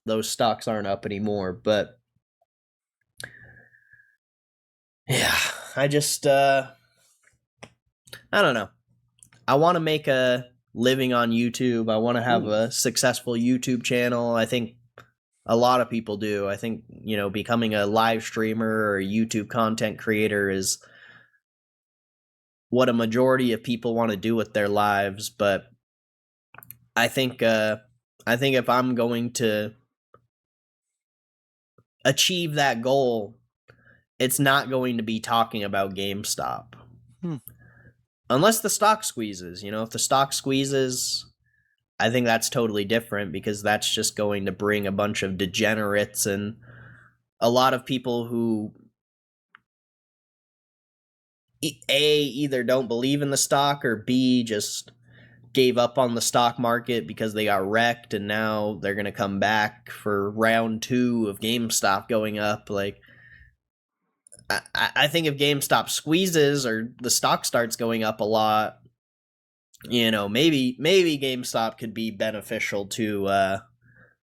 Those stocks aren't up anymore, but yeah, I just I don't know. I want to make a living on YouTube. I want to have a successful YouTube channel. I think a lot of people do. I think, becoming a live streamer or a YouTube content creator is what a majority of people want to do with their lives, but I think if I'm going to achieve that goal, it's not going to be talking about GameStop. Unless the stock squeezes. If the stock squeezes, I think that's totally different because that's just going to bring a bunch of degenerates and a lot of people who either don't believe in the stock or B just gave up on the stock market because they got wrecked and now they're going to come back for round 2 of GameStop going up. Like, I think if GameStop squeezes or the stock starts going up a lot, maybe GameStop could be beneficial to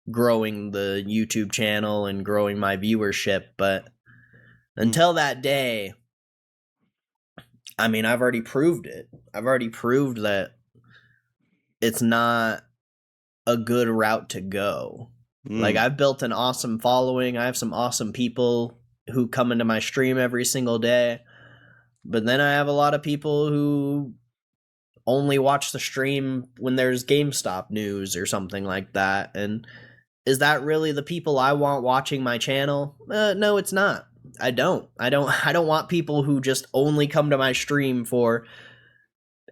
growing the YouTube channel and growing my viewership. But until that day, I've already proved it. I've already proved that it's not a good route to go. Like, I've built an awesome following. I have some awesome people who come into my stream every single day. But then I have a lot of people who only watch the stream when there's GameStop news or something like that. And is that really the people I want watching my channel? No, it's not. I don't want people who just only come to my stream for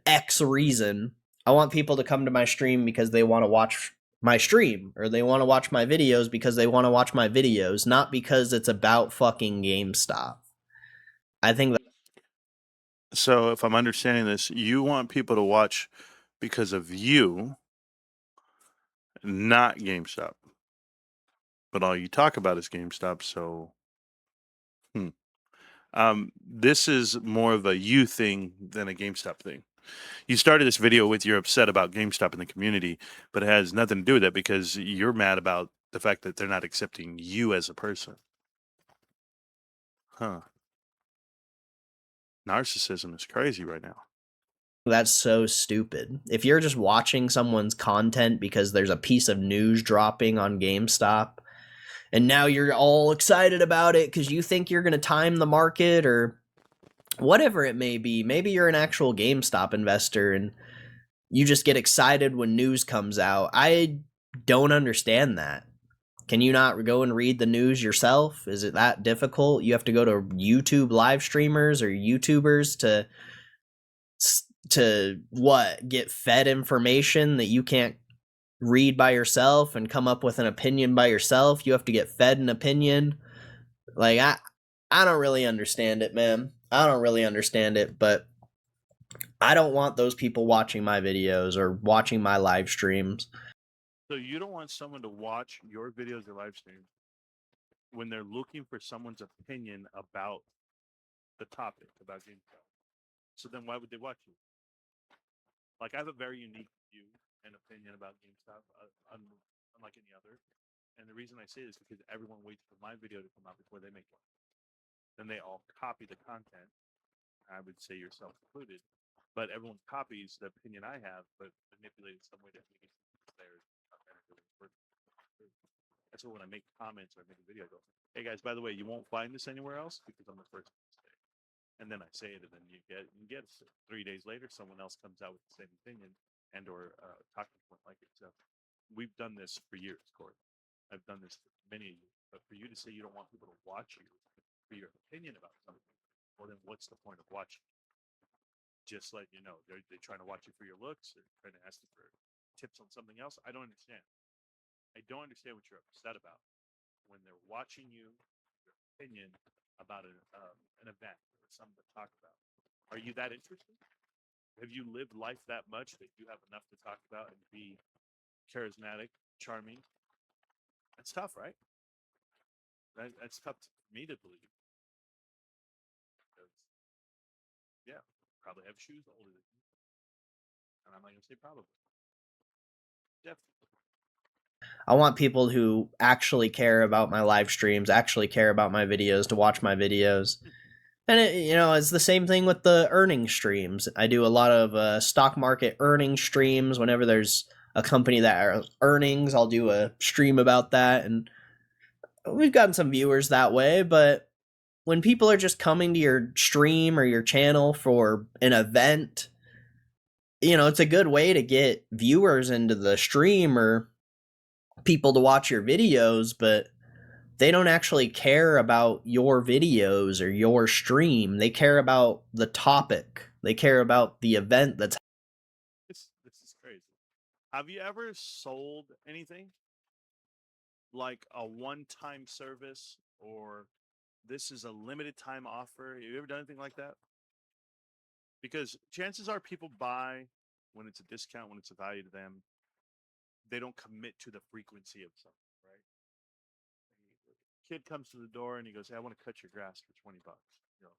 X reason. I want people to come to my stream because they want to watch my stream, or they want to watch my videos because they want to watch my videos, not because it's about fucking GameStop. I think that. So if I'm understanding this, you want people to watch because of you, not GameStop. But all you talk about is GameStop, so this is more of a you thing than a GameStop thing. You started this video with you're upset about GameStop in the community, but it has nothing to do with that because you're mad about the fact that they're not accepting you as a person. Narcissism is crazy right now. That's so stupid. If you're just watching someone's content because there's a piece of news dropping on GameStop, and now you're all excited about it because you think you're going to time the market or whatever it may be. Maybe you're an actual GameStop investor and you just get excited when news comes out. I don't understand that. Can you not go and read the news yourself? Is it that difficult? You have to go to YouTube live streamers or YouTubers to what? Get fed information that you can't read by yourself and come up with an opinion by yourself. You have to get fed an opinion. Like I don't really understand it, man. I don't really understand it, but I don't want those people watching my videos or watching my live streams. So you don't want someone to watch your videos or live streams when they're looking for someone's opinion about the topic, about GameStop. So then why would they watch you? Like, I have a very unique view and opinion about GameStop, unlike any other. And the reason I say this is because everyone waits for my video to come out before they make one. Then they all copy the content. I would say yourself included, but everyone copies the opinion I have, but manipulated some way to make it theirs. That's why when I make comments or I make a video, I go, "Hey guys, by the way, you won't find this anywhere else because I'm the first one to say it." And then I say it, and then you get 3 days later, someone else comes out with the same opinion and or talking point like it. So we've done this for years, Cory. I've done this for many years. But for you to say you don't want people to watch you for your opinion about something, well, then what's the point of watching? Just let you know, they're trying to watch you for your looks. They're trying to ask you for tips on something else. I don't understand. I don't understand what you're upset about when they're watching you, your opinion about an event or something to talk about. Are you that interested? Have you lived life that much that you have enough to talk about and be charismatic, charming? That's tough, right? That's tough for me to believe. Because, yeah, probably have shoes older than you. And I'm not going to say probably. Definitely. I want people who actually care about my live streams, actually care about my videos to watch my videos. And it's the same thing with the earning streams. I do a lot of stock market earning streams. Whenever there's a company that are earnings, I'll do a stream about that, and we've gotten some viewers that way. But when people are just coming to your stream or your channel for an event, it's a good way to get viewers into the stream or people to watch your videos, but they don't actually care about your videos or your stream. They care about the topic. They care about the event that's This is crazy. Have you ever sold anything like a one-time service or this is a limited time offer? Have you ever done anything like that? Because chances are people buy when it's a discount, when it's a value to them. They don't commit to the frequency of something, right? Kid comes to the door and he goes, "Hey, I want to cut your grass for $20." You go,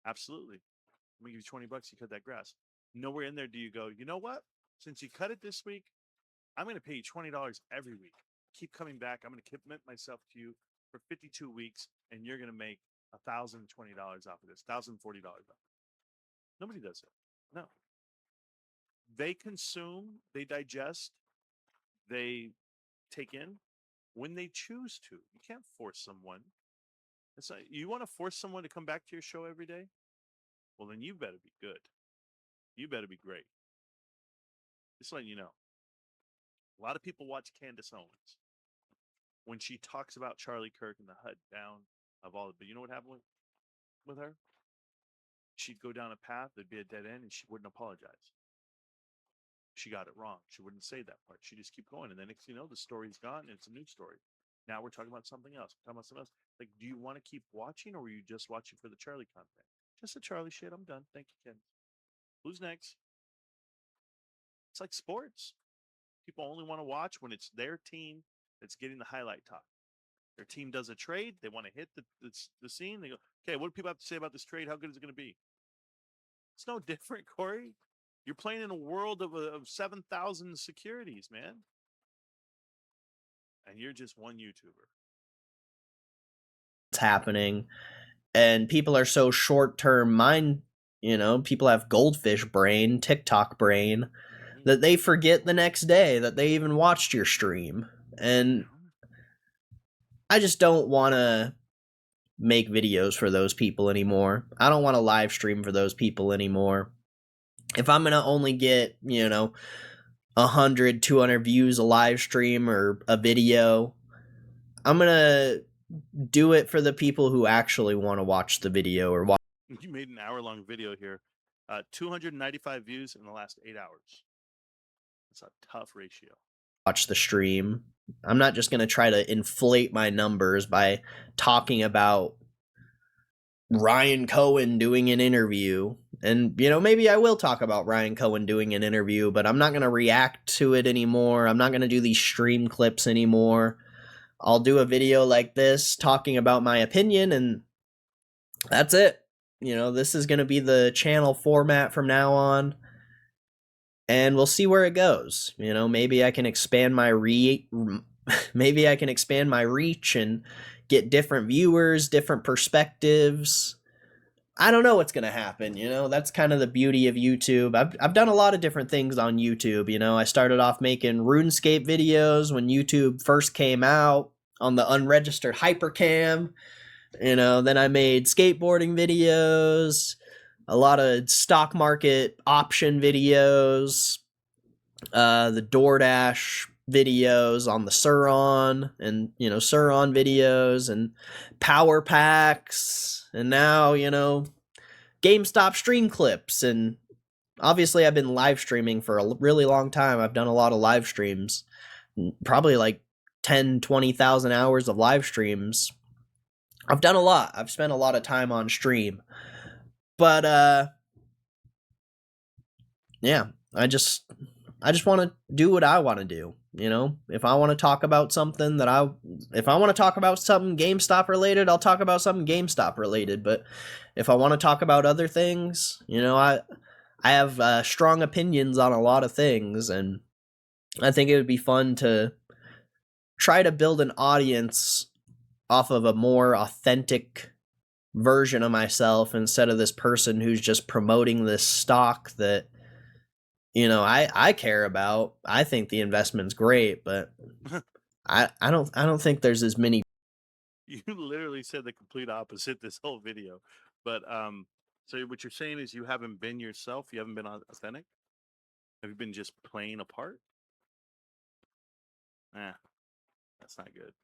"Absolutely. I'm gonna give you $20. You cut that grass." Nowhere in there do you go, "You know what? Since you cut it this week, I'm gonna pay you $20 every week. Keep coming back. I'm gonna commit myself to you for 52 weeks, and you're gonna make $1,020 off of this, $1,040 off." Nobody does it. No. They consume, they digest, they take in when they choose to. You can't force someone. It's like, you want to force someone to come back to your show every day? Well, then you better be good. You better be great. Just letting you know. A lot of people watch Candace Owens when she talks about Charlie Kirk and the HUD down of all. But you know what happened with her? She'd go down a path, there'd be a dead end, and she wouldn't apologize. She got it wrong. She wouldn't say that part. She just keep going, and then next you know, the story's gone, and it's a new story. Now we're talking about something else. We're talking about something else. Like, do you want to keep watching, or are you just watching for the Charlie content? Just the Charlie shit. I'm done. Thank you, Ken. Who's next? It's like sports. People only want to watch when it's their team that's getting the highlight talk. Their team does a trade. They want to hit the scene. They go, "Okay, what do people have to say about this trade? How good is it going to be?" It's no different, Cory. You're playing in a world of 7,000 securities, man. And you're just one YouTuber. happening. And people are so short term mind You know, people have goldfish brain, TikTok brain, that they forget the next day that they even watched your stream. And I just don't want to make videos for those people anymore. I don't want to live stream for those people anymore. If I'm going to only get, 100, 200 views a live stream or a video, I'm going to do it for the people who actually want to watch the video or watch. You made an hour-long video here. 295 views in the last 8 hours. That's a tough ratio. Watch the stream. I'm not just going to try to inflate my numbers by talking about Ryan Cohen doing an interview. And, maybe I will talk about Ryan Cohen doing an interview, but I'm not going to react to it anymore. I'm not going to do these stream clips anymore. I'll do a video like this talking about my opinion, and that's it. This is going to be the channel format from now on. And we'll see where it goes. Maybe I can expand my maybe I can expand my reach and get different viewers, different perspectives. I don't know what's going to happen. That's kind of the beauty of YouTube. I've done a lot of different things on YouTube. I started off making RuneScape videos when YouTube first came out on the unregistered hypercam. Then I made skateboarding videos, a lot of stock market option videos, the DoorDash videos on the Suron, and Suron videos and power packs, and now GameStop stream clips. And obviously I've been live streaming for a really long time. I've done a lot of live streams, probably like 10-20,000 hours of live streams. I've done a lot. I've spent a lot of time on stream. But yeah, I just want to do what I want to do. If I want to talk about something if I want to talk about something GameStop related, I'll talk about something GameStop related. But if I want to talk about other things, I have strong opinions on a lot of things, and I think it would be fun to try to build an audience off of a more authentic version of myself instead of this person who's just promoting this stock that I care about. I think the investment's great, but I don't think there's as many. You literally said the complete opposite this whole video. But so what you're saying is you haven't been yourself, you haven't been authentic? Have you been just playing a part? That's not good.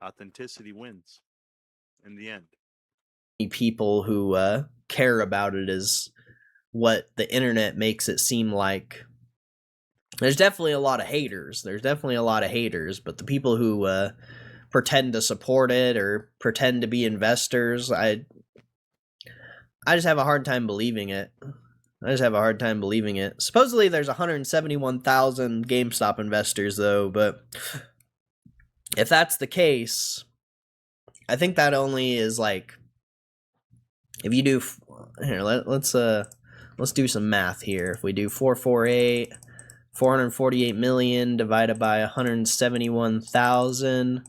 Authenticity wins in the end. People who care about it is what the internet makes it seem like. There's definitely a lot of haters. But the people who pretend to support it or pretend to be investors, I just have a hard time believing it. Supposedly there's 171,000 GameStop investors though, but if that's the case, I think that only is like, if you do here, let's do some math here. If we do 448 million divided by 171,000,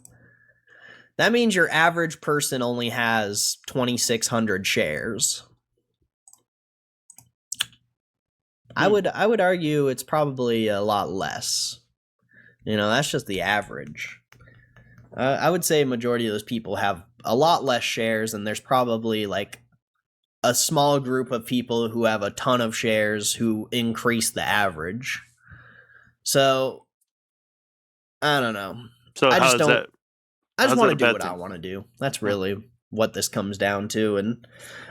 that means your average person only has 2,600 shares. I would argue it's probably a lot less. That's just the average. I would say a majority of those people have a lot less shares, and there's probably like a small group of people who have a ton of shares who increase the average. So I don't know. So I just don't. I just want to do what I want to do. That's really what this comes down to. And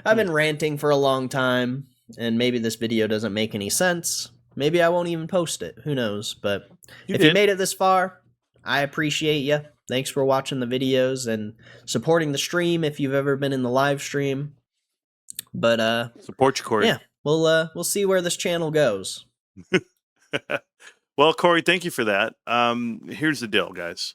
I've been ranting for a long time, and maybe this video doesn't make any sense. Maybe I won't even post it. Who knows? But if you made it this far, I appreciate you. Thanks for watching the videos and supporting the stream if you've ever been in the live stream. But support you, Cory. Yeah, we'll see where this channel goes. Well, Cory, thank you for that. Here's the deal, guys.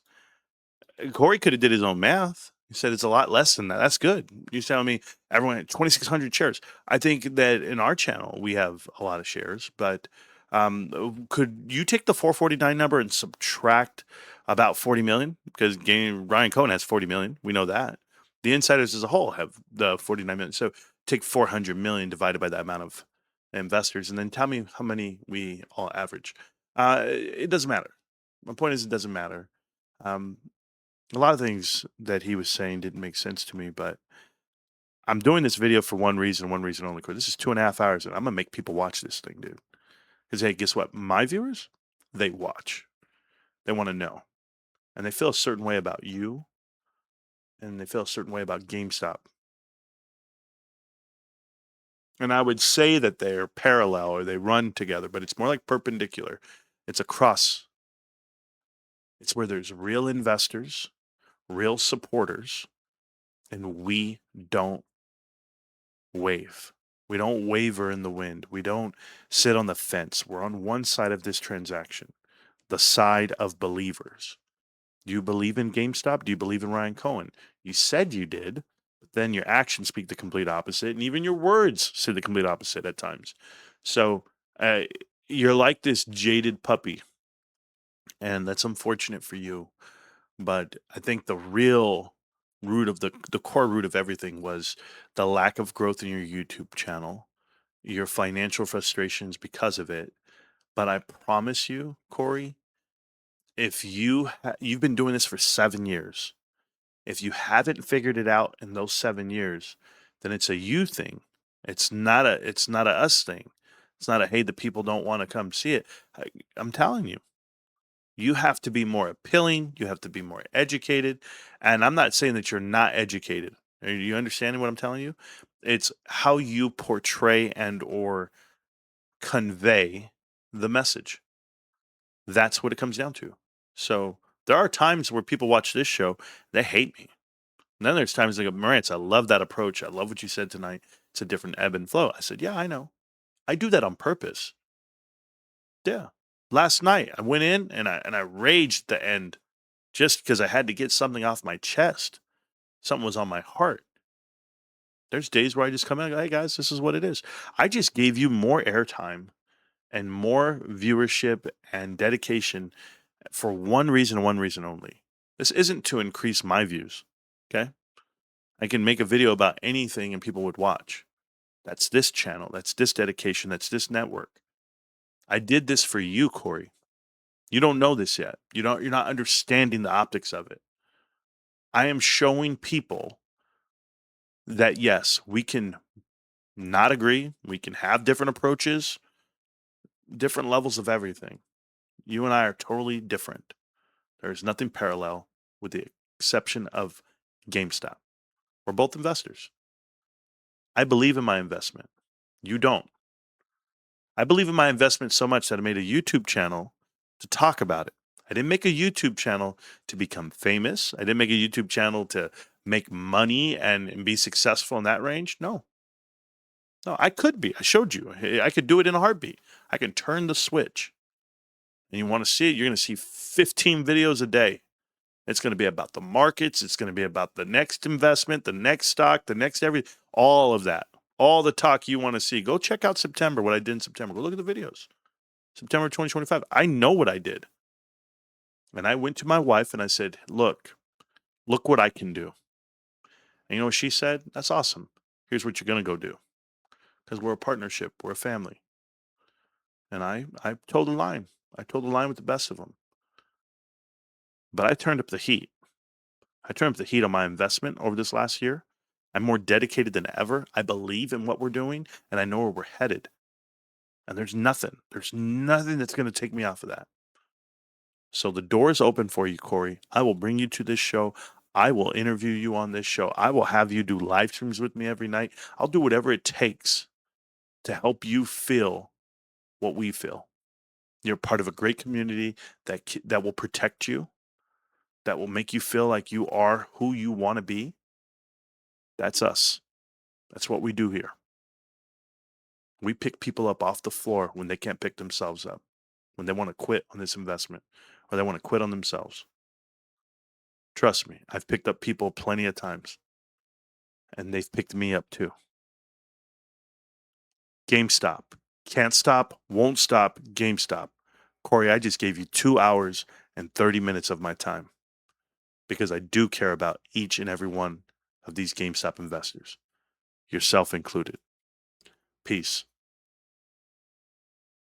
Cory could have did his own math. He said it's a lot less than that. That's good. You're telling me everyone had 2,600 shares. I think that in our channel we have a lot of shares, but could you take the 449 number and subtract about 40 million? Because Ryan Cohen has 40 million. We know that. The insiders as a whole have the 49 million. So take 400 million divided by that amount of investors, and then tell me how many we all average. It doesn't matter. My point is, it doesn't matter. Um, a lot of things that he was saying didn't make sense to me, but I'm doing this video for one reason only. This is 2.5 hours, and I'm gonna make people watch this thing, dude. Because hey, guess what? My viewers, they watch. They want to know, and they feel a certain way about you, and they feel a certain way about GameStop. And I would say that they're parallel or they run together, but it's more like perpendicular. It's a cross. It's where there's real investors, real supporters, and we don't wave. We don't waver in the wind. We don't sit on the fence. We're on one side of this transaction, the side of believers. Do you believe in GameStop? Do you believe in Ryan Cohen? You said you did, but then your actions speak the complete opposite, and even your words say the complete opposite at times. So uh, you're like this jaded puppy, and that's unfortunate for you. But I think the real root of the core root of everything was the lack of growth in your YouTube channel, your financial frustrations because of it. But I promise you, Corey, if you've been doing this for 7 years, if you haven't figured it out in those 7 years, then it's a you thing. It's not a us thing. It's not a hey, the people don't want to come see it. I'm telling you, you have to be more appealing. You have to be more educated. And I'm not saying that you're not educated. Are you understanding what I'm telling you? It's how you portray and or convey the message. That's what it comes down to. So there are times where people watch this show, they hate me. And then there's times they go, Marantz, I love that approach. I love what you said tonight. It's a different ebb and flow. I said, yeah, I know. I do that on purpose. Yeah. Last night I went in and I raged at the end just because I had to get something off my chest. Something was on my heart. There's days where I just come in and go, hey guys, this is what it is. I just gave you more airtime and more viewership and dedication for one reason only. This isn't to increase my views. Okay. I can make a video about anything and people would watch. That's this channel. That's this dedication. That's this network. I did this for you, Corey. You don't know this yet. You're not understanding the optics of it. I am showing people that yes, we can not agree. We can have different approaches, different levels of everything. You and I are totally different. There's nothing parallel with the exception of GameStop. We're both investors. I believe in my investment. You don't. I believe in my investment so much that I made a YouTube channel to talk about it. I didn't make a YouTube channel to become famous. I didn't make a YouTube channel to make money and be successful in that range. No. No, I could be. I showed you. I could do it in a heartbeat. I can turn the switch. And you want to see it, you're going to see 15 videos a day. It's going to be about the markets. It's going to be about the next investment, the next stock, the next everything, all of that. All the talk you want to see. Go check out September, what I did in September. Go look at the videos. September 2025. I know what I did. And I went to my wife and I said, look what I can do. And you know what she said? That's awesome. Here's what you're going to go do. Because we're a partnership. We're a family. And I told the line. I told the line with the best of them. But I turned up the heat. I turned up the heat on my investment over this last year. I'm more dedicated than ever. I believe in what we're doing and I know where we're headed. And there's nothing that's going to take me off of that. So the door is open for you, Corey. I will bring you to this show. I will interview you on this show. I will have you do live streams with me every night. I'll do whatever it takes to help you feel what we feel. You're part of a great community that will protect you, that will make you feel like you are who you want to be. That's us. That's what we do here. We pick people up off the floor when they can't pick themselves up, when they want to quit on this investment or they want to quit on themselves. Trust me, I've picked up people plenty of times and they've picked me up too. GameStop. Can't stop, won't stop, GameStop. Corey, I just gave you 2 hours and 30 minutes of my time because I do care about each and every one of these GameStop investors. yourself included. Peace.